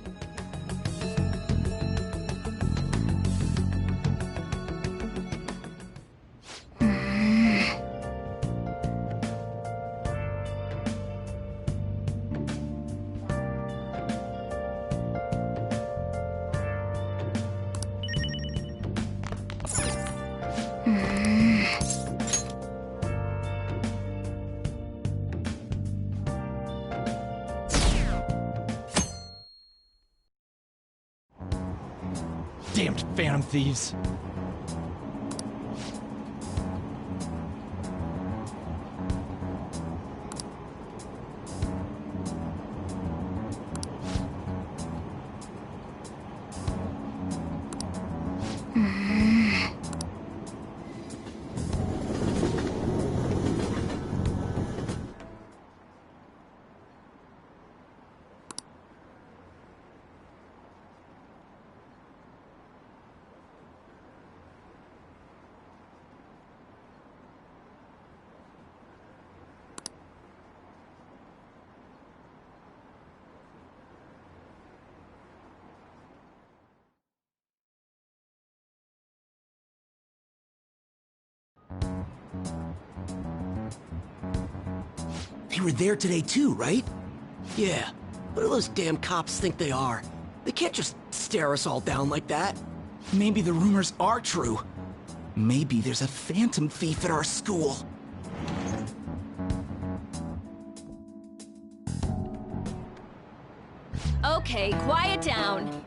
Damned Phantom Thieves. They were there today too, right? Yeah. What do those damn cops think they are? They can't just stare us all down like that. Maybe the rumors are true. Maybe there's a Phantom Thief at our school. Okay, quiet down.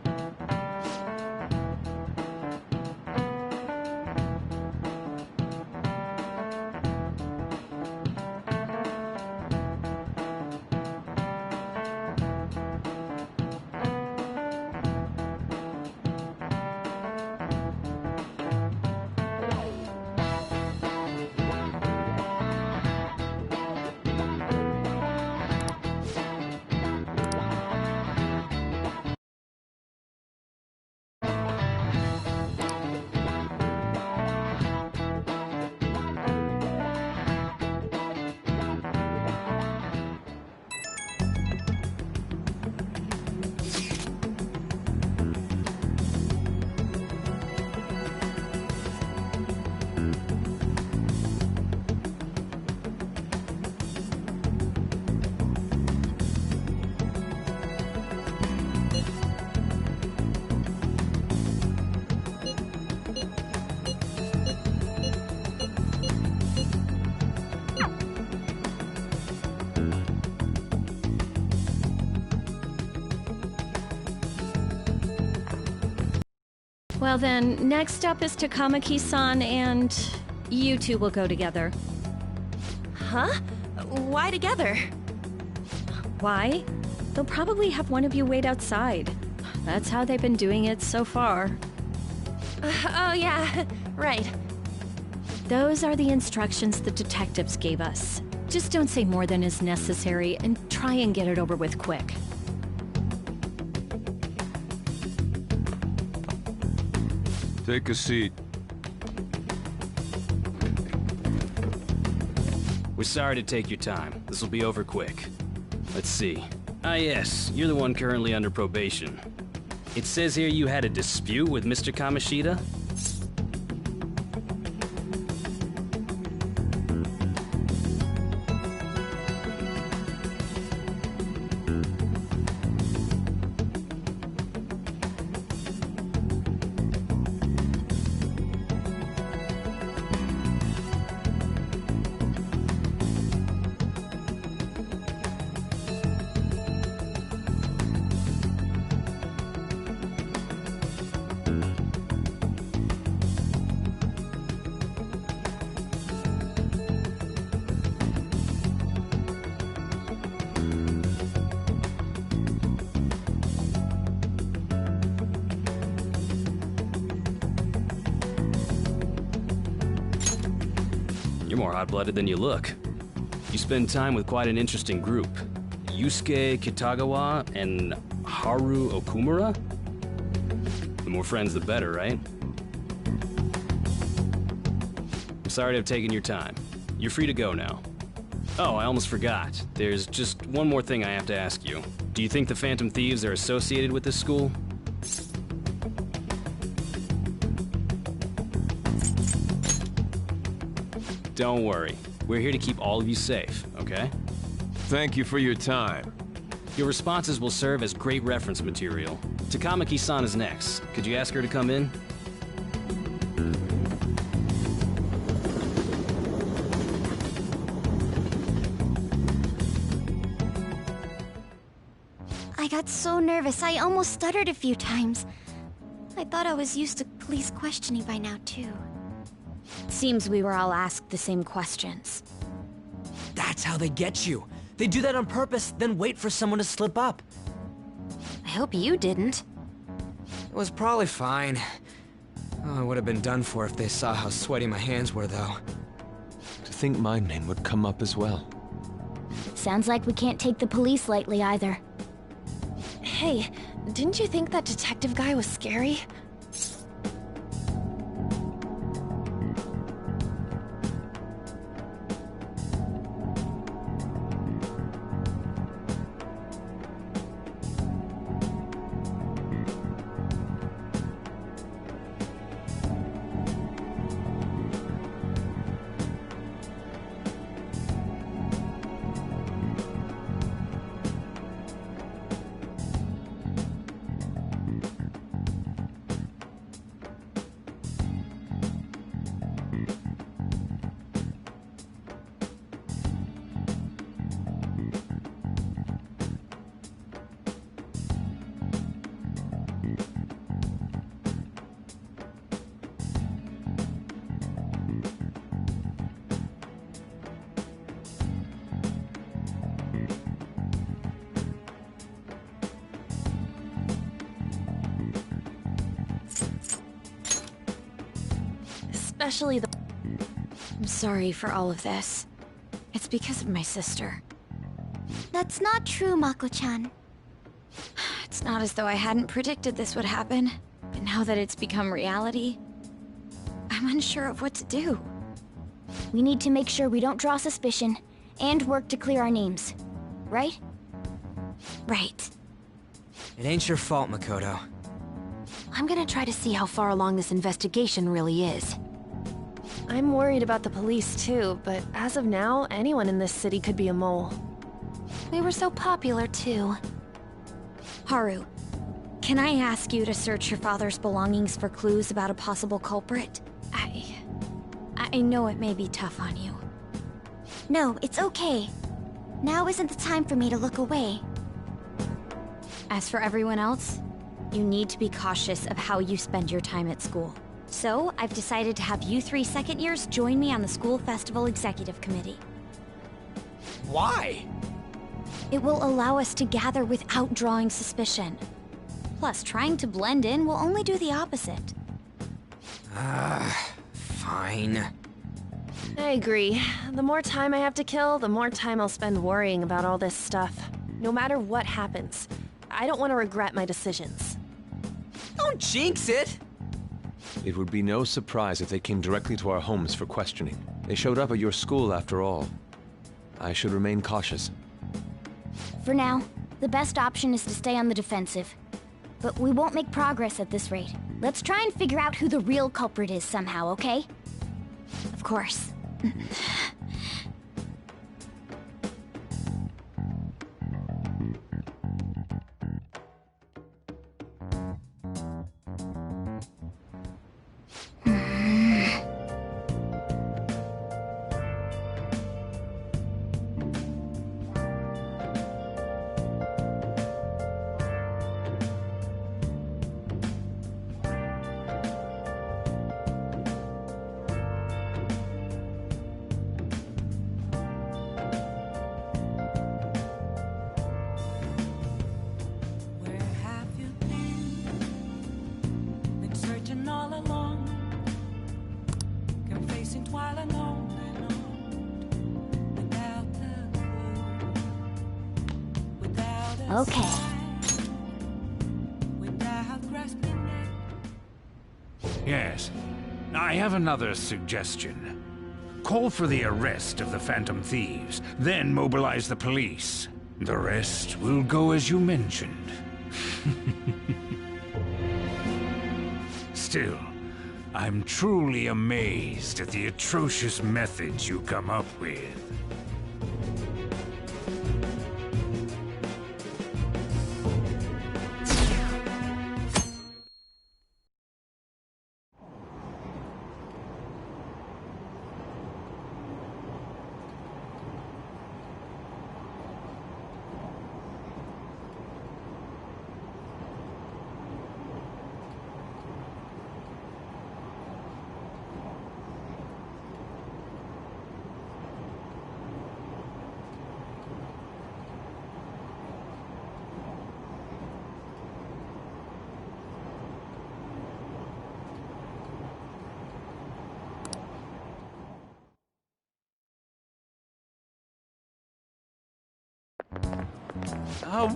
Well then, next up is Takamaki-san, and you two will go together. Huh? Why together? Why? They'll probably have one of you wait outside. That's how they've been doing it so far. Oh yeah, right. Those are the instructions the detectives gave us. Just don't say more than is necessary, and try and get it over with quick. Take a seat. We're sorry to take your time. This will be over quick. Let's see. Ah yes, you're the one currently under probation. It says here you had a dispute with Mr. Kamoshida? You're more hot-blooded than you look. You spend time with quite an interesting group. Yusuke Kitagawa and Haru Okumura? The more friends, the better, right? I'm sorry to have taken your time. You're free to go now. Oh, I almost forgot. There's just one more thing I have to ask you. Do you think the Phantom Thieves are associated with this school? Don't worry. We're here to keep all of you safe, okay? Thank you for your time. Your responses will serve as great reference material. Takamaki-san is next. Could you ask her to come in? I got so nervous, I almost stuttered a few times. I thought I was used to police questioning by now, too. Seems we were all asked the same questions. That's how they get you. They do that on purpose, then wait for someone to slip up. I hope you didn't. It was probably fine. Oh, I would have been done for if they saw how sweaty my hands were, though. To think my name would come up as well. Sounds like we can't take the police lightly either. Hey, didn't you think that detective guy was scary? Especially the... I'm sorry for all of this. It's because of my sister. That's not true, Mako-chan. It's not as though I hadn't predicted this would happen, but now that it's become reality, I'm unsure of what to do. We need to make sure we don't draw suspicion, and work to clear our names. Right? Right. It ain't your fault, Makoto. I'm gonna try to see how far along this investigation really is. I'm worried about the police too, but as of now, anyone in this city could be a mole. We were so popular too. Haru, can I ask you to search your father's belongings for clues about a possible culprit? I know it may be tough on you. No, it's okay. Now isn't the time for me to look away. As for everyone else, You need to be cautious of how you spend your time at school. So, I've decided to have you 3 second years join me on the School Festival Executive Committee. Why? It will allow us to gather without drawing suspicion. Plus, trying to blend in will only do the opposite. Fine. I agree. The more time I have to kill, the more time I'll spend worrying about all this stuff. No matter what happens, I don't want to regret my decisions. Don't jinx it! It would be no surprise if they came directly to our homes for questioning. They showed up at your school after all. I should remain cautious. For now, the best option is to stay on the defensive. But we won't make progress at this rate. Let's try and figure out who the real culprit is somehow, okay? Of course. Okay. Yes. I have another suggestion. Call for the arrest of the Phantom Thieves, then mobilize the police. The rest will go as you mentioned. Still, I'm truly amazed at the atrocious methods you come up with.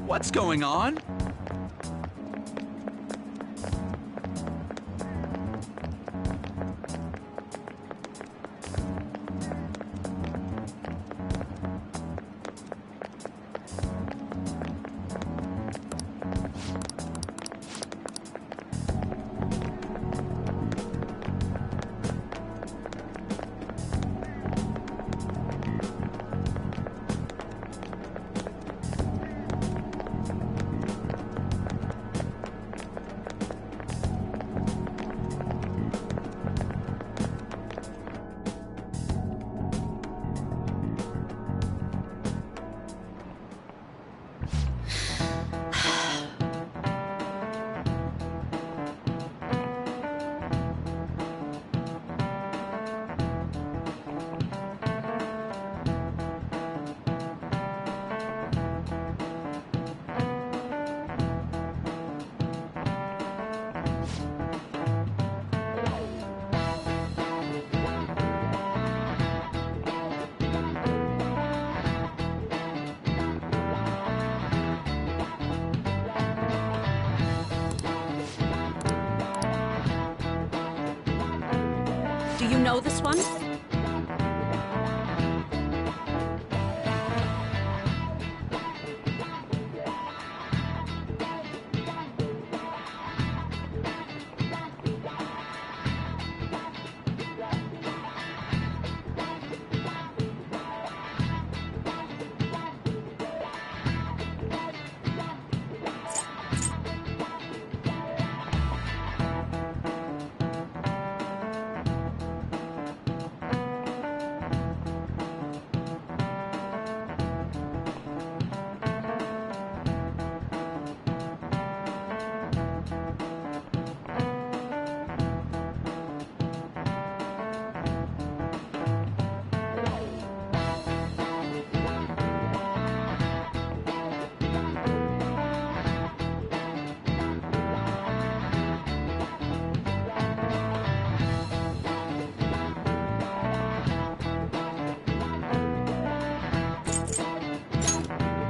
What's going on? Do you know this one?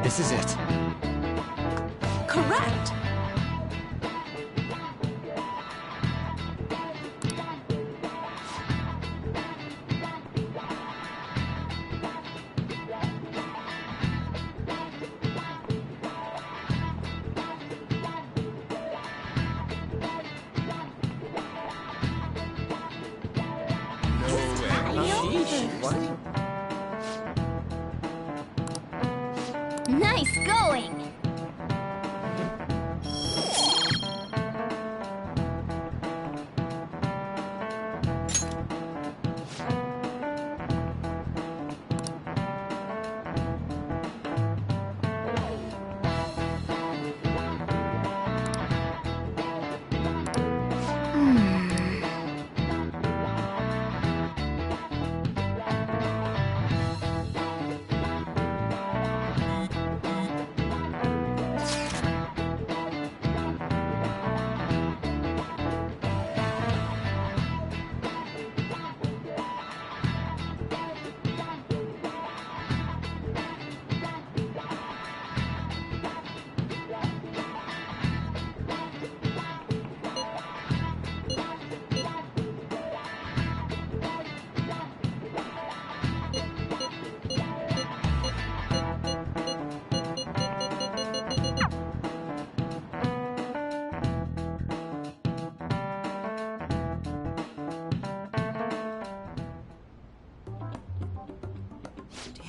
This is it. Correct! Nice going!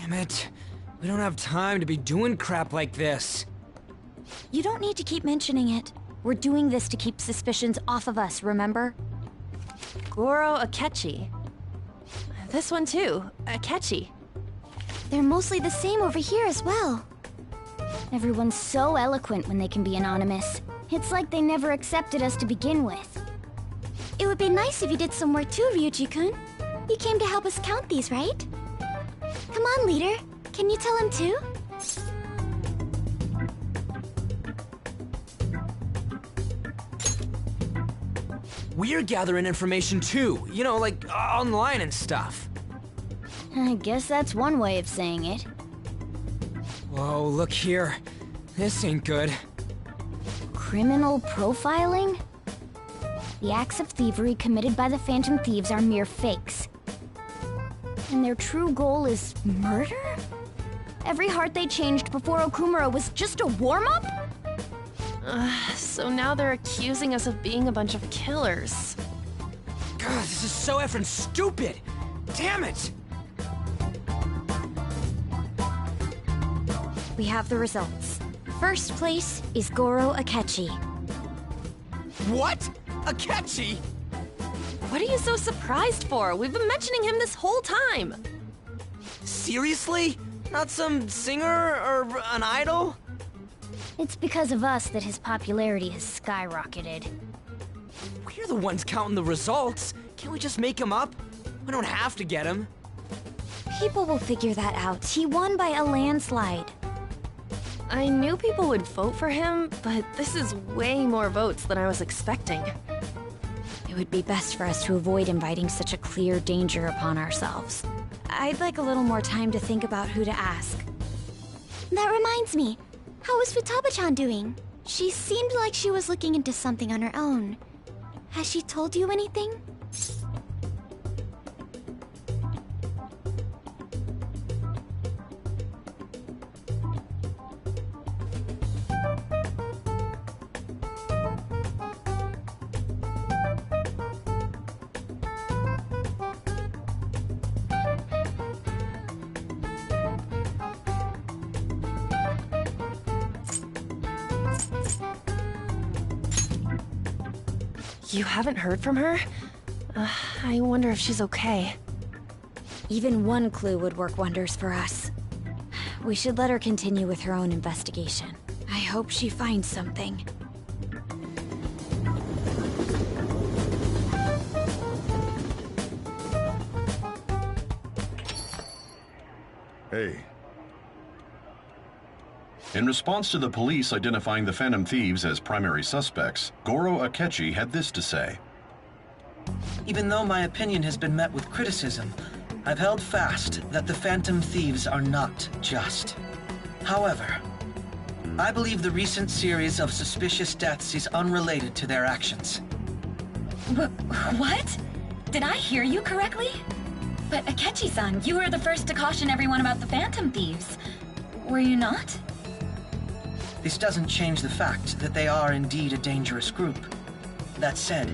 Damn it. We don't have time to be doing crap like this. You don't need to keep mentioning it. We're doing this to keep suspicions off of us, remember? Goro Akechi. This one too, Akechi. They're mostly the same over here as well. Everyone's so eloquent when they can be anonymous. It's like they never accepted us to begin with. It would be nice if you did some work too, Ryuji-kun. You came to help us count these, right? Come on, leader. Can you tell him too? We're gathering information too, you know, like online and stuff. I guess that's one way of saying it. Whoa, look here. This ain't good. Criminal profiling? The acts of thievery committed by the Phantom Thieves are mere fakes. And their true goal is murder? Every heart they changed before Okumura was just a warm-up? So now they're accusing us of being a bunch of killers. God, this is so effing stupid! Damn it! We have the results. First place is Goro Akechi. What? Akechi? What are you so surprised for? We've been mentioning him this whole time. Seriously? Not some singer or an idol? It's because of us that his popularity has skyrocketed. We're the ones counting the results. Can't we just make him up? We don't have to get him. People will figure that out. He won by a landslide. I knew people would vote for him, but this is way more votes than I was expecting. It would be best for us to avoid inviting such a clear danger upon ourselves. I'd like a little more time to think about who to ask. That reminds me. How is Futaba-chan doing? She seemed like she was looking into something on her own. Has she told you anything? You haven't heard from her? I wonder if she's okay. Even one clue would work wonders for us. We should let her continue with her own investigation. I hope she finds something. Hey. In response to the police identifying the Phantom Thieves as primary suspects, Goro Akechi had this to say. Even though my opinion has been met with criticism, I've held fast that the Phantom Thieves are not just. However, I believe the recent series of suspicious deaths is unrelated to their actions. What? Did I hear you correctly? But Akechi-san, you were the first to caution everyone about the Phantom Thieves. Were you not? This doesn't change the fact that they are indeed a dangerous group. That said,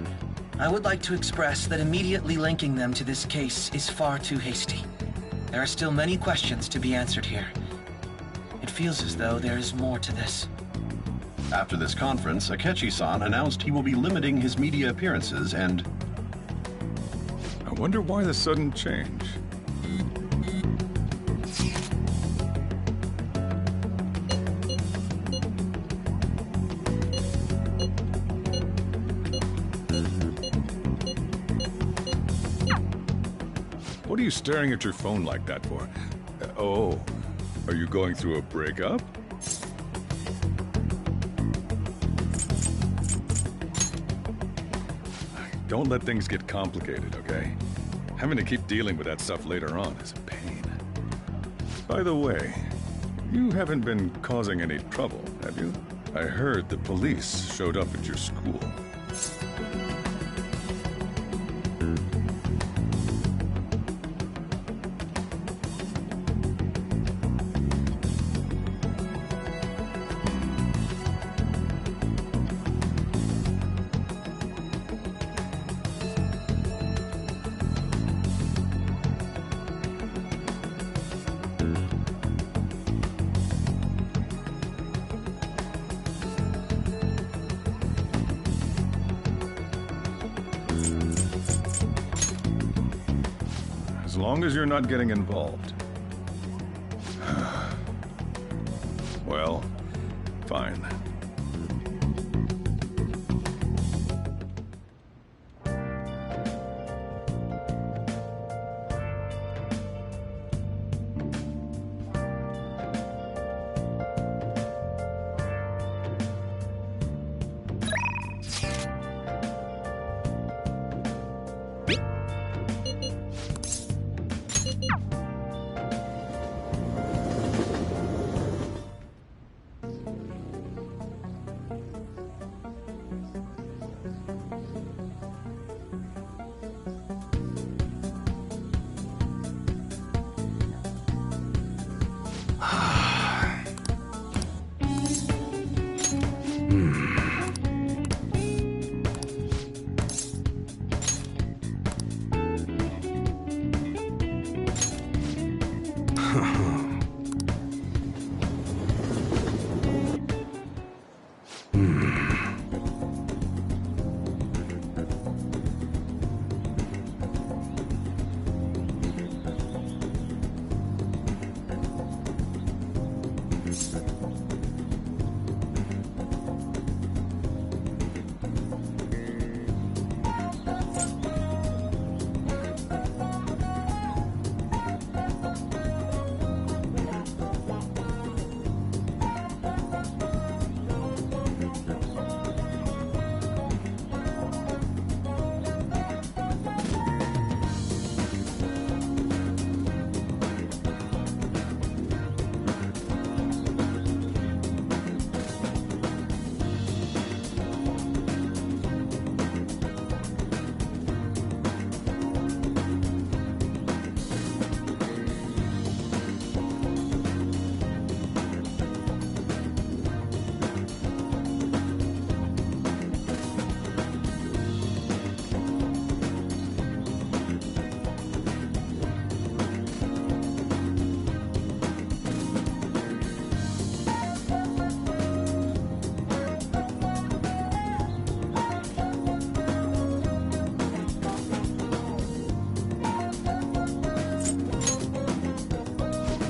I would like to express that immediately linking them to this case is far too hasty. There are still many questions to be answered here. It feels as though there is more to this. After this conference, Akechi-san announced he will be limiting his media appearances and... I wonder why the sudden change. What are you staring at your phone like that for? Oh, are you going through a breakup? Don't let things get complicated, okay? Having to keep dealing with that stuff later on is a pain. By the way, you haven't been causing any trouble, have you? I heard the police showed up at your school. As long as you're not getting involved. Well, fine.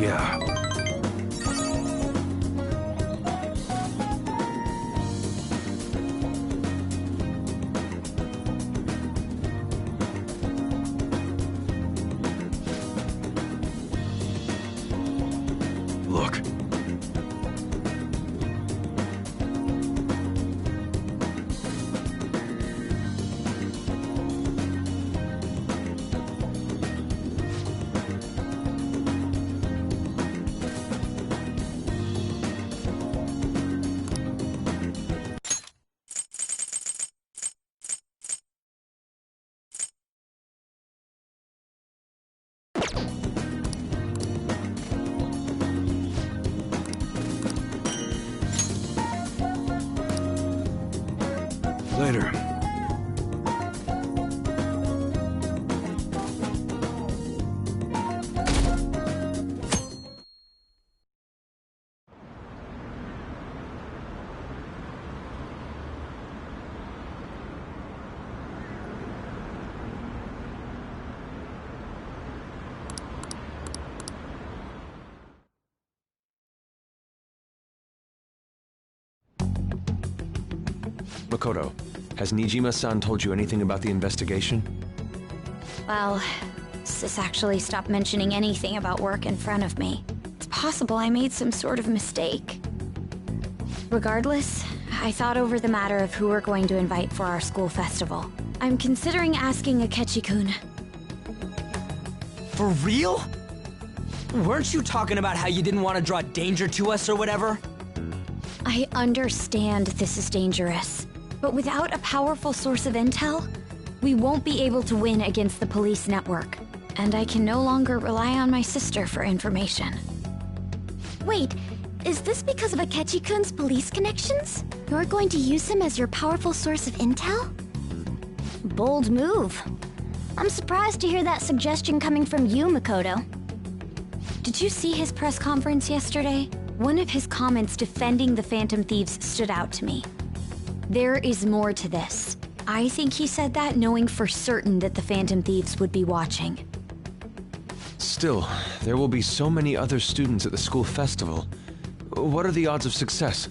Yeah. Look. Later. Makoto, has Nijima-san told you anything about the investigation? Well, Sis actually stopped mentioning anything about work in front of me. It's possible I made some sort of mistake. Regardless, I thought over the matter of who we're going to invite for our school festival. I'm considering asking Akechi-kun. For real? Weren't you talking about how you didn't want to draw danger to us or whatever? I understand this is dangerous, but without a powerful source of intel, we won't be able to win against the police network, and I can no longer rely on my sister for information. Wait, is this because of Akechi-kun's police connections? You're going to use him as your powerful source of intel? Bold move. I'm surprised to hear that suggestion coming from you, Makoto. Did you see his press conference yesterday? One of his comments defending the Phantom Thieves stood out to me. There is more to this. I think he said that knowing for certain that the Phantom Thieves would be watching. Still, there will be so many other students at the school festival. What are the odds of success?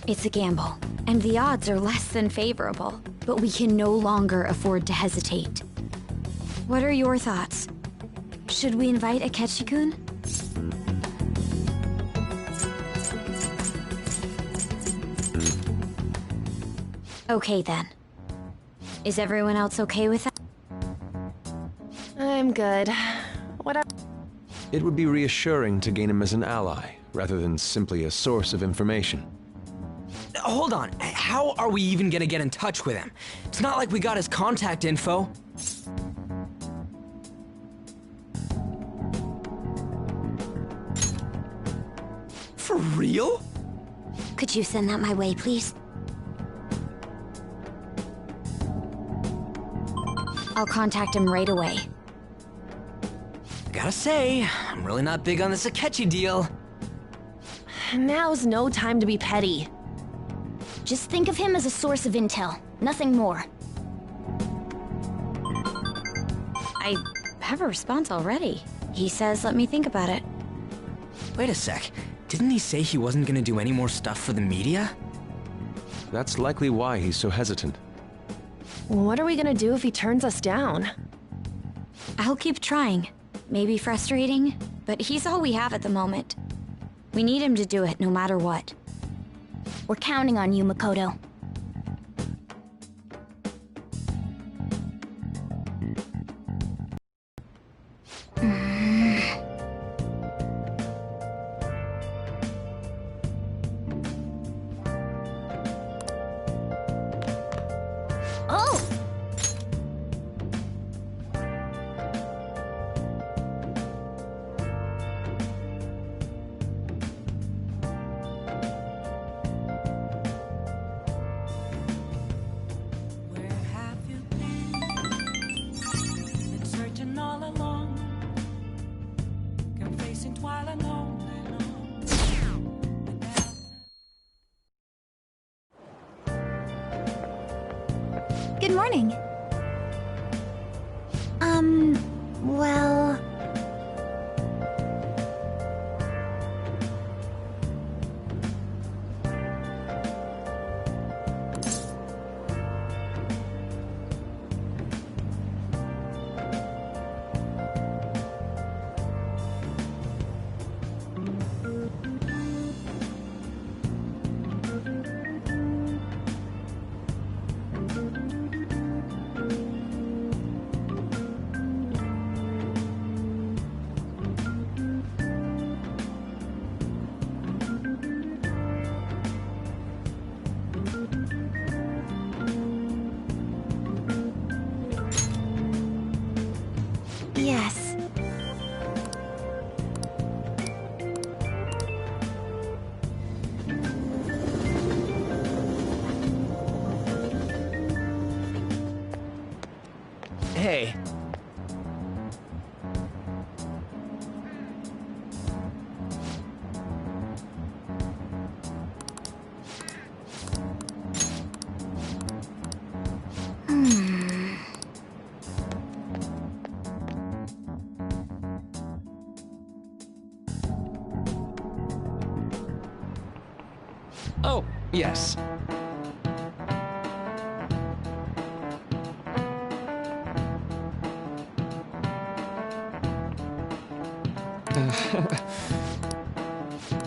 It's a gamble, and the odds are less than favorable, but we can no longer afford to hesitate. What are your thoughts? Should we invite Akechi-kun? Okay then. Is everyone else okay with that? I'm good. Whatever. It would be reassuring to gain him as an ally, rather than simply a source of information. Hold on, how are we even gonna get in touch with him? It's not like we got his contact info. For real? Could you send that my way, please? I'll contact him right away. I gotta say, I'm really not big on this Akechi deal. Now's no time to be petty. Just think of him as a source of intel, nothing more. I have a response already. He says let me think about it. Wait a sec, didn't he say he wasn't gonna do any more stuff for the media? That's likely why he's so hesitant. What are we gonna do if he turns us down? I'll keep trying. Maybe frustrating, but he's all we have at the moment. We need him to do it no matter what. We're counting on you, Makoto. Oh! Good morning. Well... Hey. Oh, yes.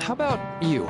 How about you?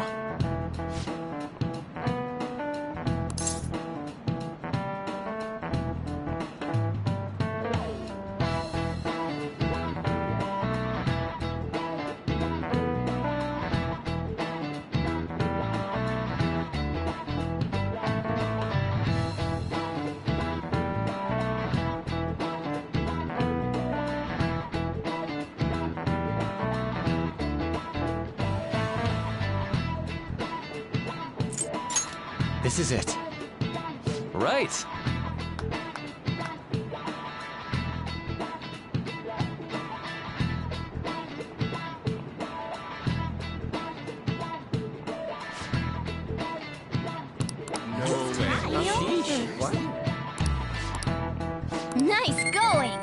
This is it. Right. Nice going!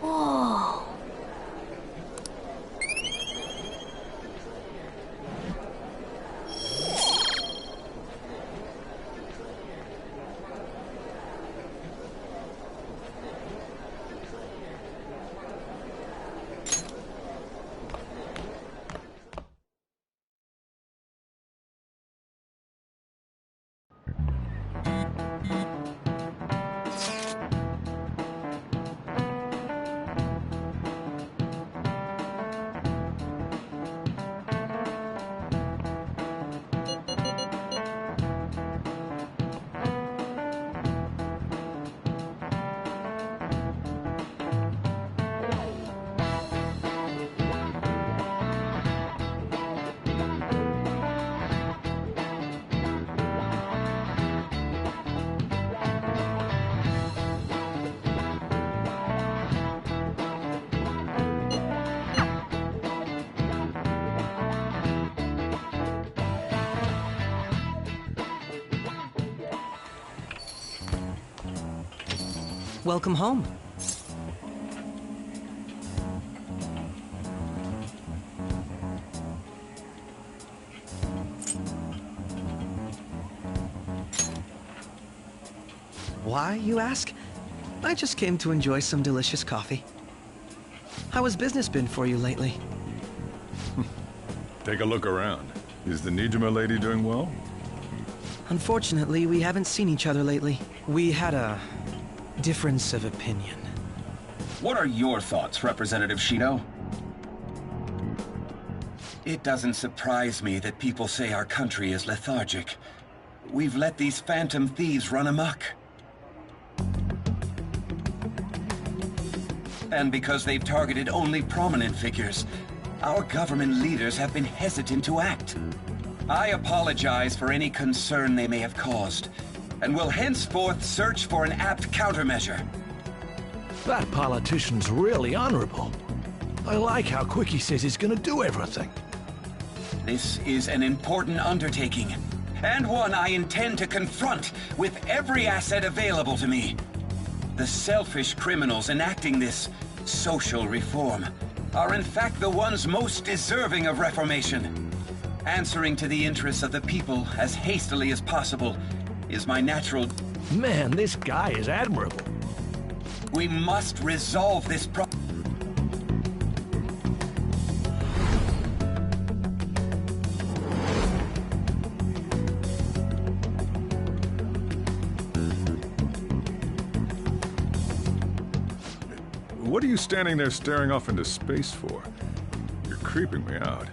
Whoa. Welcome home. Why, you ask? I just came to enjoy some delicious coffee. How has business been for you lately? Take a look around. Is the Nijima lady doing well? Unfortunately, we haven't seen each other lately. We had a difference of opinion. What are your thoughts, Representative Shido? It doesn't surprise me that people say our country is lethargic. We've let these phantom thieves run amok. And because they've targeted only prominent figures, our government leaders have been hesitant to act. I apologize for any concern they may have caused, and will henceforth search for an apt countermeasure. That politician's really honorable. I like how quick he says he's gonna do everything. This is an important undertaking, and one I intend to confront with every asset available to me. The selfish criminals enacting this social reform are in fact the ones most deserving of reformation. Answering to the interests of the people as hastily as possible is my natural... Man, this guy is admirable. We must resolve this problem. What are you standing there staring off into space for? You're creeping me out.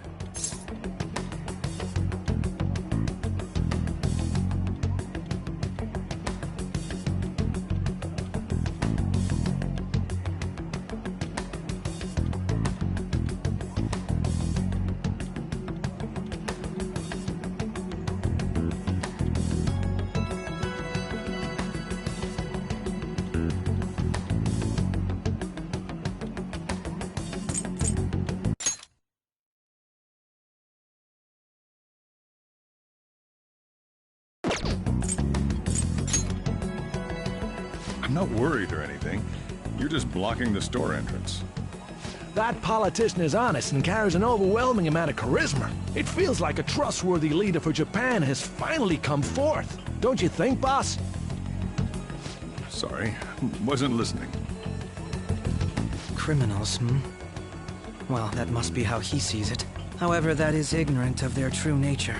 I'm not worried or anything. You're just blocking the store entrance. That politician is honest and carries an overwhelming amount of charisma. It feels like a trustworthy leader for Japan has finally come forth. Don't you think, boss? Sorry, wasn't listening. Criminals, Well, that must be how he sees it. However, that is ignorant of their true nature.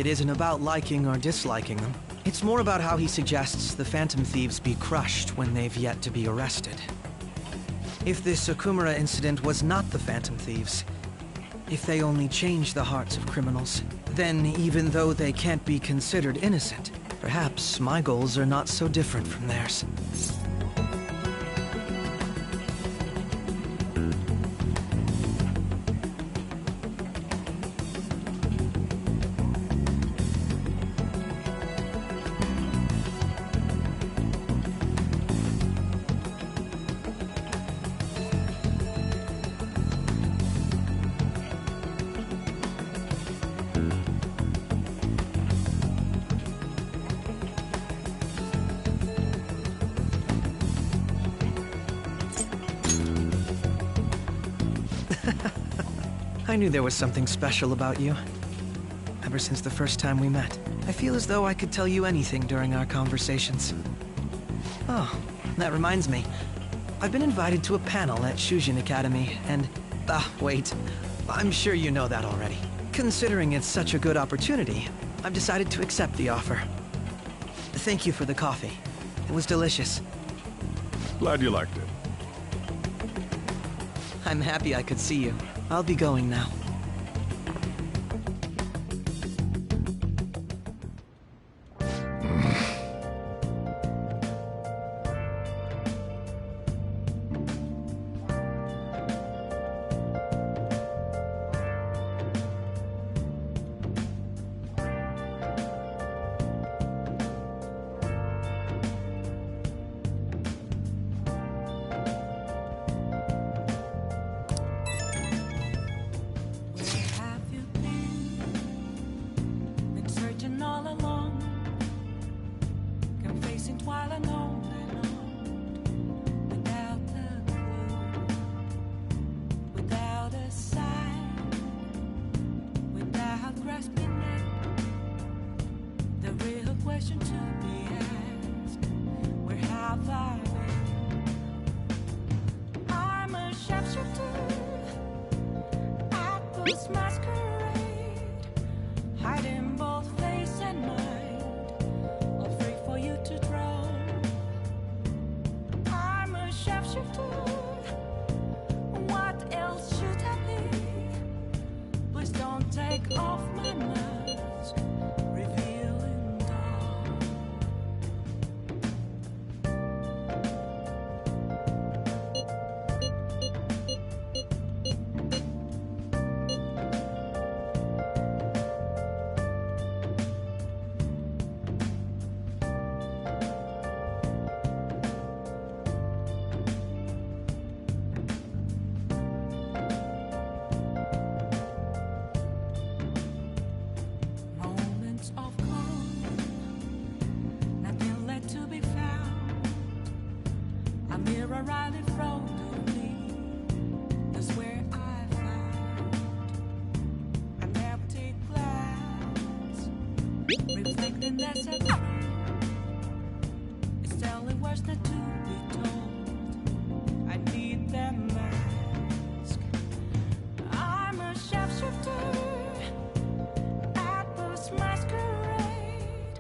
It isn't about liking or disliking them. It's more about how he suggests the Phantom Thieves be crushed when they've yet to be arrested. If this Okumura incident was not the Phantom Thieves, if they only change the hearts of criminals, then even though they can't be considered innocent, perhaps my goals are not so different from theirs. I knew there was something special about you. Ever since the first time we met. I feel as though I could tell you anything during our conversations. Oh, that reminds me. I've been invited to a panel at Shujin Academy, and... wait. I'm sure you know that already. Considering it's such a good opportunity, I've decided to accept the offer. Thank you for the coffee. It was delicious. Glad you liked it. I'm happy I could see you. I'll be going now. Riley Frodo me. That's where I found an empty glass, reflecting that's a truth. It's telling words not to be told. I need that mask. I'm a shapeshifter at this masquerade,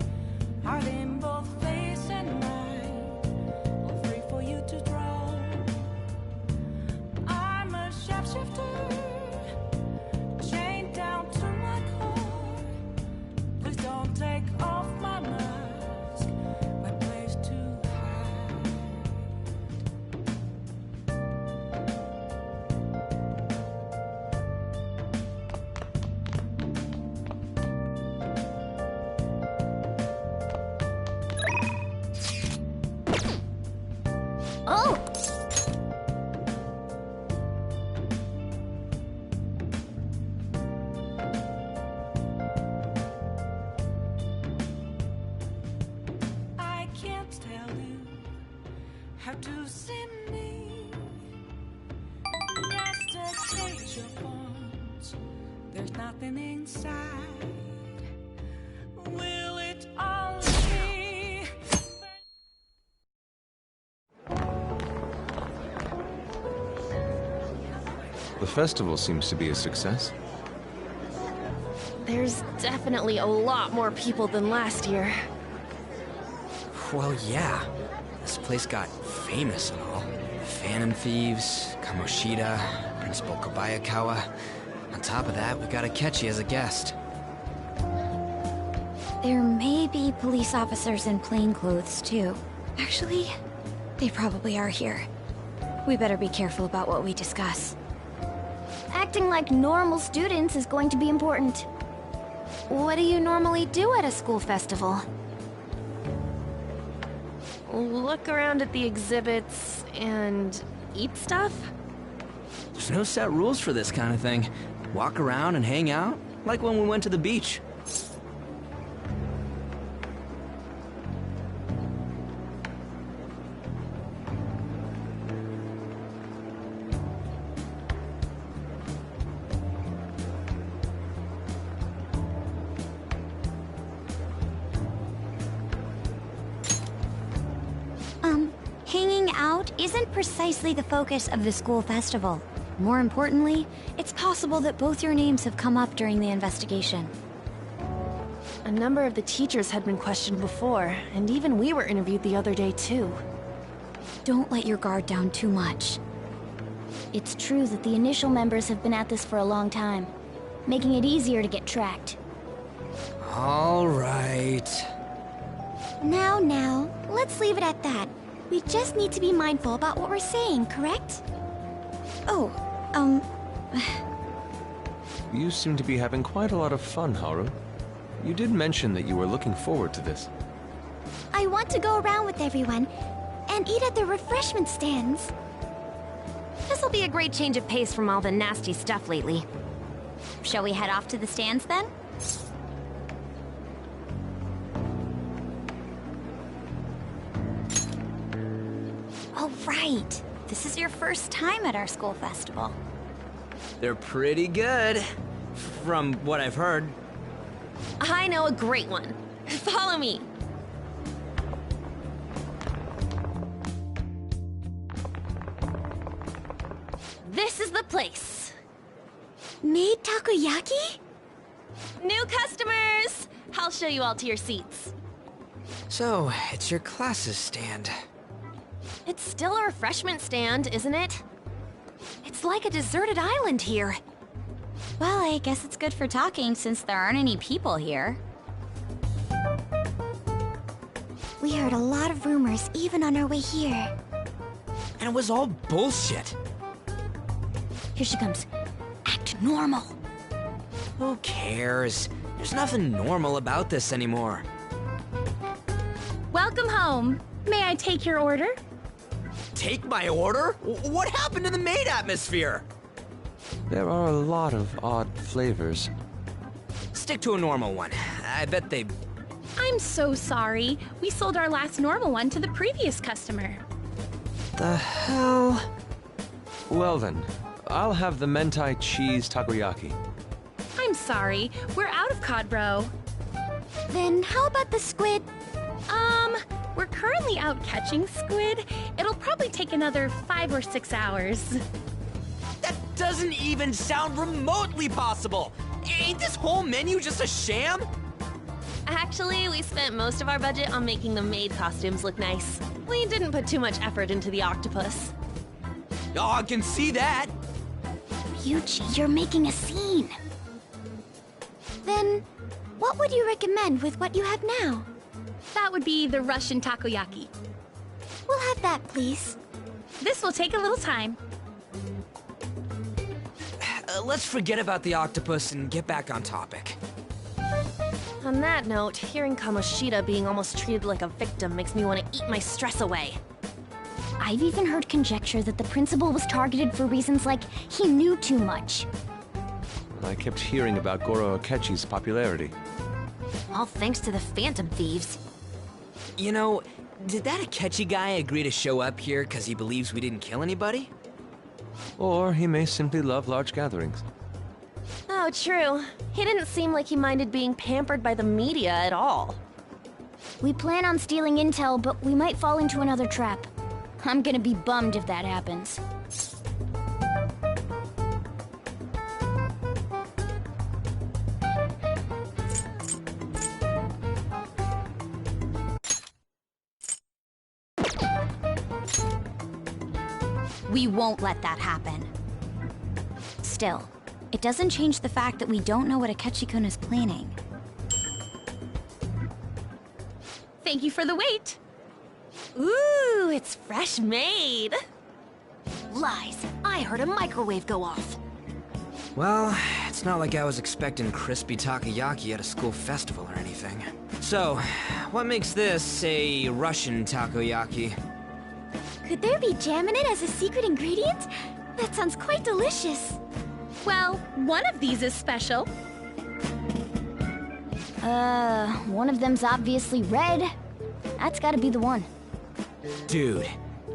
heart in both face and mind, all free for you to draw. I'm a shapeshifter, chained down to my core. Please don't take off my mask, my place to hide. Oh! I can't tell you how to see me. Just a cage of bones. There's nothing inside. Will it all be? The festival seems to be a success. There's definitely a lot more people than last year. Well, yeah. This place got famous and all. Phantom Thieves, Kamoshida, Principal Kobayakawa. On top of that, we got Akechi as a guest. There may be police officers in plainclothes, too. Actually, they probably are here. We better be careful about what we discuss. Acting like normal students is going to be important. What do you normally do at a school festival? Look around at the exhibits and eat stuff? There's no set rules for this kind of thing. Walk around and hang out, like when we went to the beach. Hanging out isn't precisely the focus of the school festival. More importantly, it's possible that both your names have come up during the investigation. A number of the teachers had been questioned before, and even we were interviewed the other day too. Don't let your guard down too much. It's true that the initial members have been at this for a long time, making it easier to get tracked. All right. Now, let's leave it at that. We just need to be mindful about what we're saying, correct? Oh, You seem to be having quite a lot of fun, Haru. You did mention that you were looking forward to this. I want to go around with everyone and eat at the refreshment stands. This'll be a great change of pace from all the nasty stuff lately. Shall we head off to the stands then? Oh, right. This is your first time at our school festival. They're pretty good, from what I've heard. I know a great one. Follow me. This is the place. Made takoyaki? New customers! I'll show you all to your seats. So, it's your class's stand. It's still a refreshment stand, isn't it? It's like a deserted island here. Well, I guess it's good for talking since there aren't any people here. We heard a lot of rumors even on our way here. And it was all bullshit. Here she comes. Act normal. Who cares? There's nothing normal about this anymore. Welcome home. May I take your order? Take my order? What happened to the maid atmosphere? There are a lot of odd flavors. Stick to a normal one. I bet they... I'm so sorry. We sold our last normal one to the previous customer. the hell? Well then, I'll have the mentai cheese takoyaki. I'm sorry, we're out of cod, bro. Then how about the squid? We're currently out catching squid. It'll probably take another 5 or 6 hours. That doesn't even sound remotely possible! Ain't this whole menu just a sham? Actually, we spent most of our budget on making the maid costumes look nice. We didn't put too much effort into the octopus. Oh, I can see that! Ryuji, you're making a scene. Then, what would you recommend with what you have now? That would be the Russian takoyaki. We'll have that, please. This will take a little time. Let's forget about the octopus and get back on topic. On that note, hearing Kamoshida being almost treated like a victim makes me want to eat my stress away. I've even heard conjecture that the principal was targeted for reasons like he knew too much. I kept hearing about Goro Akechi's popularity. All thanks to the Phantom Thieves. You know, did that Akechi guy agree to show up here because he believes we didn't kill anybody? Or he may simply love large gatherings. Oh, true. He didn't seem like he minded being pampered by the media at all. We plan on stealing intel, but we might fall into another trap. I'm gonna be bummed if that happens. We won't let that happen. Still, it doesn't change the fact that we don't know what Akechi-kun is planning. Thank you for the wait. Ooh, it's fresh made. Lies. I heard a microwave go off. Well, it's not like I was expecting crispy takoyaki at a school festival or anything. So, what makes this a Russian takoyaki? Could there be jam in it as a secret ingredient? That sounds quite delicious. Well, one of these is special. One of them's obviously red. That's gotta be the one. Dude,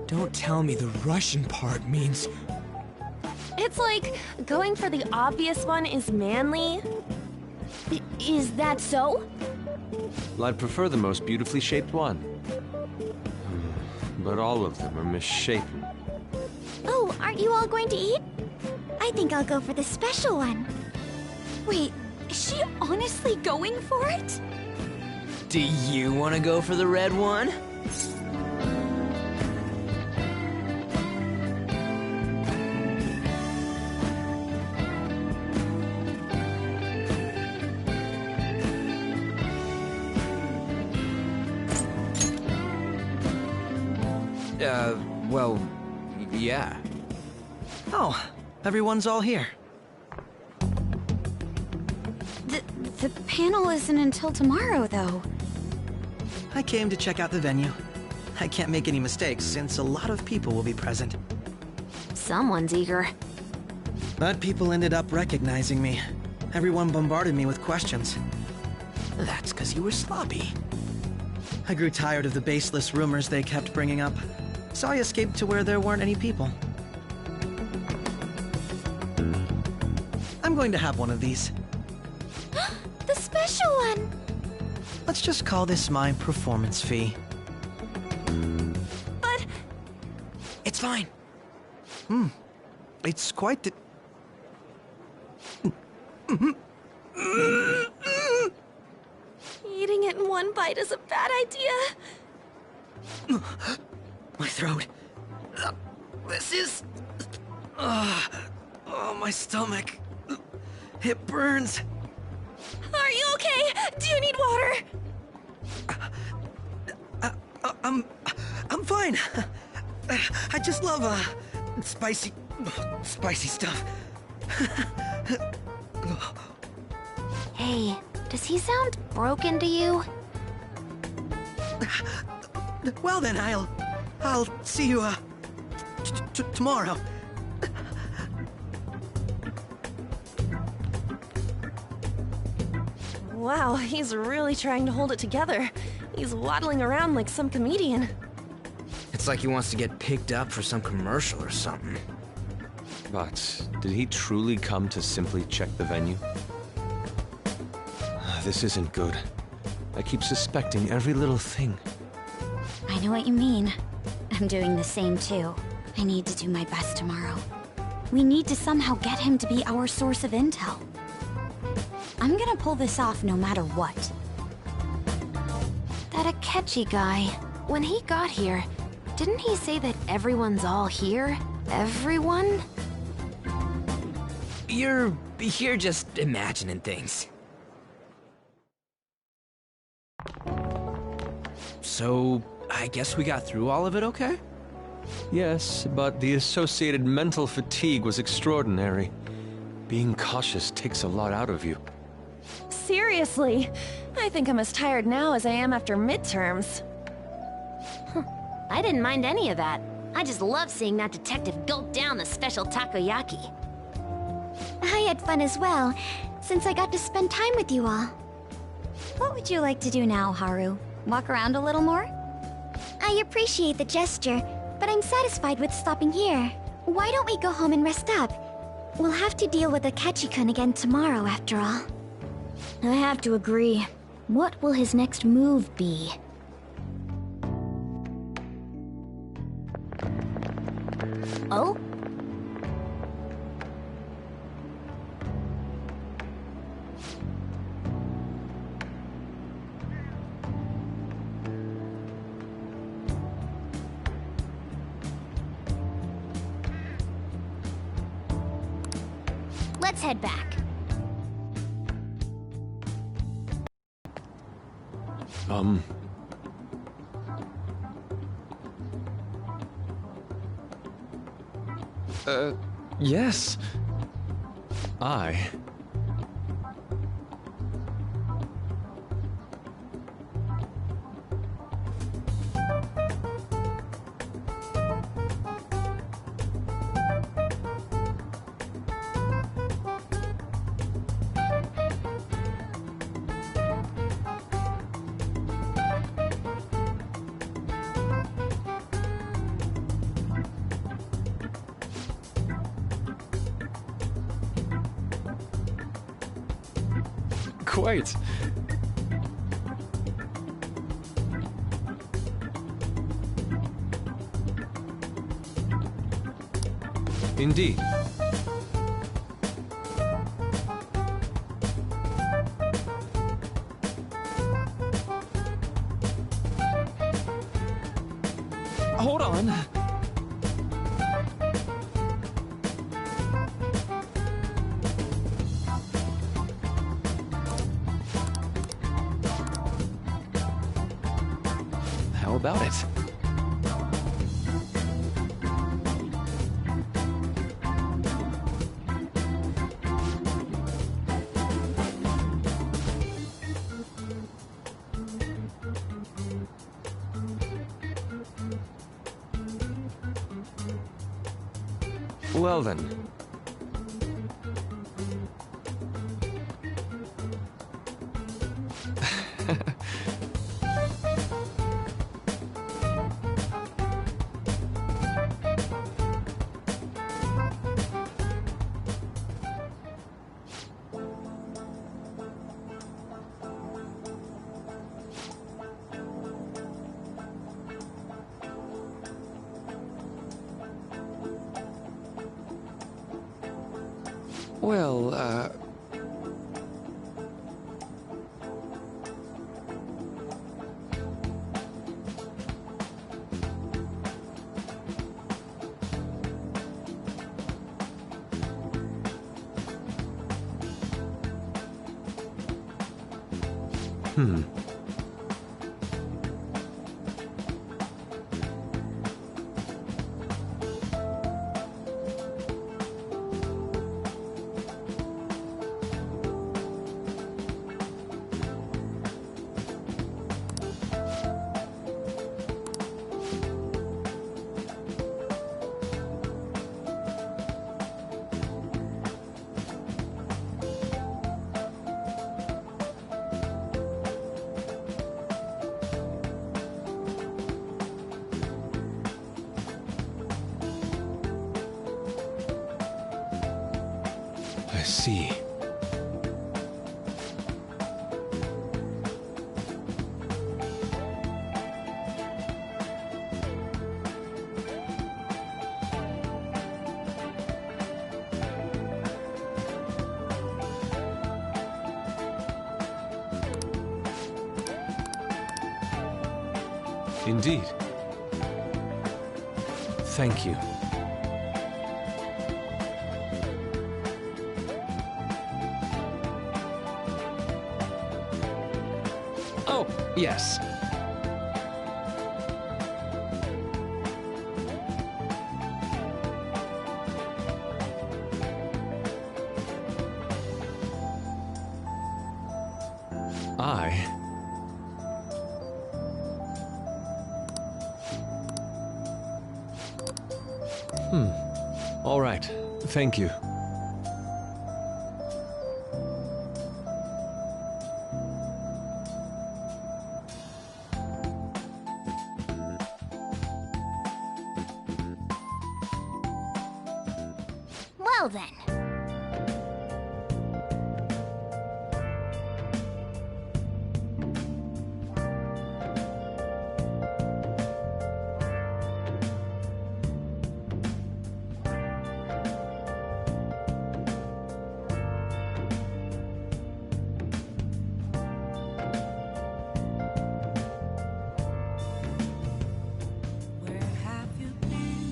don't tell me the Russian part means... It's like going for the obvious one is manly. Is that so? Well, I'd prefer the most beautifully shaped one. But all of them are misshapen. Oh, aren't you all going to eat? I think I'll go for the special one. Wait, is she honestly going for it? Do you want to go for the red one? Well, yeah. Oh, everyone's all here. The panel isn't until tomorrow, though. I came to check out the venue. I can't make any mistakes since a lot of people will be present. Someone's eager. But people ended up recognizing me. Everyone bombarded me with questions. That's because you were sloppy. I grew tired of the baseless rumors they kept bringing up, so I escaped to where there weren't any people. I'm going to have one of these. The special one! Let's just call this my performance fee. But... It's fine. It's quite the... Eating it in one bite is a bad idea. My throat. This is... oh, my stomach. It burns. Are you okay? Do you need water? I'm fine. I just love, spicy stuff. Hey, does he sound broken to you? Well then, I'll see you, tomorrow. Wow, he's really trying to hold it together. He's waddling around like some comedian. It's Looks like he wants to get picked up for some commercial or something. But did he truly come to simply check the venue? This isn't good. I keep suspecting every little thing. I know what you mean. I'm doing the same too. I need to do my best tomorrow. We need to somehow get him to be our source of intel. I'm gonna pull this off no matter what. That Akechi guy, when he got here, didn't he say that everyone's all here? Everyone? You're just imagining things. So, I guess we got through all of it okay? Yes, but the associated mental fatigue was extraordinary. Being cautious takes a lot out of you. Seriously, I think I'm as tired now as I am after midterms. I didn't mind any of that. I just love seeing that detective gulp down the special takoyaki. I had fun as well, since I got to spend time with you all. What would you like to do now, Haru? Walk around a little more? I appreciate the gesture, but I'm satisfied with stopping here. Why don't we go home and rest up? We'll have to deal with Akechi-kun again tomorrow, after all. I have to agree. What will his next move be? Oh? Let's head back. Yes. Quite. Indeed. Hold on. How about it? Well then. Well, see. Indeed. Thank you. Oh, yes. All right. Thank you. Well then. Where have you been?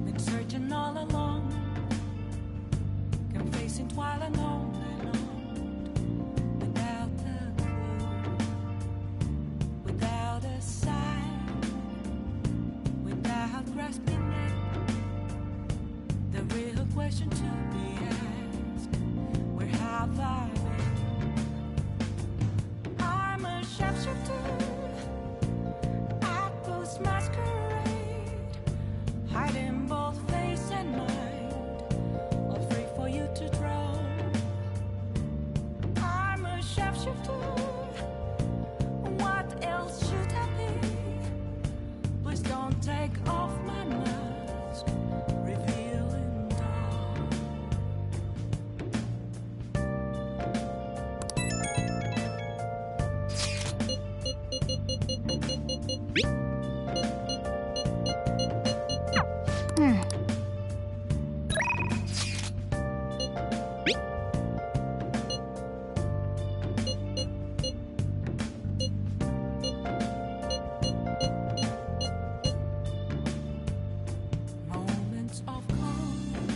Been searching all along, confessing while alone and on, without a clue, without a sign, without grasping it. The real question to be asked: where have I been? I'm a shapeshifter. Masquerade, hiding both face and mind, all free for you to draw. I'm a shapeshifter. What else should I be? Please don't take off my mask, revealing dawn. Moments of calm,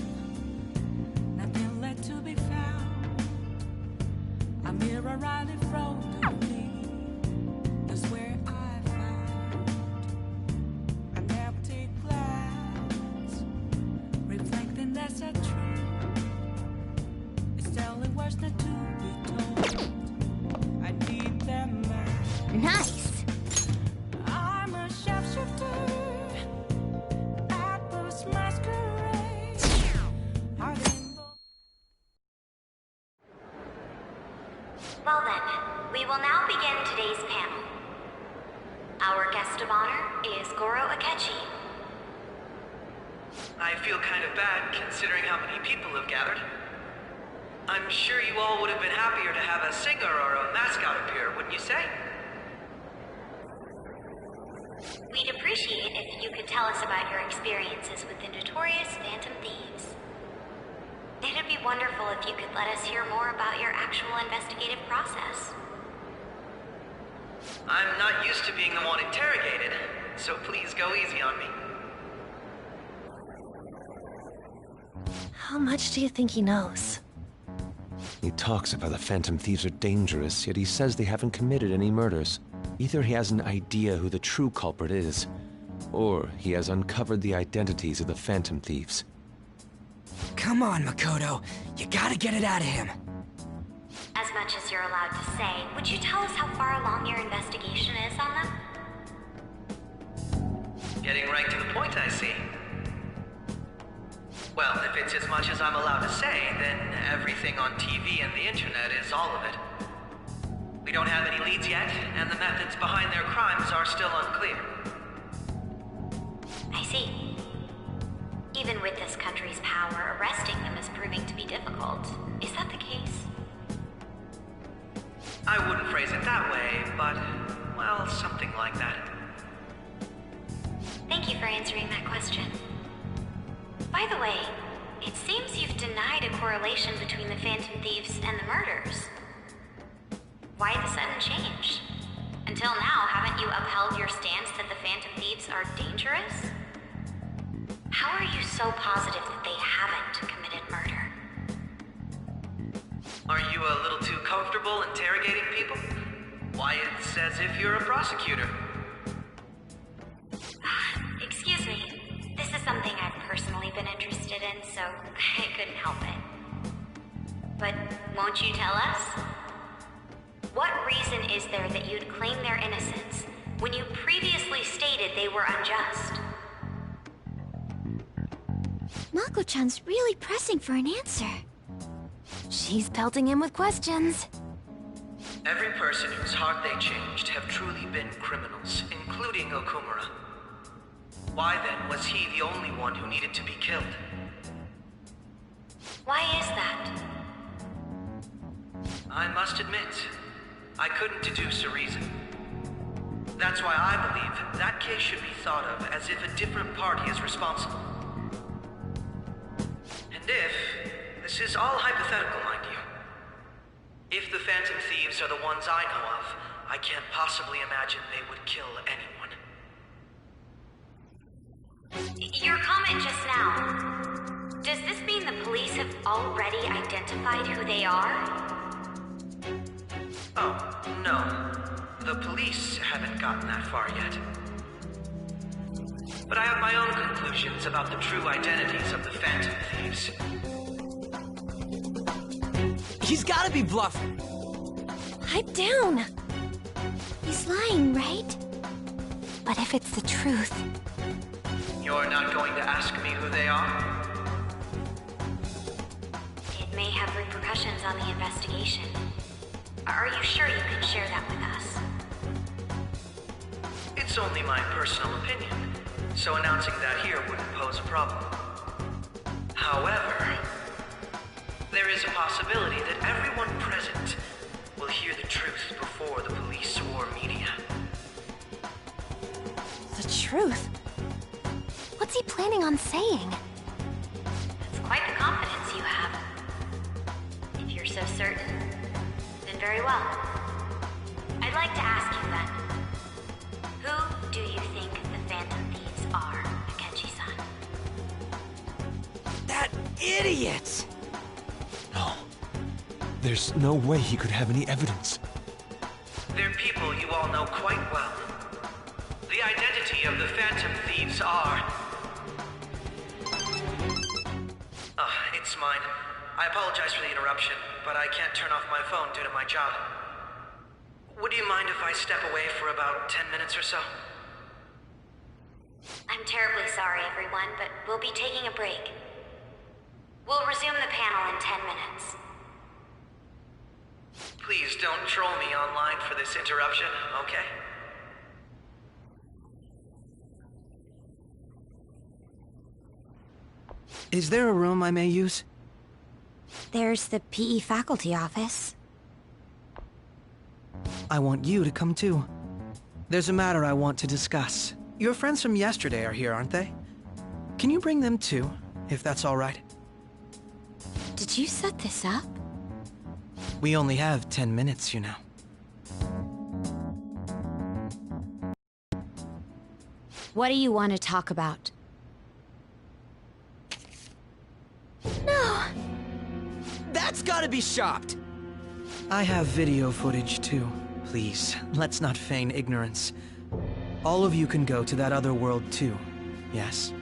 nothing left to be found. A mirror right in front of me, that's where I found an empty glass, reflecting that's a truth. It's telling words not to be told. I need them back. Nice. I'm a shapeshifter. Masquerade, hiding both. Well then, we will now begin today's panel. Our guest of honor is Goro Akechi. I feel kind of bad considering how many people have gathered. I'm sure you all would have been happier to have a singer or a mascot appear, wouldn't you say? We'd appreciate if you could tell us about your experiences with the notorious Phantom Thieves. It'd be wonderful if you could let us hear more about your actual investigative process. I'm not used to being the one interrogated, so please go easy on me. How much do you think he knows? He talks about the Phantom Thieves are dangerous, yet he says they haven't committed any murders. Either he has an idea who the true culprit is, or he has uncovered the identities of the Phantom Thieves. Come on, Makoto. You gotta get it out of him. As much as you're allowed to say, would you tell us how far along your investigation is on them? Getting right to the point, I see. Well, if it's as much as I'm allowed to say, then everything on TV and the internet is all of it. We don't have any leads yet, and the methods behind their crimes are still unclear. I see. Even with this country's power, arresting them is proving to be difficult. Is that the case? I wouldn't phrase it that way, but, well, something like that. Thank you for answering that question. By the way, it seems you've denied a correlation between the Phantom Thieves and the murders. Why the sudden change? Until now, haven't you upheld your stance that the Phantom Thieves are dangerous? How are you so positive that they haven't committed murder? Are you a little too comfortable interrogating people? Why, it's as if you're a prosecutor. Excuse me. This is something I've personally been interested in, so I couldn't help it. But won't you tell us? What reason is there that you'd claim their innocence when you previously stated they were unjust? Mako-chan's really pressing for an answer. She's pelting him with questions. Every person whose heart they changed have truly been criminals, including Okumura. Why then was he the only one who needed to be killed? Why is that? I must admit, I couldn't deduce a reason. That's why I believe that case should be thought of as if a different party is responsible. And this is all hypothetical, mind you. If the Phantom Thieves are the ones I know of, I can't possibly imagine they would kill anyone. Your comment just now, does this mean the police have already identified who they are? Oh, no. The police haven't gotten that far yet. But I have my own conclusions about the true identities of the Phantom Thieves. He's gotta be bluffing. Pipe down. He's lying, right? But if it's the truth... You're not going to ask me who they are? It may have repercussions on the investigation. Are you sure you can share that with us? It's only my personal opinion, so announcing that here wouldn't pose a problem. However, there is a possibility that everyone present will hear the truth before the police or media. The truth? What's he planning on saying? It's quite the confidence you have. If you're so certain, then very well. I'd like to ask you then, who do you think the Phantom Thieves are, Akechi-san? That idiot! No. There's no way he could have any evidence. They're people you all know quite well. The identity of the Phantom Thieves are... it's mine. I apologize for the interruption, but I can't turn off my phone due to my job. Would you mind if I step away for about 10 minutes or so? I'm terribly sorry, everyone, but we'll be taking a break. We'll resume the panel in 10 minutes. Please don't troll me online for this interruption, okay? Is there a room I may use? There's the PE faculty office. I want you to come too. There's a matter I want to discuss. Your friends from yesterday are here, aren't they? Can you bring them too, if that's all right? Did you set this up? We only have 10 minutes, you know. What do you want to talk about? No! That's gotta be shopped! I have video footage too. Please, let's not feign ignorance. All of you can go to that other world too, yes?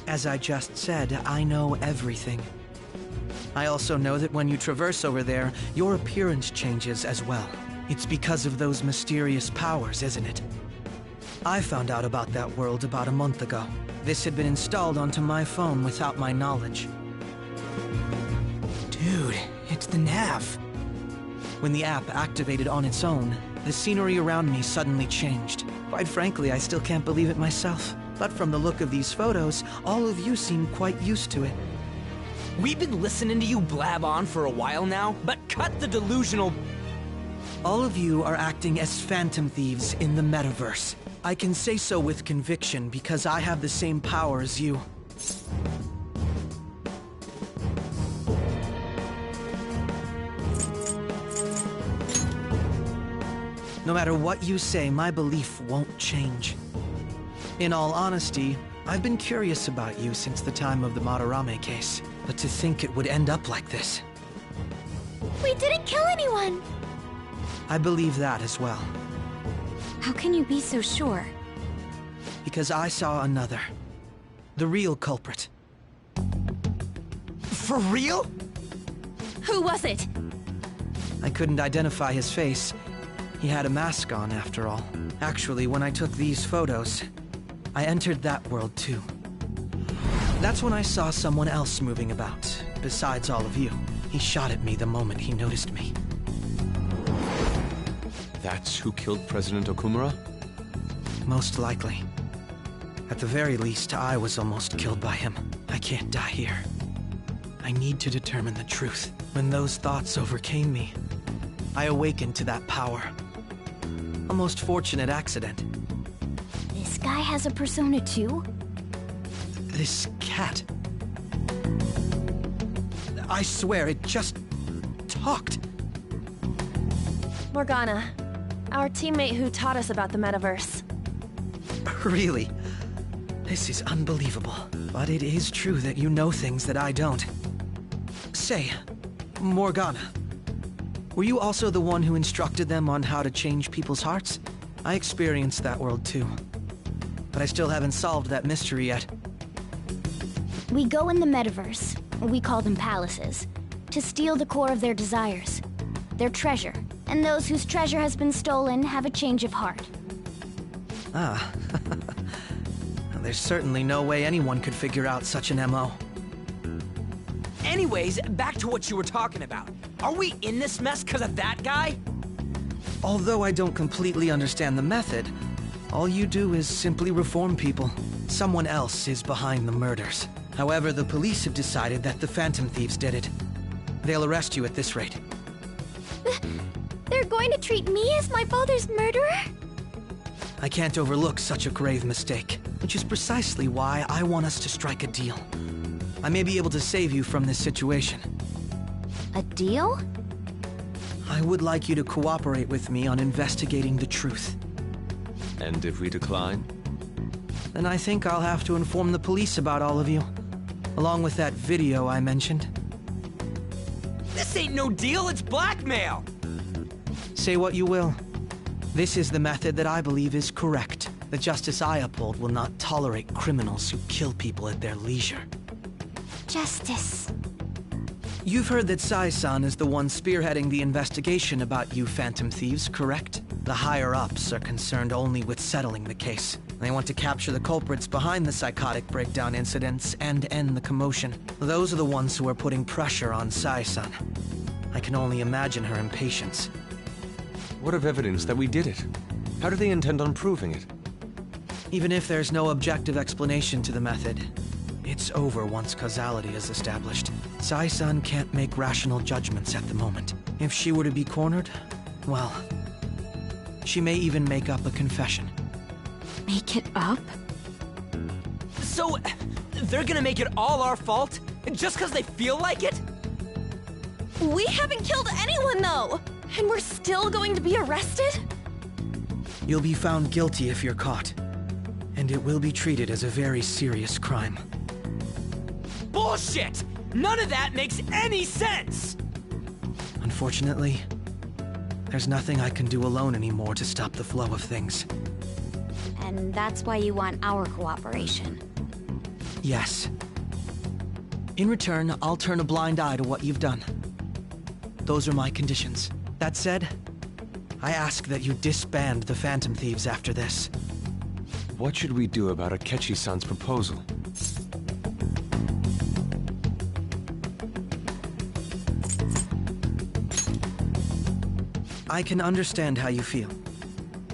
As I just said, I know everything. I also know that when you traverse over there, your appearance changes as well. It's because of those mysterious powers, isn't it? I found out about that world about a month ago. This had been installed onto my phone without my knowledge. Dude, it's the nav. When the app activated on its own, The scenery around me suddenly changed. Quite frankly, I still can't believe it myself. But from the look of these photos, all of you seem quite used to it. We've been listening to you blab on for a while now, but cut the delusional... All of you are acting as phantom thieves in the metaverse. I can say so with conviction because I have the same power as you. No matter what you say, my belief won't change. In all honesty, I've been curious about you since the time of the Madarame case, but to think it would end up like this. We didn't kill anyone! I believe that as well. How can you be so sure? Because I saw another. The real culprit. For real? Who was it? I couldn't identify his face. He had a mask on, after all. Actually, when I took these photos, I entered that world too. That's when I saw someone else moving about, besides all of you. He shot at me the moment he noticed me. That's who killed President Okumura? Most likely. At the very least, I was almost killed by him. I can't die here. I need to determine the truth. When those thoughts overcame me, I awakened to that power. A most fortunate accident. This guy has a persona too? This cat. I swear, it just talked. Morgana, our teammate who taught us about the metaverse. Really? This is unbelievable. But it is true that you know things that I don't. Say, Morgana, were you also the one who instructed them on how to change people's hearts? I experienced that world too. But I still haven't solved that mystery yet. We go in the metaverse, we call them palaces, to steal the core of their desires, their treasure. And those whose treasure has been stolen have a change of heart. Ah. There's certainly no way anyone could figure out such an MO. Anyways, back to what you were talking about. Are we in this mess because of that guy? Although I don't completely understand the method, all you do is simply reform people. Someone else is behind the murders. However, the police have decided that the Phantom Thieves did it. They'll arrest you at this rate. They're going to treat me as my father's murderer? I can't overlook such a grave mistake, which is precisely why I want us to strike a deal. I may be able to save you from this situation. A deal? I would like you to cooperate with me on investigating the truth. And if we decline? Then I think I'll have to inform the police about all of you, along with that video I mentioned. This ain't no deal, it's blackmail! Say what you will. This is the method that I believe is correct. The justice I uphold will not tolerate criminals who kill people at their leisure. Justice. You've heard that Sai-san is the one spearheading the investigation about you Phantom Thieves, correct? The higher-ups are concerned only with settling the case. They want to capture the culprits behind the psychotic breakdown incidents and end the commotion. Those are the ones who are putting pressure on Sai-san. I can only imagine her impatience. What of evidence that we did it? How do they intend on proving it? Even if there's no objective explanation to the method, it's over once causality is established. Sai-san can't make rational judgments at the moment. If she were to be cornered, well, she may even make up a confession. Make it up? So, they're gonna make it all our fault? Just because they feel like it? We haven't killed anyone, though! And we're still going to be arrested? You'll be found guilty if you're caught. And it will be treated as a very serious crime. Bullshit! None of that makes any sense! Unfortunately, there's nothing I can do alone anymore to stop the flow of things. And that's why you want our cooperation. Yes. In return, I'll turn a blind eye to what you've done. Those are my conditions. That said, I ask that you disband the Phantom Thieves after this. What should we do about Akechi-san's proposal? I can understand how you feel.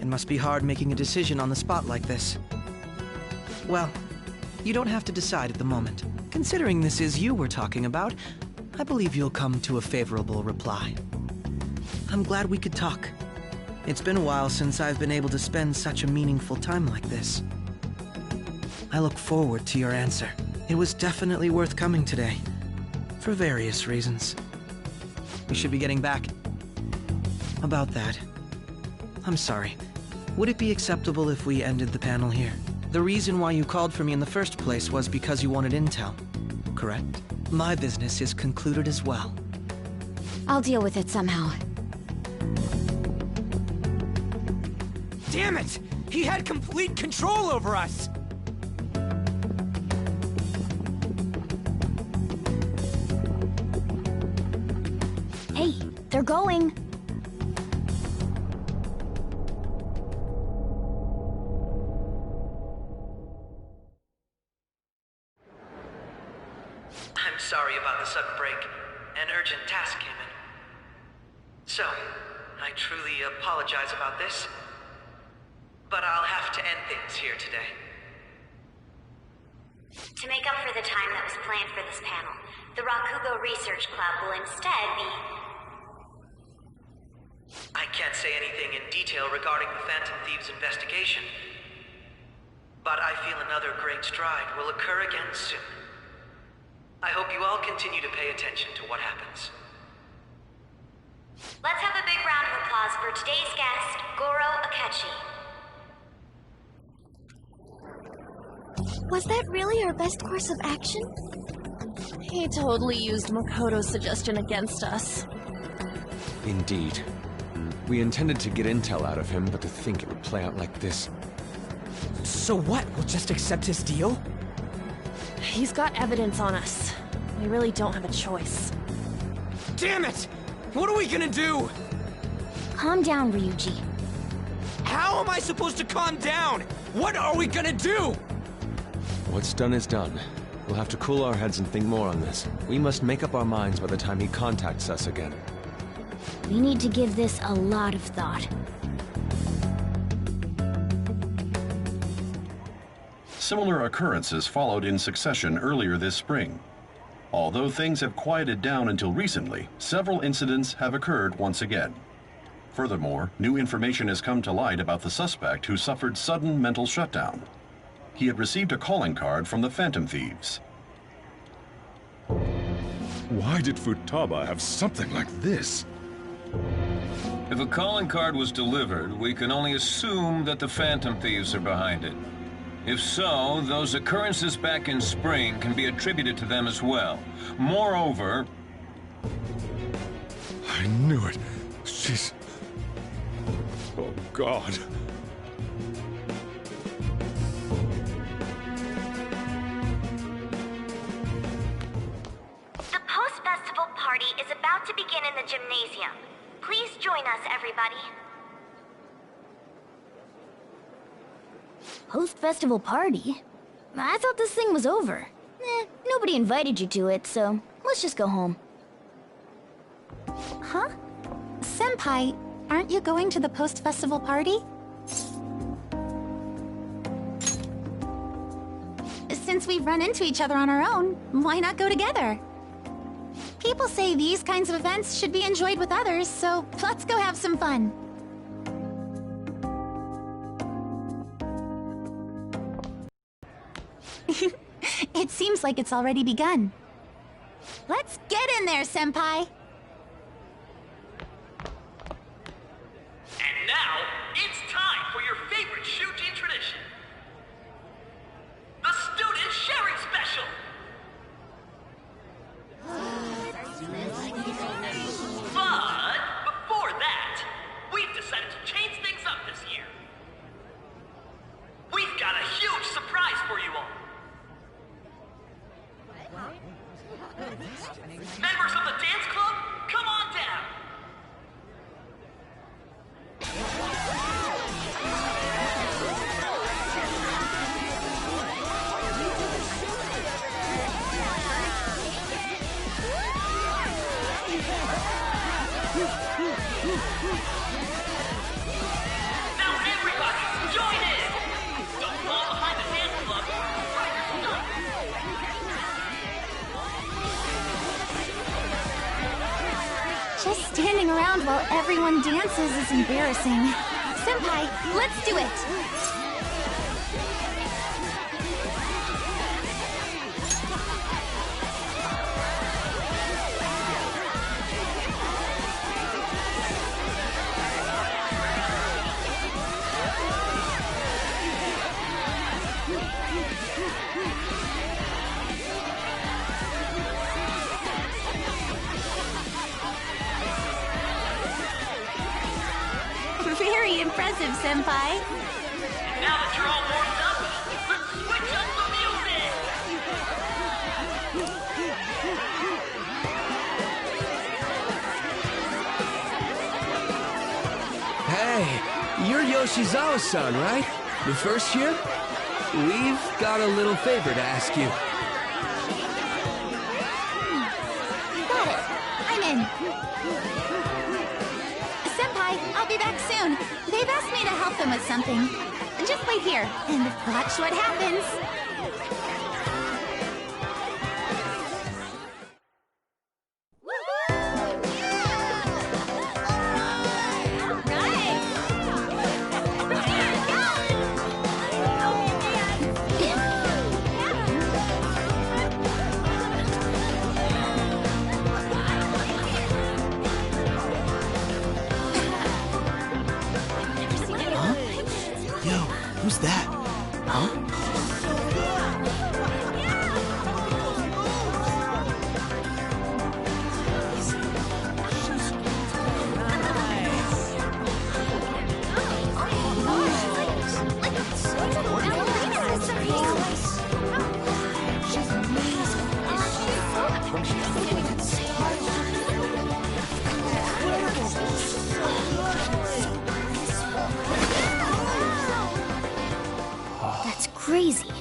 It must be hard making a decision on the spot like this. Well, you don't have to decide at the moment. Considering this is you we're talking about, I believe you'll come to a favorable reply. I'm glad we could talk. It's been a while since I've been able to spend such a meaningful time like this. I look forward to your answer. It was definitely worth coming today, for various reasons. We should be getting back. About that, I'm sorry. Would it be acceptable if we ended the panel here? The reason why you called for me in the first place was because you wanted intel, correct? My business is concluded as well. I'll deal with it somehow. Damn it! He had complete control over us! Hey, they're going. I'm sorry about the sudden break. An urgent task came in. So, I truly apologize about this. But I'll have to end things here today. To make up for the time that was planned for this panel, the Rakugo Research Club will instead be... I can't say anything in detail regarding the Phantom Thieves investigation. But I feel another great stride will occur again soon. I hope you all continue to pay attention to what happens. Let's have a big round of applause for today's guest, Goro Akechi. Was that really our best course of action? He totally used Makoto's suggestion against us. Indeed. We intended to get intel out of him, but to think it would play out like this. So what? We'll just accept his deal? He's got evidence on us. We really don't have a choice. Damn it! What are we gonna do? Calm down, Ryuji. How am I supposed to calm down? What are we gonna do? What's done is done. We'll have to cool our heads and think more on this. We must make up our minds by the time he contacts us again. We need to give this a lot of thought. Similar occurrences followed in succession earlier this spring. Although things have quieted down until recently, several incidents have occurred once again. Furthermore, new information has come to light about the suspect who suffered sudden mental shutdown. He had received a calling card from the Phantom Thieves. Why did Futaba have something like this? If a calling card was delivered, we can only assume that the Phantom Thieves are behind it. If so, those occurrences back in spring can be attributed to them as well. Moreover... I knew it. She's... Oh, God. The post-festival party is about to begin in the gymnasium. Please join us, everybody. Post-festival party? I thought this thing was over. Nobody invited you to it, so let's just go home. Huh? Senpai, aren't you going to the post-festival party? Since we've run into each other on our own, why not go together? People say these kinds of events should be enjoyed with others, so let's go have some fun. It seems like it's already begun. Let's get in there, Senpai! And now, it's time for your favorite Shujin tradition. The Student Sharing Special! But before that, we've decided to change things up this year. We've got a huge surprise for you all. Members of the dance club, come on down. Now everybody, join in! Don't fall behind the dance club. Just standing around while everyone dances is embarrassing. Senpai, let's do it! Very impressive, Senpai. Now that you're all warmed up, let's switch up the music! Hey, you're Yoshizawa-san, right? The first year? We've got a little favor to ask you. Got it. I'm in. Senpai, I'll be back soon. They've asked me to help them with something. Just wait here and watch what happens. Who's that? Huh? That's crazy.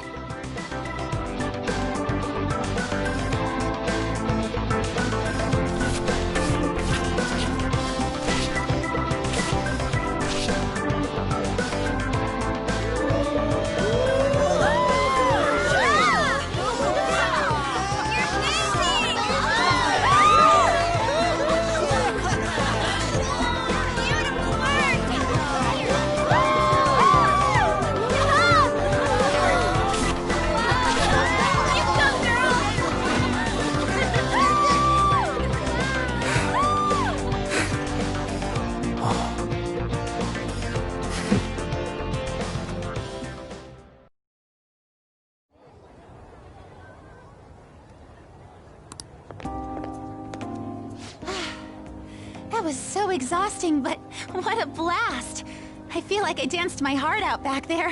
That was so exhausting, but what a blast! I feel like I danced my heart out back there.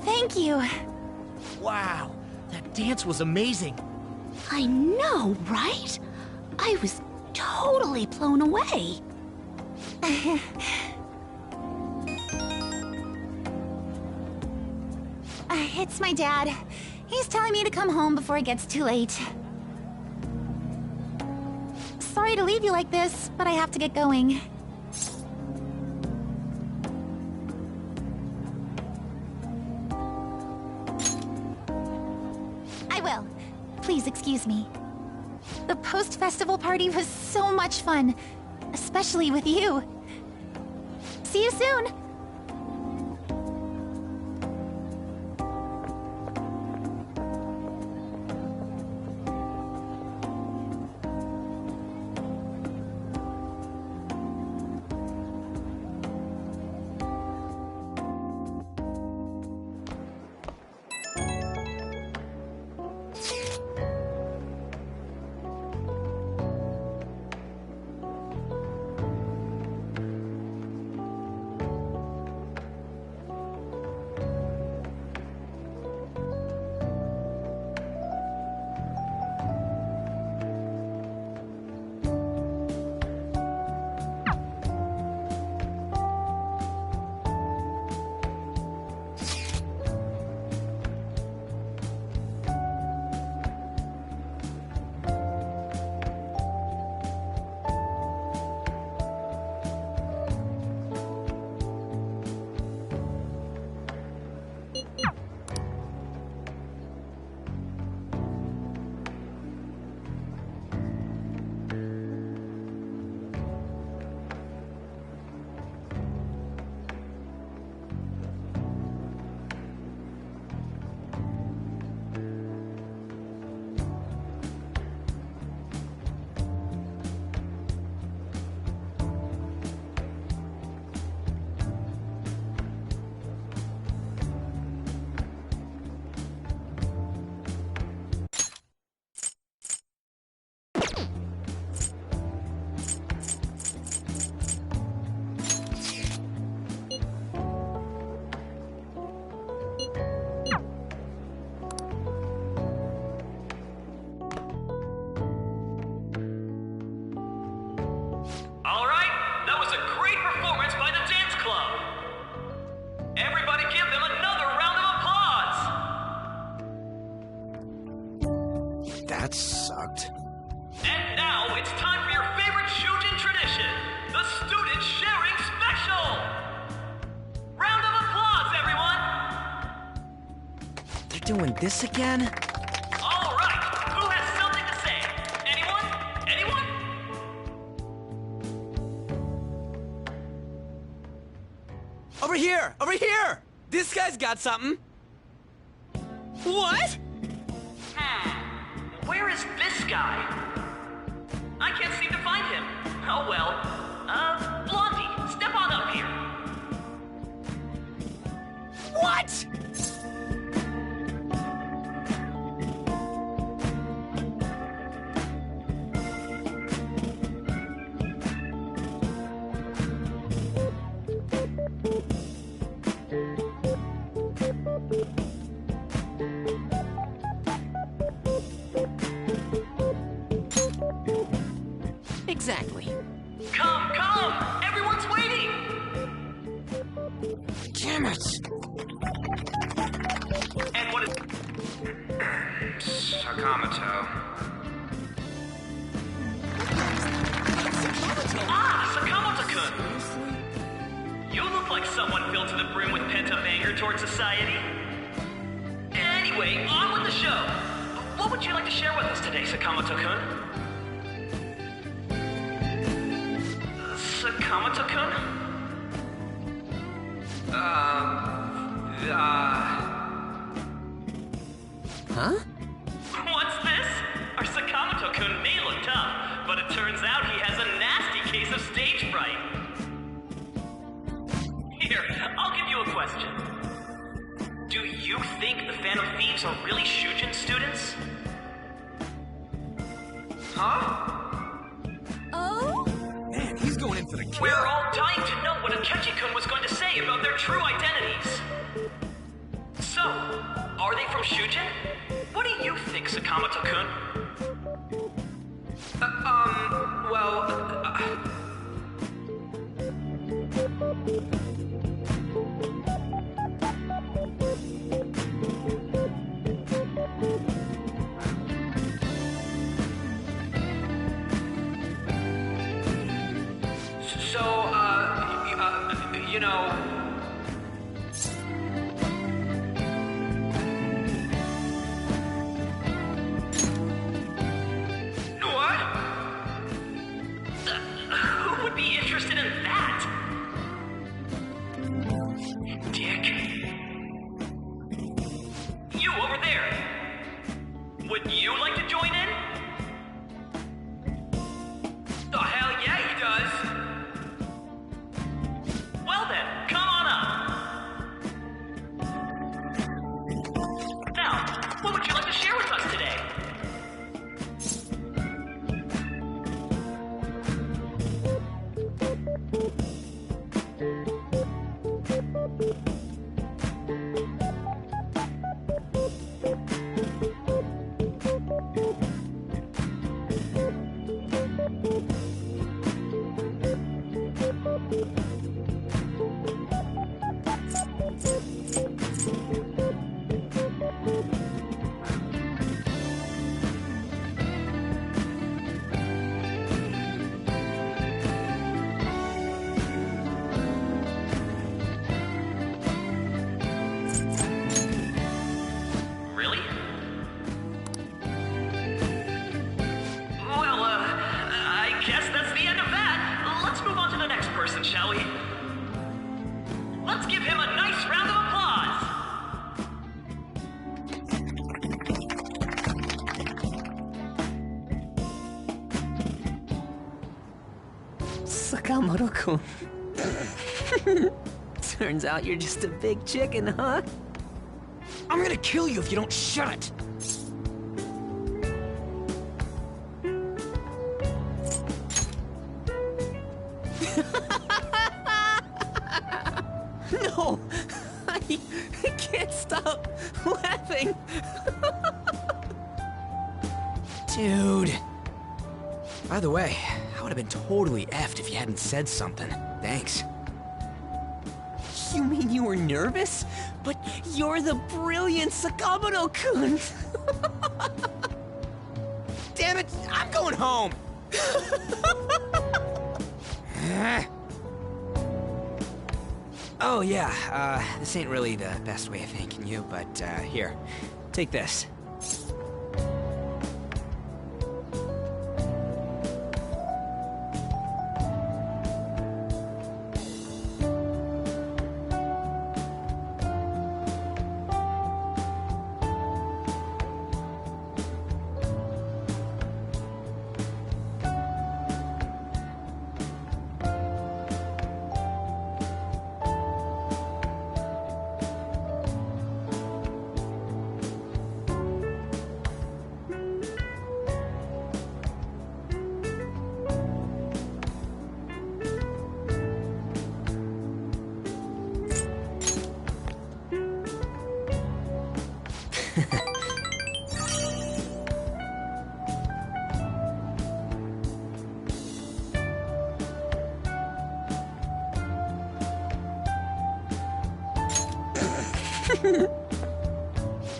Thank you. Wow, that dance was amazing. I know, right? I was totally blown away. It's my dad. He's telling me to come home before it gets too late. Sorry to leave you like this, but I have to get going. I will. Please excuse me. The post-festival party was so much fun, especially with you. See you soon! That sucked. And now it's time for your favorite Shujin tradition, the Student Sharing Special! Round of applause, everyone! They're doing this again? All right, who has something to say? Anyone? Anyone? Over here! Over here! This guy's got something. What? Where is this guy? I can't seem to find him. Oh well. Blondie, step on up here. What? Exactly. Come, come! Everyone's waiting! Damn it! And what is... Sakamoto. Ah, Sakamoto-kun! You look like someone filled to the brim with pent-up anger towards society. Anyway, on with the show! What would you like to share with us today, Sakamoto-kun? Sakamoto-kun? Huh? What's this? Our Sakamoto-kun may look tough, but it turns out he has a nasty case of stage fright. Here, I'll give you a question. Do you think the Phantom Thieves are really Shujin students? Huh? Oh? Man, he's going in for the kill. We're all dying to know what Akechi-kun was going to say about their true identities. So, are they from Shujin? What do you think, Sakamoto-kun? You know... What? Who would be interested in that? Dick. You over there. Would you like to join in? Oh, hell yeah, he does. Well then, come on up. Now, what would you like to share with us today? Really? Well, I guess that's the end of that. Let's move on to the next person, shall we? Let's give him a nice round of applause. Sakamoto-kun. Turns out you're just a big chicken, huh? I'm gonna kill you if you don't shut it! No! I can't stop laughing! Dude. By the way, I would have been totally effed if you hadn't said something. Thanks. You mean you were nervous? But you're the brilliant Sakamoto-kun! damn it! I'm going home! Oh, yeah, this ain't really the best way of thanking you, but, here. Take this.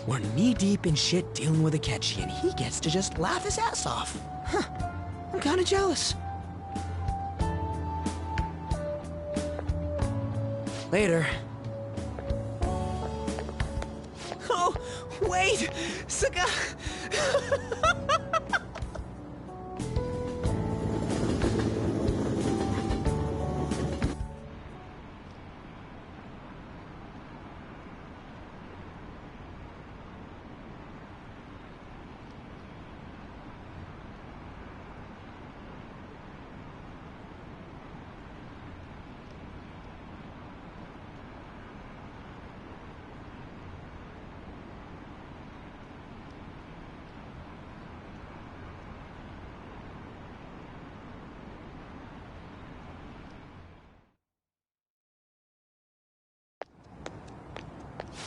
We're knee-deep in shit dealing with Akechi, and he gets to just laugh his ass off. Huh. I'm kinda jealous. Later. Oh, wait! Suga!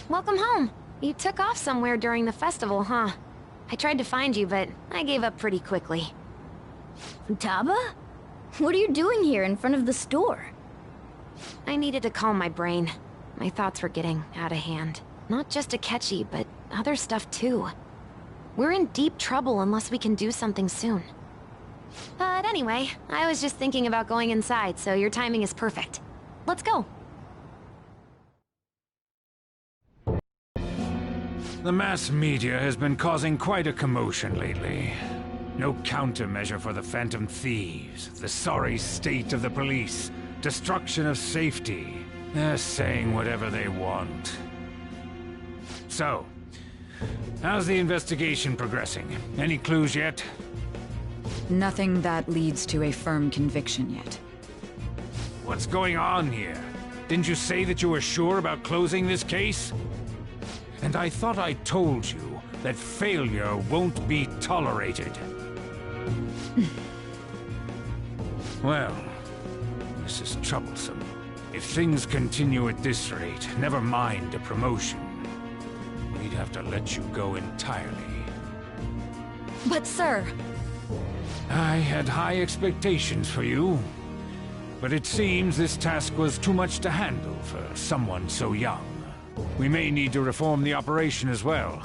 Welcome home. You took off somewhere during the festival, huh? I tried to find you, but I gave up pretty quickly. Futaba? What are you doing here in front of the store? I needed to calm my brain. My thoughts were getting out of hand. Not just Akechi, but other stuff too. We're in deep trouble unless we can do something soon. But anyway, I was just thinking about going inside, so your timing is perfect. Let's go. The mass media has been causing quite a commotion lately. No countermeasure for the Phantom Thieves, the sorry state of the police, destruction of safety. They're saying whatever they want. So, how's the investigation progressing? Any clues yet? Nothing that leads to a firm conviction yet. What's going on here? Didn't you say that you were sure about closing this case? And I thought I told you that failure won't be tolerated. Well, this is troublesome. If things continue at this rate, never mind a promotion. We'd have to let you go entirely. But sir... I had high expectations for you. But it seems this task was too much to handle for someone so young. We may need to reform the operation as well,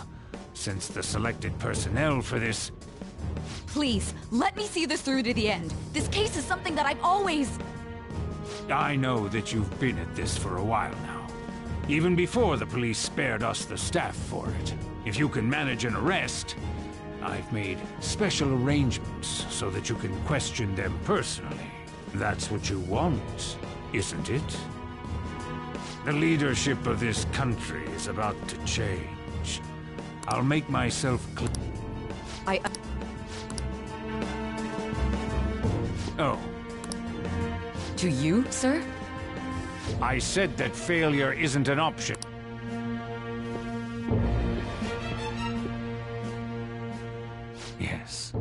since the selected personnel for this... Please, let me see this through to the end. This case is something that I've always... I know that you've been at this for a while now. Even before the police spared us the staff for it. If you can manage an arrest, I've made special arrangements so that you can question them personally. That's what you want, isn't it? The leadership of this country is about to change. I'll make myself clear. Oh. To you, sir? I said that failure isn't an option. Yes.